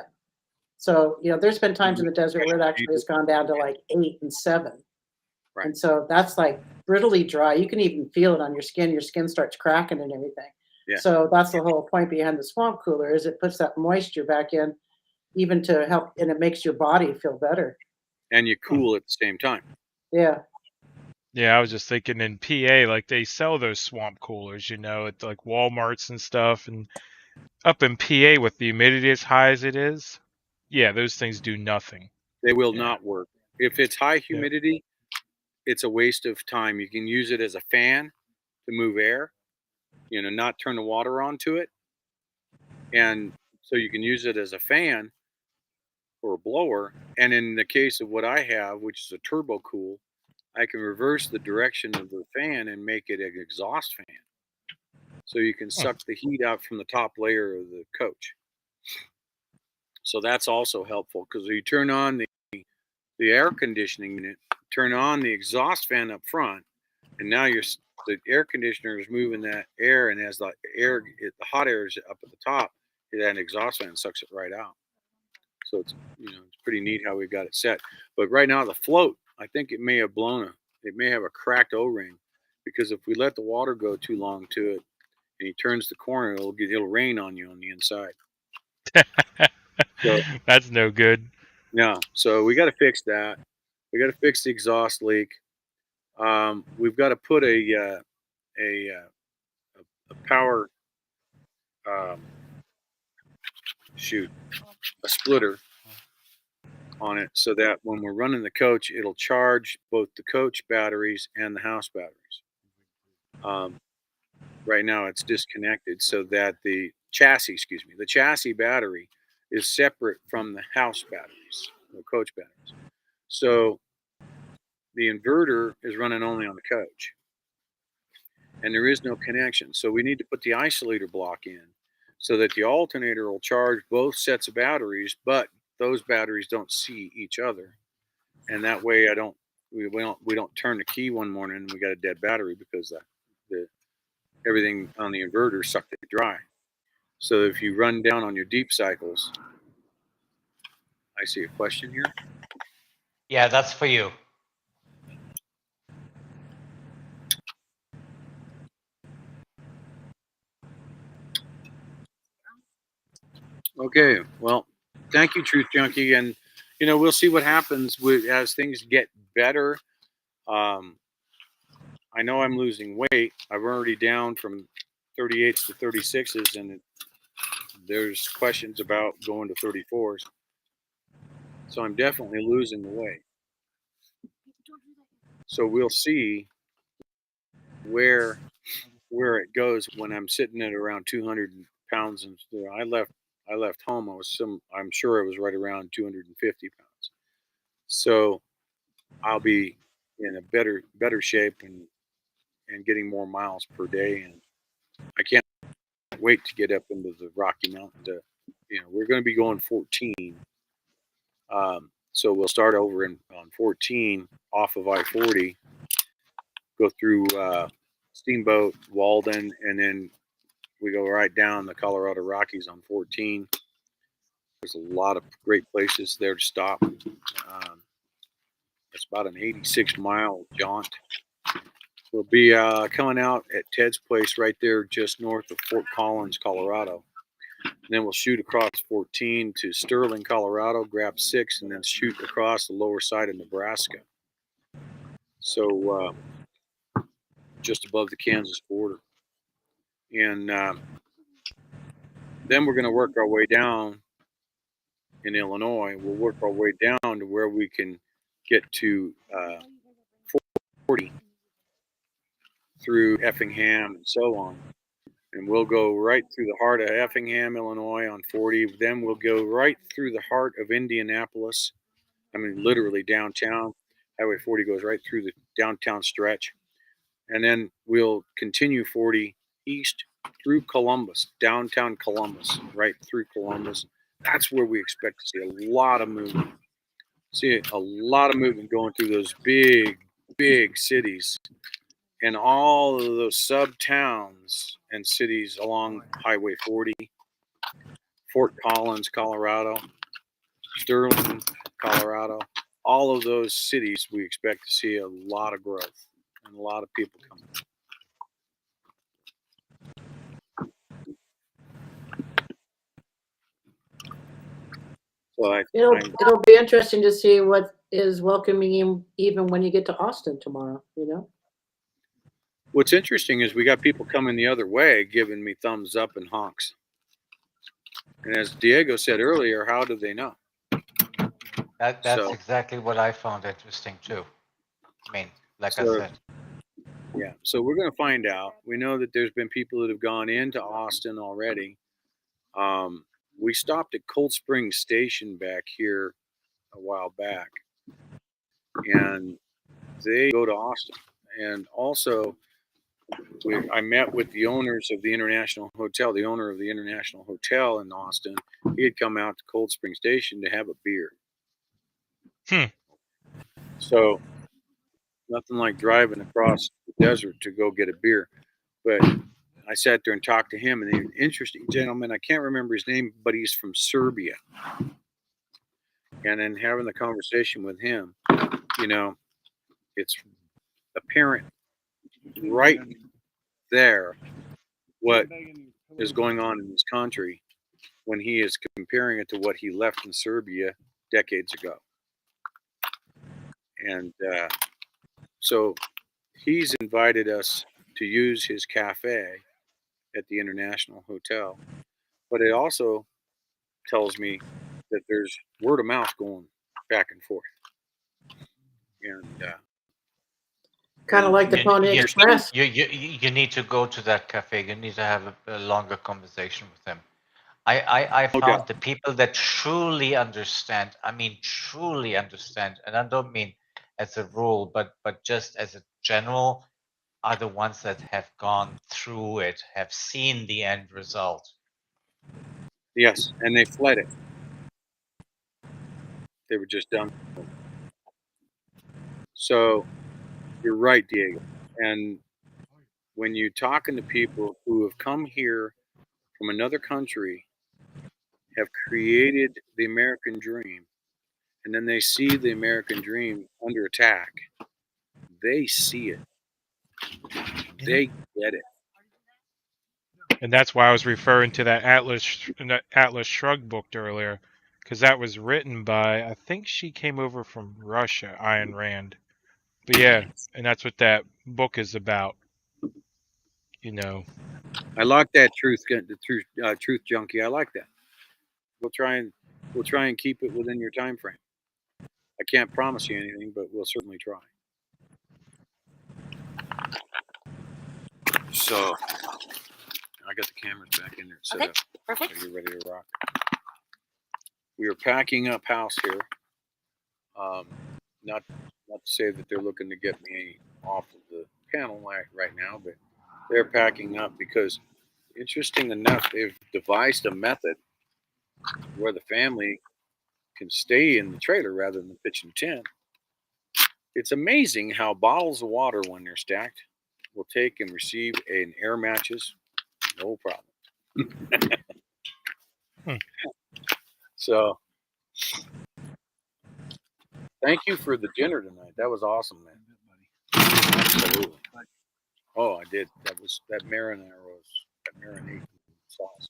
So there's been times in the desert where it actually has gone down to like 8 and 7. Right. And so that's like brittly dry. You can even feel it on your skin. Your skin starts cracking and everything. Yeah. So that's the whole point behind the swamp cooler is it puts that moisture back in, even to help, and it makes your body feel better. And you cool at the same time. Yeah. Yeah, I was just thinking in PA, like they sell those swamp coolers, at like Walmarts and stuff. And up in PA with the humidity as high as it is, yeah, those things do nothing. They will not work. If it's high humidity, it's a waste of time. You can use it as a fan to move air, not turn the water onto it. And so you can use it as a fan or a blower. And in the case of what I have, which is a turbo cool, I can reverse the direction of the fan and make it an exhaust fan. So you can suck the heat out from the top layer of the coach. So that's also helpful because you turn on the air conditioning unit, turn on the exhaust fan up front, and now the air conditioner is moving that air, and as the hot air is up at the top, that exhaust fan sucks it right out. So it's it's pretty neat how we got it set. But right now the float, I think it may have it may have a cracked O-ring, because if we let the water go too long to it and he turns the corner, it'll rain on you on the inside. So, that's no good. No, so we got to fix that. We got to fix the exhaust leak. We've got to put a power a splitter on it, so that when we're running the coach, it'll charge both the coach batteries and the house batteries. Right now it's disconnected, so that the chassis battery is separate from the house batteries, the coach batteries. So the inverter is running only on the coach, and there is no connection. So we need to put the isolator block in so that the alternator will charge both sets of batteries, but those batteries don't see each other. And that way we don't turn the key one morning and we got a dead battery because everything on the inverter sucked it dry. So if you run down on your deep cycles, I see a question here. Yeah, that's for you. Okay, well, thank you, Truth Junkie, and we'll see what happens as things get better. I know I'm losing weight. I'm already down from 38s to 36s, and there's questions about going to 34s. So I'm definitely losing the weight. So we'll see where it goes when I'm sitting at around 200 pounds. And I left home. I'm sure I was right around 250 pounds. So I'll be in a better shape and getting more miles per day. And I can't wait to get up into the Rocky Mountains. We're going to be going 14. So we'll start over on 14 off of I-40, go through Steamboat, Walden, and then we go right down the Colorado Rockies on 14. There's a lot of great places there to stop. It's about an 86-mile jaunt. We'll be coming out at Ted's place right there just north of Fort Collins, Colorado. And then we'll shoot across 14 to Sterling, Colorado, grab 6, and then shoot across the lower side of Nebraska. So just above the Kansas border. And then we're going to work our way down in Illinois. We'll work our way down to where we can get to 40 through Effingham and so on. And we'll go right through the heart of Effingham, Illinois on 40. Then we'll go right through the heart of Indianapolis. I mean, literally downtown. Highway 40 goes right through the downtown stretch. And then we'll continue 40 east through Columbus, downtown Columbus, right through Columbus. That's where we expect to see a lot of movement. See a lot of movement going through those big, big cities and all of those sub towns and cities along Highway 40, Fort Collins, Colorado, Sterling, Colorado. All of those cities, we expect to see a lot of growth and a lot of people coming. So It'll be interesting to see what is welcoming you even when you get to Austin tomorrow, you know? What's interesting is we got people coming the other way giving me thumbs up and honks. And as Diego said earlier, how do they know? That's exactly what I found interesting too. I mean, like I said. Yeah, so we're going to find out. We know that there's been people that have gone into Austin already. We stopped at Cold Spring Station back here a while back, and they go to Austin. And also, I met with the owners of the International Hotel, the owner of the International Hotel in Austin. He had come out to Cold Spring Station to have a beer. So, nothing like driving across the desert to go get a beer. But I sat there and talked to him, and an interesting gentleman. I can't remember his name, but he's from Serbia. And then having the conversation with him, you know, it's apparent right there what is going on in this country when he is comparing it to what he left in Serbia decades ago. And so he's invited us to use his cafe at the International Hotel. But it also tells me that there's word of mouth going back and forth. And kind of like the Pony Express. You need to go to that cafe. You need to have a longer conversation with them. I found the people that truly understand, I mean truly understand, and I don't mean as a rule, but just as a general, are the ones that have gone through it, have seen the end result. Yes, and they fled it. They were just done. So you're right, Diego. And when you're talking to people who have come here from another country, have created the American dream, and then they see the American dream under attack, they see it. They get it. And that's why I was referring to that Atlas Shrugged book earlier, because that was written by, I think she came over from Russia, Ayn Rand. But yeah, and that's what that book is about. You know. I like that truth junkie. I like that. We'll try and keep it within your time frame. I can't promise you anything, but we'll certainly try. So I got the cameras back in there set up. Perfect. So you're ready to rock. We are packing up house here. Not to say that they're looking to get me off of the panel right now, but they're packing up because, interesting enough, they've devised a method where the family can stay in the trailer rather than pitch and tent. It's amazing how bottles of water, when they're stacked, will take and receive an air mattress, no problem. So, thank you for the dinner tonight. That was awesome, man. Absolutely. Oh, I did. That marinara that marinade sauce.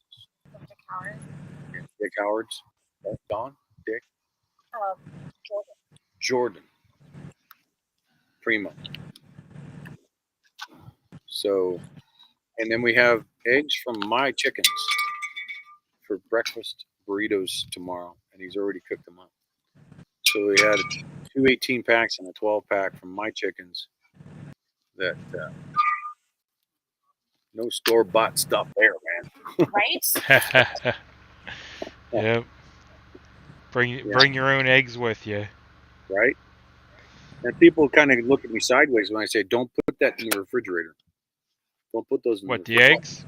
Dick Howard's. Don? Dick? Jordan. Primo. So, and then we have eggs from my chickens for breakfast burritos tomorrow, and he's already cooked them up. So we had 2 18 packs and a 12 pack from my chickens. That no store bought stuff there, man. Right? Yep. Bring your own eggs with you. Right? And people kind of look at me sideways when I say, "Don't put that in the refrigerator. Don't put those in What, the the eggs?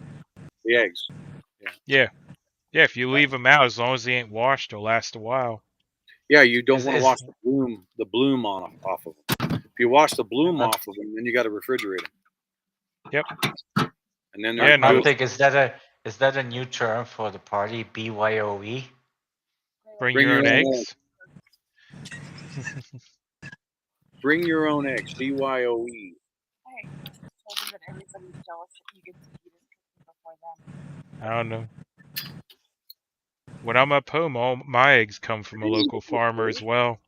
The eggs. Yeah. Yeah, if you leave them out, as long as they ain't washed, they'll last a while. Yeah, you don't Is- want to is- wash the bloom off of them. If you wash the bloom off of them, then you got to refrigerate them. Yep. And then Yeah, they're no. good. Big, is that a new term for the party? BYOE? Bring your own eggs. Bring your own eggs. BYOE. I told him that everybody's jealous that you get to eat his cooking before them. I don't know. When I'm up home, all my eggs come from a local farmer as well.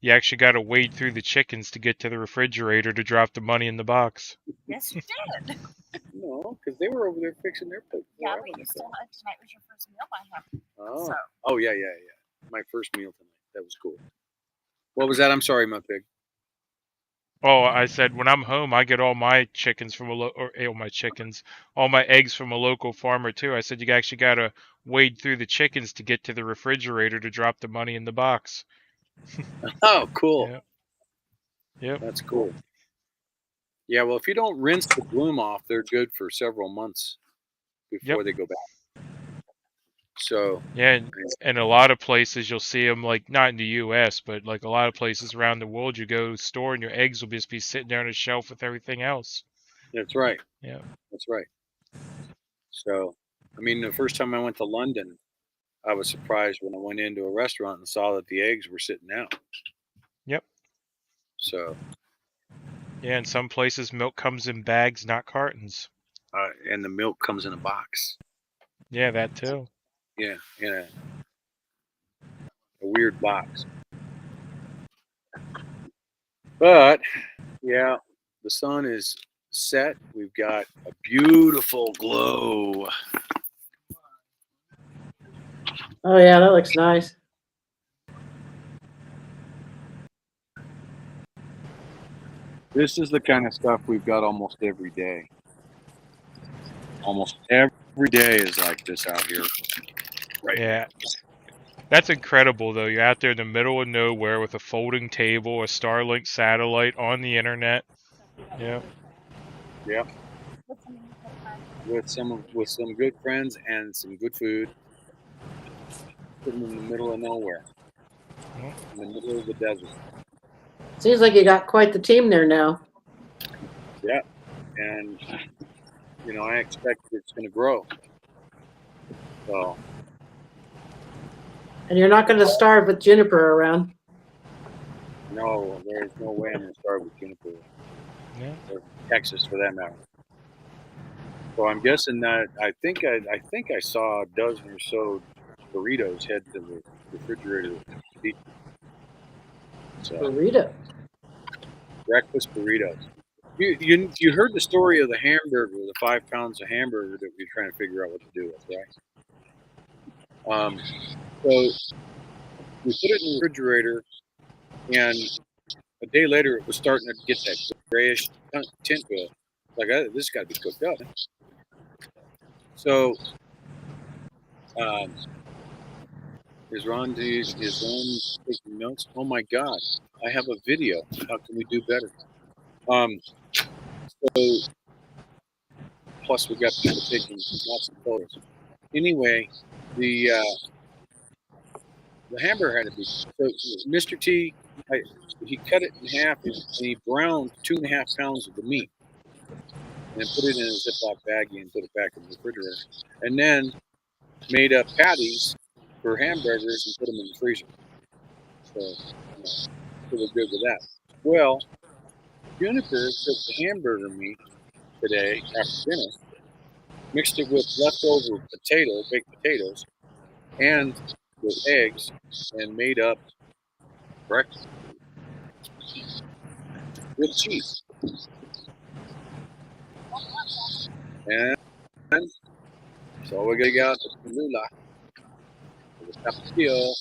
You actually got to wade through the chickens to get to the refrigerator to drop the money in the box. Yes, you did. No, because they were over there fixing their plate. Yeah, but you still had tonight was your first meal by him. Oh. So. Oh, yeah. My first meal tonight. That was cool. What was that? I'm sorry, my pig. Oh, I said when I'm home, I get all my chickens from all my eggs from a local farmer too. I said you actually got to wade through the chickens to get to the refrigerator to drop the money in the box. Oh, cool. Yep. Yep. That's cool. Yeah, well, if you don't rinse the bloom off, they're good for several months before they go back. So yeah, and a lot of places you'll see them, like not in the U.S., but like a lot of places around the world, you go to the store and your eggs will just be sitting there on a shelf with everything else. That's right. Yeah, that's right. So, I mean, the first time I went to London, I was surprised when I went into a restaurant and saw that the eggs were sitting out. Yep. So. Yeah, in some places, milk comes in bags, not cartons. And the milk comes in a box. Yeah, that too. Yeah, in a weird box. But, yeah, the sun is set. We've got a beautiful glow. Oh, yeah, that looks nice. This is the kind of stuff we've got almost every day. Almost every day is like this out here. Right. Yeah. That's incredible, though. You're out there in the middle of nowhere with a folding table, a Starlink satellite on the internet. Yeah. Yeah. With some good friends and some good food. Sitting in the middle of nowhere. In the middle of the desert. Seems like you got quite the team there now. Yeah. And, you know, I expect it's going to grow. So. And you're not going to starve with Juniper around. No, there's no way I'm going to starve with Juniper. Yeah. Or Texas, for that matter. So I'm guessing that I think I saw a dozen or so burritos head to the refrigerator. So, Burrito. Breakfast burritos. You heard the story of the hamburger, the 5 pounds of hamburger that we're trying to figure out what to do with, right? So we put it in the refrigerator, and a day later it was starting to get that grayish tint to it. Like, this has got to be cooked up. So, is Ron taking notes? Oh my God, I have a video. How can we do better? So, plus we got people taking lots of photos. Anyway, the hamburger had to be. So Mr. T, he cut it in half and he browned 2.5 pounds of the meat and put it in a Ziploc baggie and put it back in the refrigerator. And then made up patties for hamburgers and put them in the freezer. So we're good with that. Well, Juniper took the hamburger meat today after dinner, mixed it with leftover baked potatoes, and with eggs, and made up breakfast with cheese. And so we're gonna get the Lula. The tapatio.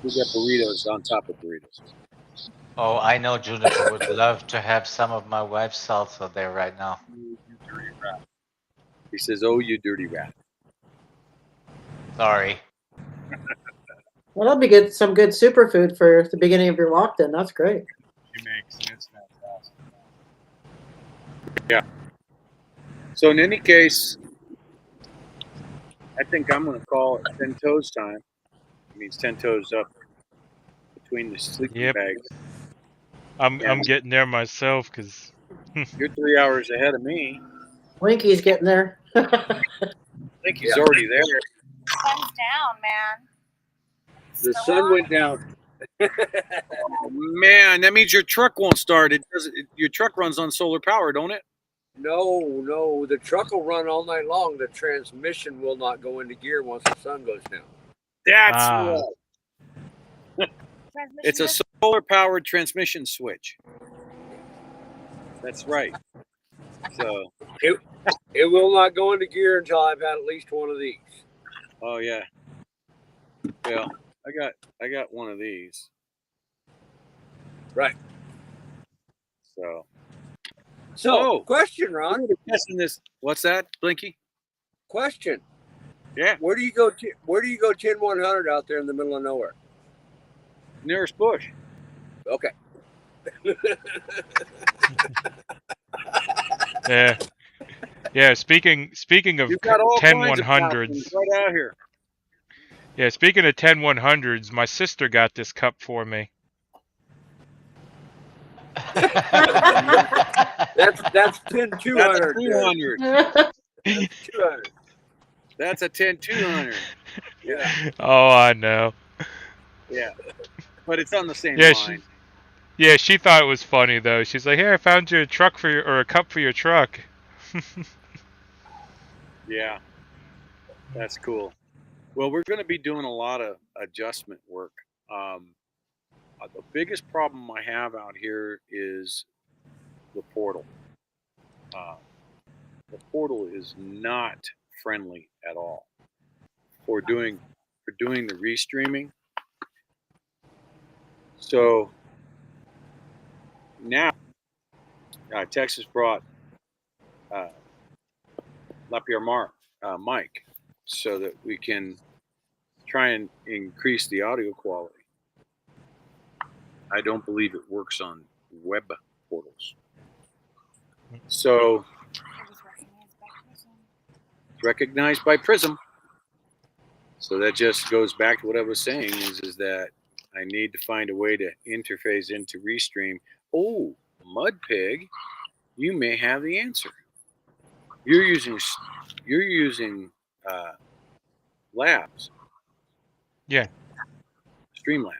We got burritos on top of burritos. Oh, I know Juniper would love to have some of my wife's salsa there right now. You dirty rat. He says, "Oh, you dirty rat." Sorry. Well, that'll be good. Some good superfood for the beginning of your walk. Then that's great. She makes it's fantastic. Yeah. So in any case, I think I'm going to call it 10 toes time. It means 10 toes up between the sleeping Yep. bags. I'm getting there myself because You're 3 hours ahead of me. Winky's getting there. I think he's already there. Sun's down, man. The Still sun on? went down. Oh, man, that means your truck won't start. Your truck runs on solar power, don't it? No, the truck will run all night long. The transmission will not go into gear once the sun goes down. That's Ah. right. Transmission It's a does- solar powered transmission switch. That's right. So, It will not go into gear until I've had at least one of these. oh yeah. Well, I got one of these. Right. So, So, question, Ron. we're testing this. What's that, Blinky? Question. Yeah. Where do you go 10-100 out there in the middle of nowhere? Nearest bush. Okay. yeah. Speaking of You've got all 10 kinds of 100s. options right out here. Yeah, speaking of 10 100s, my sister got this cup for me. That's 10-200. 200. That's 200. That's a 10-200. Yeah. Oh, I know. Yeah. But it's on the same Yeah, line. she thought it was funny though. She's like, "Hey, I found you a truck or a cup for your truck." Yeah. That's cool. Well, we're going to be doing a lot of adjustment work. The biggest problem I have out here is the portal. The portal is not friendly at all for doing the restreaming. So now Texas brought Lapierre mic so that we can try and increase the audio quality. I don't believe it works on web portals. So It was recognized by Prism. recognized by Prism. So that just goes back to what I was saying is that I need to find a way to interface into Restream. Oh, Mud Pig, you may have the answer. You're using Labs. Yeah. Streamlabs.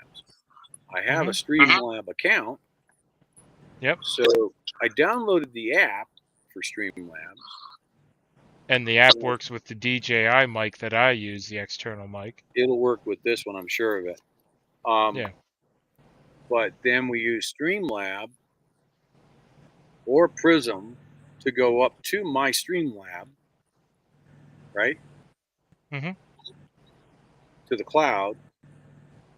I have a Streamlab account. Yep. So I downloaded the app for Streamlabs. And the app works with the DJI mic that I use, the external mic. It'll work with this one, I'm sure of it. Yeah. But then we use Streamlab or Prism to go up to my Streamlab, right? Mm-hmm. To the cloud.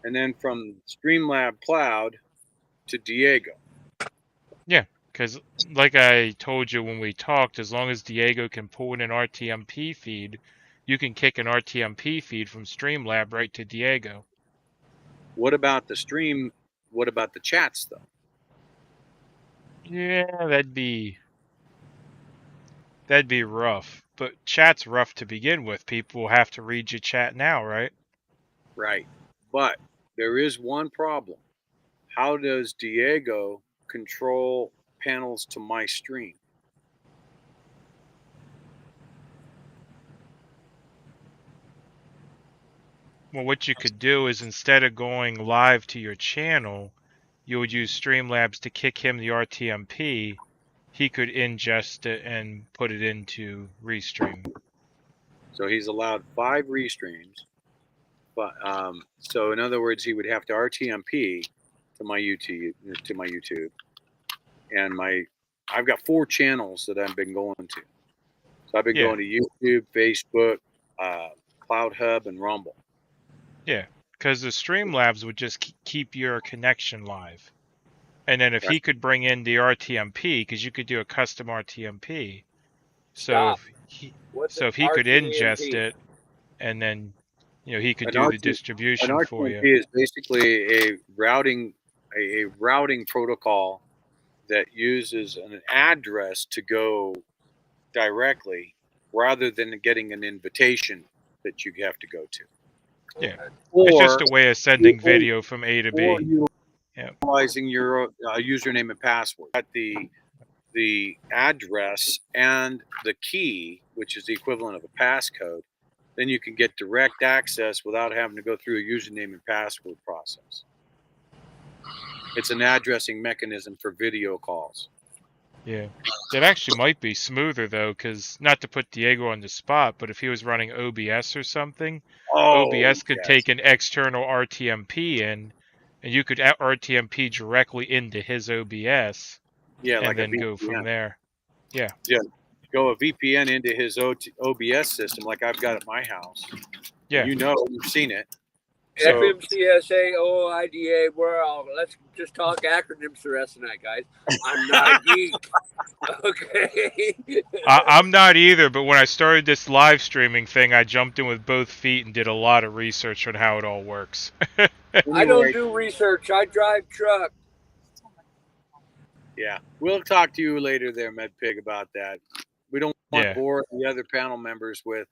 And then from Streamlab cloud to Diego. Yeah, because like I told you when we talked, as long as Diego can pull in an RTMP feed, you can kick an RTMP feed from Streamlab right to Diego. What about the stream? What about the chats, though? Yeah, that'd be rough. But chat's rough to begin with. People will have to read your chat now, right? Right. But there is one problem. How does Diego control panels to my stream? Well, what you could do is instead of going live to your channel, you would use Streamlabs to kick him the RTMP. He could ingest it and put it into Restream. So he's allowed 5 restreams. But so in other words, he would have to RTMP to my YouTube, and I've got 4 channels that I've been going to. So I've been going to YouTube, Facebook, Cloud Hub, and Rumble. Yeah, because the Streamlabs would just keep your connection live. And then if he could bring in the RTMP, because you could do a custom RTMP. So if he could ingest it, and then he could do the distribution for you. An RTMP is basically a routing protocol that uses an address to go directly, rather than getting an invitation that you have to go to. Yeah, it's just a way of sending video from A to B. Utilizing your username and password. At the address and the key, which is the equivalent of a passcode, then you can get direct access without having to go through a username and password process. It's an addressing mechanism for video calls. Yeah, that actually might be smoother though, because not to put Diego on the spot, but if he was running OBS or something, OBS could take an external RTMP in, and you could RTMP directly into his OBS. Yeah, and like then go from there. Yeah. Go a VPN into his OBS system, like I've got at my house. Yeah. You've seen it. So, FMCSA, OIDA, we're all, let's just talk acronyms the rest of the night, guys. I'm not a geek. Okay. I'm not either, but when I started this live streaming thing, I jumped in with both feet and did a lot of research on how it all works. I don't do research. I drive truck. Yeah. We'll talk to you later there, MedPig, about that. We don't want to bore the other panel members with,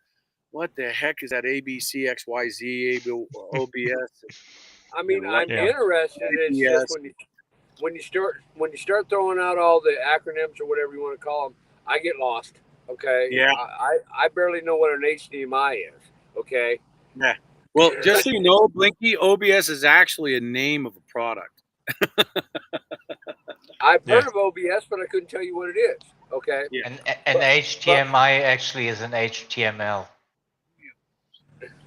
what the heck is that ABC, XYZ, OBS? I mean, I'm interested. It's just when you start throwing out all the acronyms or whatever you want to call them, I get lost. Okay. Yeah. I barely know what an HDMI is. Okay. Yeah. Well, just so you know, Blinky, OBS is actually a name of a product. I've heard of OBS, but I couldn't tell you what it is. Okay. Yeah. And HDMI actually is an HTML.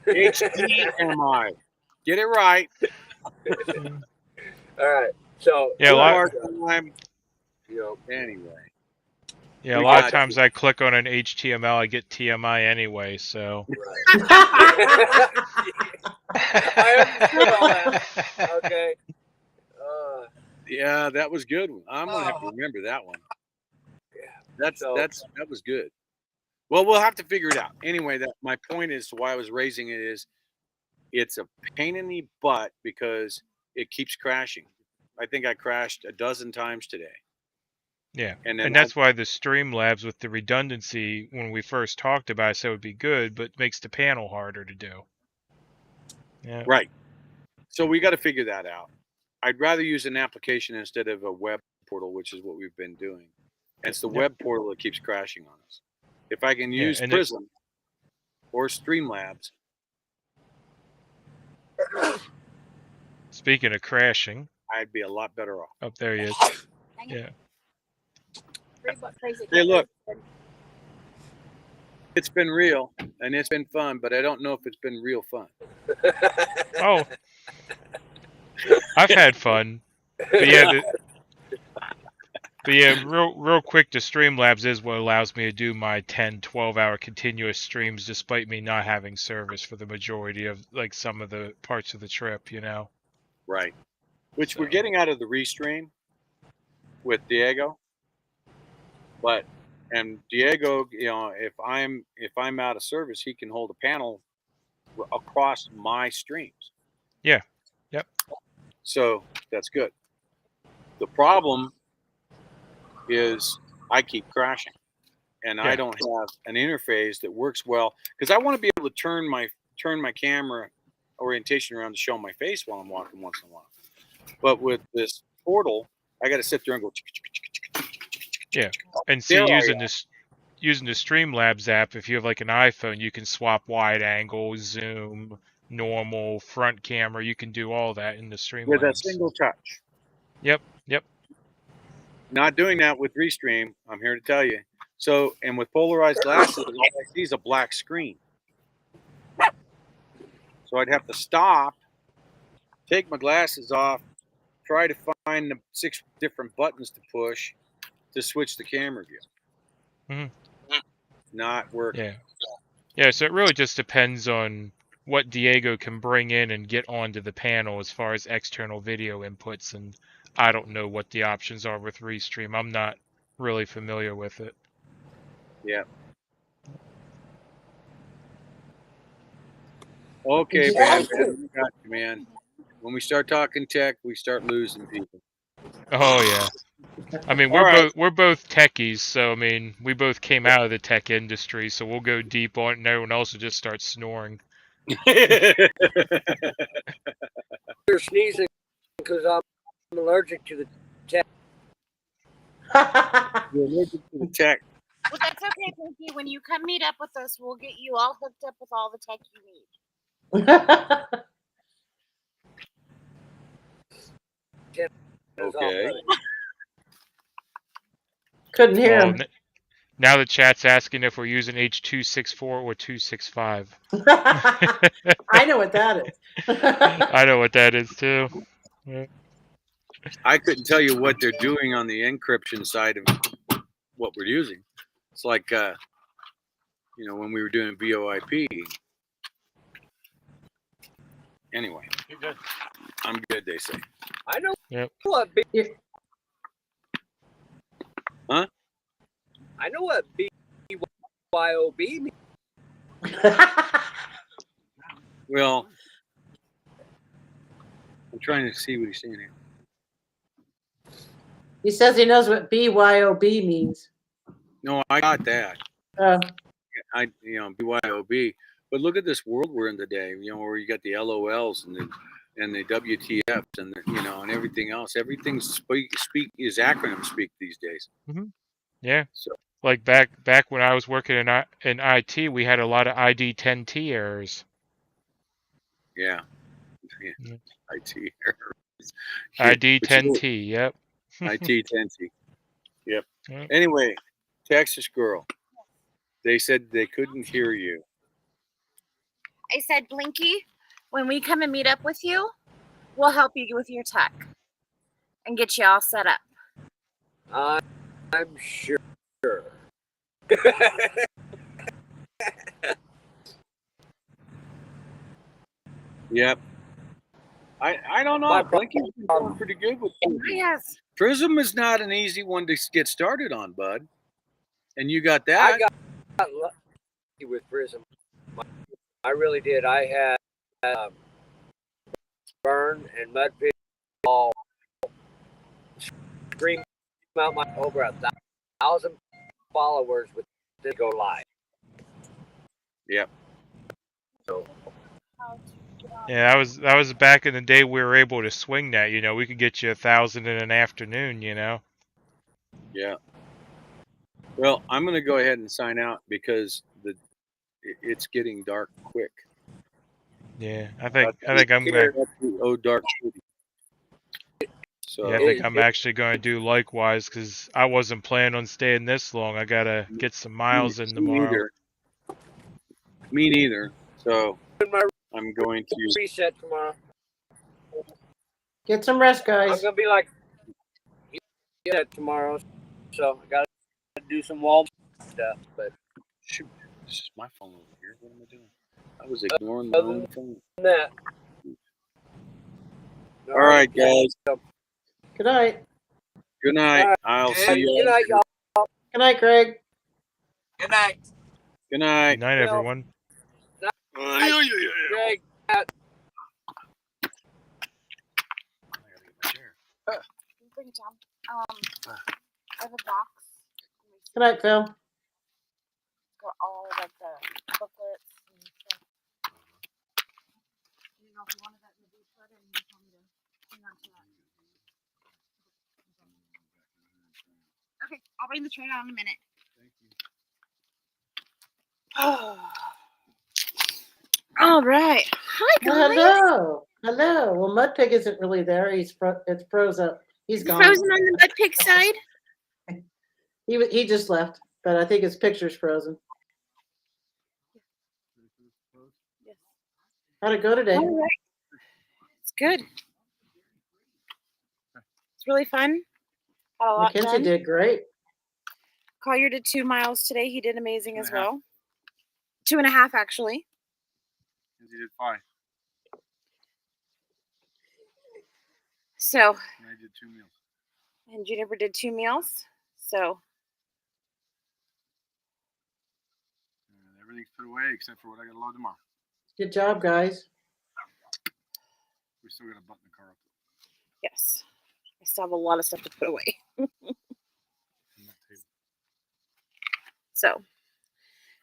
HDMI. Get it right. All right. So a lot. Anyway. Yeah, a lot of times I click on an HTML, I get TMI anyway. So. Right. I understood all that. Okay. Yeah, that was good. I'm gonna have to remember that one. Yeah, that was good. Well, we'll have to figure it out. Anyway, my point is why I was raising it is, it's a pain in the butt because it keeps crashing. I think I crashed a dozen times today. Yeah, and that's why the Streamlabs with the redundancy, when we first talked about it, I said it would be good, but makes the panel harder to do. Yeah. Right. So we got to figure that out. I'd rather use an application instead of a web portal, which is what we've been doing. And it's the web portal that keeps crashing on us. If I can use Prism or Streamlabs. Speaking of crashing, I'd be a lot better off. Up there he is. Yeah. Hey, look. It's been real and it's been fun, but I don't know if it's been real fun. Oh. I've had fun. But yeah, real quick, the Streamlabs is what allows me to do my 10, 12-hour continuous streams despite me not having service for the majority of, like, some of the parts of the trip, Right. Which we're getting out of the restream with Diego. And Diego, if I'm out of service, he can hold a panel across my streams. Yeah. Yep. So that's good. The problem is I keep crashing, and I don't have an interface that works well because I want to be able to turn my camera orientation around to show my face while I'm walking once in a while. But with this portal, I got to sit there and go. Yeah, and see, using the Streamlabs app, if you have like an iPhone, you can swap wide angle, zoom, normal, front camera. You can do all that in the Streamlabs with a single touch. Yep. Not doing that with Restream, I'm here to tell you. So, and with polarized glasses, all I see is a black screen. So I'd have to stop, take my glasses off, try to find the 6 different buttons to push to switch the camera view. Not working. Yeah. Yeah, so it really just depends on what Diego can bring in and get onto the panel as far as external video inputs, and I don't know what the options are with Restream. I'm not really familiar with it. Yeah. Okay, Yes. man. When we start talking tech, we start losing people. Oh yeah. I mean, we're both techies, so I mean, we both came out of the tech industry, so we'll go deep on it, and everyone else will just start snoring. You're sneezing because I'm allergic to the tech. You're allergic to the tech. Well, that's okay, Pinky. When you come meet up with us, we'll get you all hooked up with all the tech you need. Okay. Couldn't hear Well, him. now the chat's asking if we're using H.264 or 265. I know what that is. I know what that is too. Yeah. I couldn't tell you what they're doing on the encryption side of what we're using. It's like, when we were doing VoIP. Anyway, You're good. I'm good, they say. I know Yep. what Huh? I know what BYOB means. Well, I'm trying to see what he's saying here. He says he knows what BYOB means. No, I got that. BYOB. But look at this world we're in today. Where you got the LOLs and the WTFs and and everything else. Everything is acronym speak these days. Mm-hmm. Yeah. So like back when I was working in IT, we had a lot of ID10T errors. Yeah. Yeah. IT errors. ID10T. Yep. IT10T. Yep. Yep. Anyway, Texas girl. They said they couldn't hear you. I said, Blinky, when we come and meet up with you, we'll help you with your tech and get you all set up. I'm sure. Yep. I don't know. Blinky's been doing pretty good with Prism. Yes. Prism is not an easy one to get started on, bud. And you got that. I got lucky with Prism. I really did. I had Burn and Mudpig all scream out my over 1,000 followers with this go live. Yep. So. Yeah, that was back in the day we were able to swing that. We could get you 1,000 in an afternoon. Yeah. Well, I'm going to go ahead and sign out because it's getting dark quick. Yeah, I think I'm going. Oh, dark city. So yeah, I think I'm actually going to do likewise because I wasn't planning on staying this long. I gotta get some miles in tomorrow. Me neither. So I'm going to reset tomorrow. Get some rest, guys. I'm gonna be like tomorrow, so I gotta do some wall stuff. But shoot, this is my phone over here. What am I doing? I was ignoring my own phone. That. All right, guys. Good night. Good night. Right. I'll see you. Good night, y'all. Good night, Greg. Good night. Good night. Good night, everyone. Greg. Bring it down. I have a box. Good night, Phil. Got all like the booklets and stuff. You know, if you wanted that in the deep put and you told me to hang on to that. Okay, I'll bring the tray down in a minute. All right. Hi, guys. Hello. Well, Mudpig isn't really there. It's frozen. He's gone. Frozen on the Mudpig side? He just left, but I think his picture's frozen. Yes. How'd it go today? All right. It's good. It's really fun. Got a lot Mackenzie done. did great. Collier did 2 miles today. He did amazing as well. 2.5 actually. He did 5. So. And I did 2 meals. And Juniper did 2 meals. So. And everything's put away except for what I got to load tomorrow. Good job, guys. We still got to button the car up. Yes. I still have a lot of stuff to put away. So.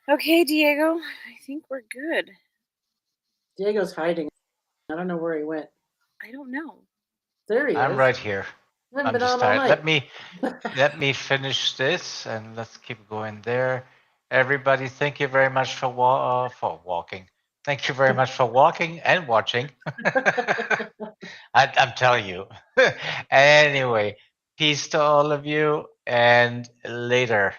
Okay, Diego. I think we're good. Diego's hiding. I don't know where he went. I don't know. There he is. I'm right here. Haven't I'm been just on all tired. night. Let me finish this and let's keep going there. Everybody, thank you very much for walking. Thank you very much for walking and watching. I'm telling you. Anyway, peace to all of you and later.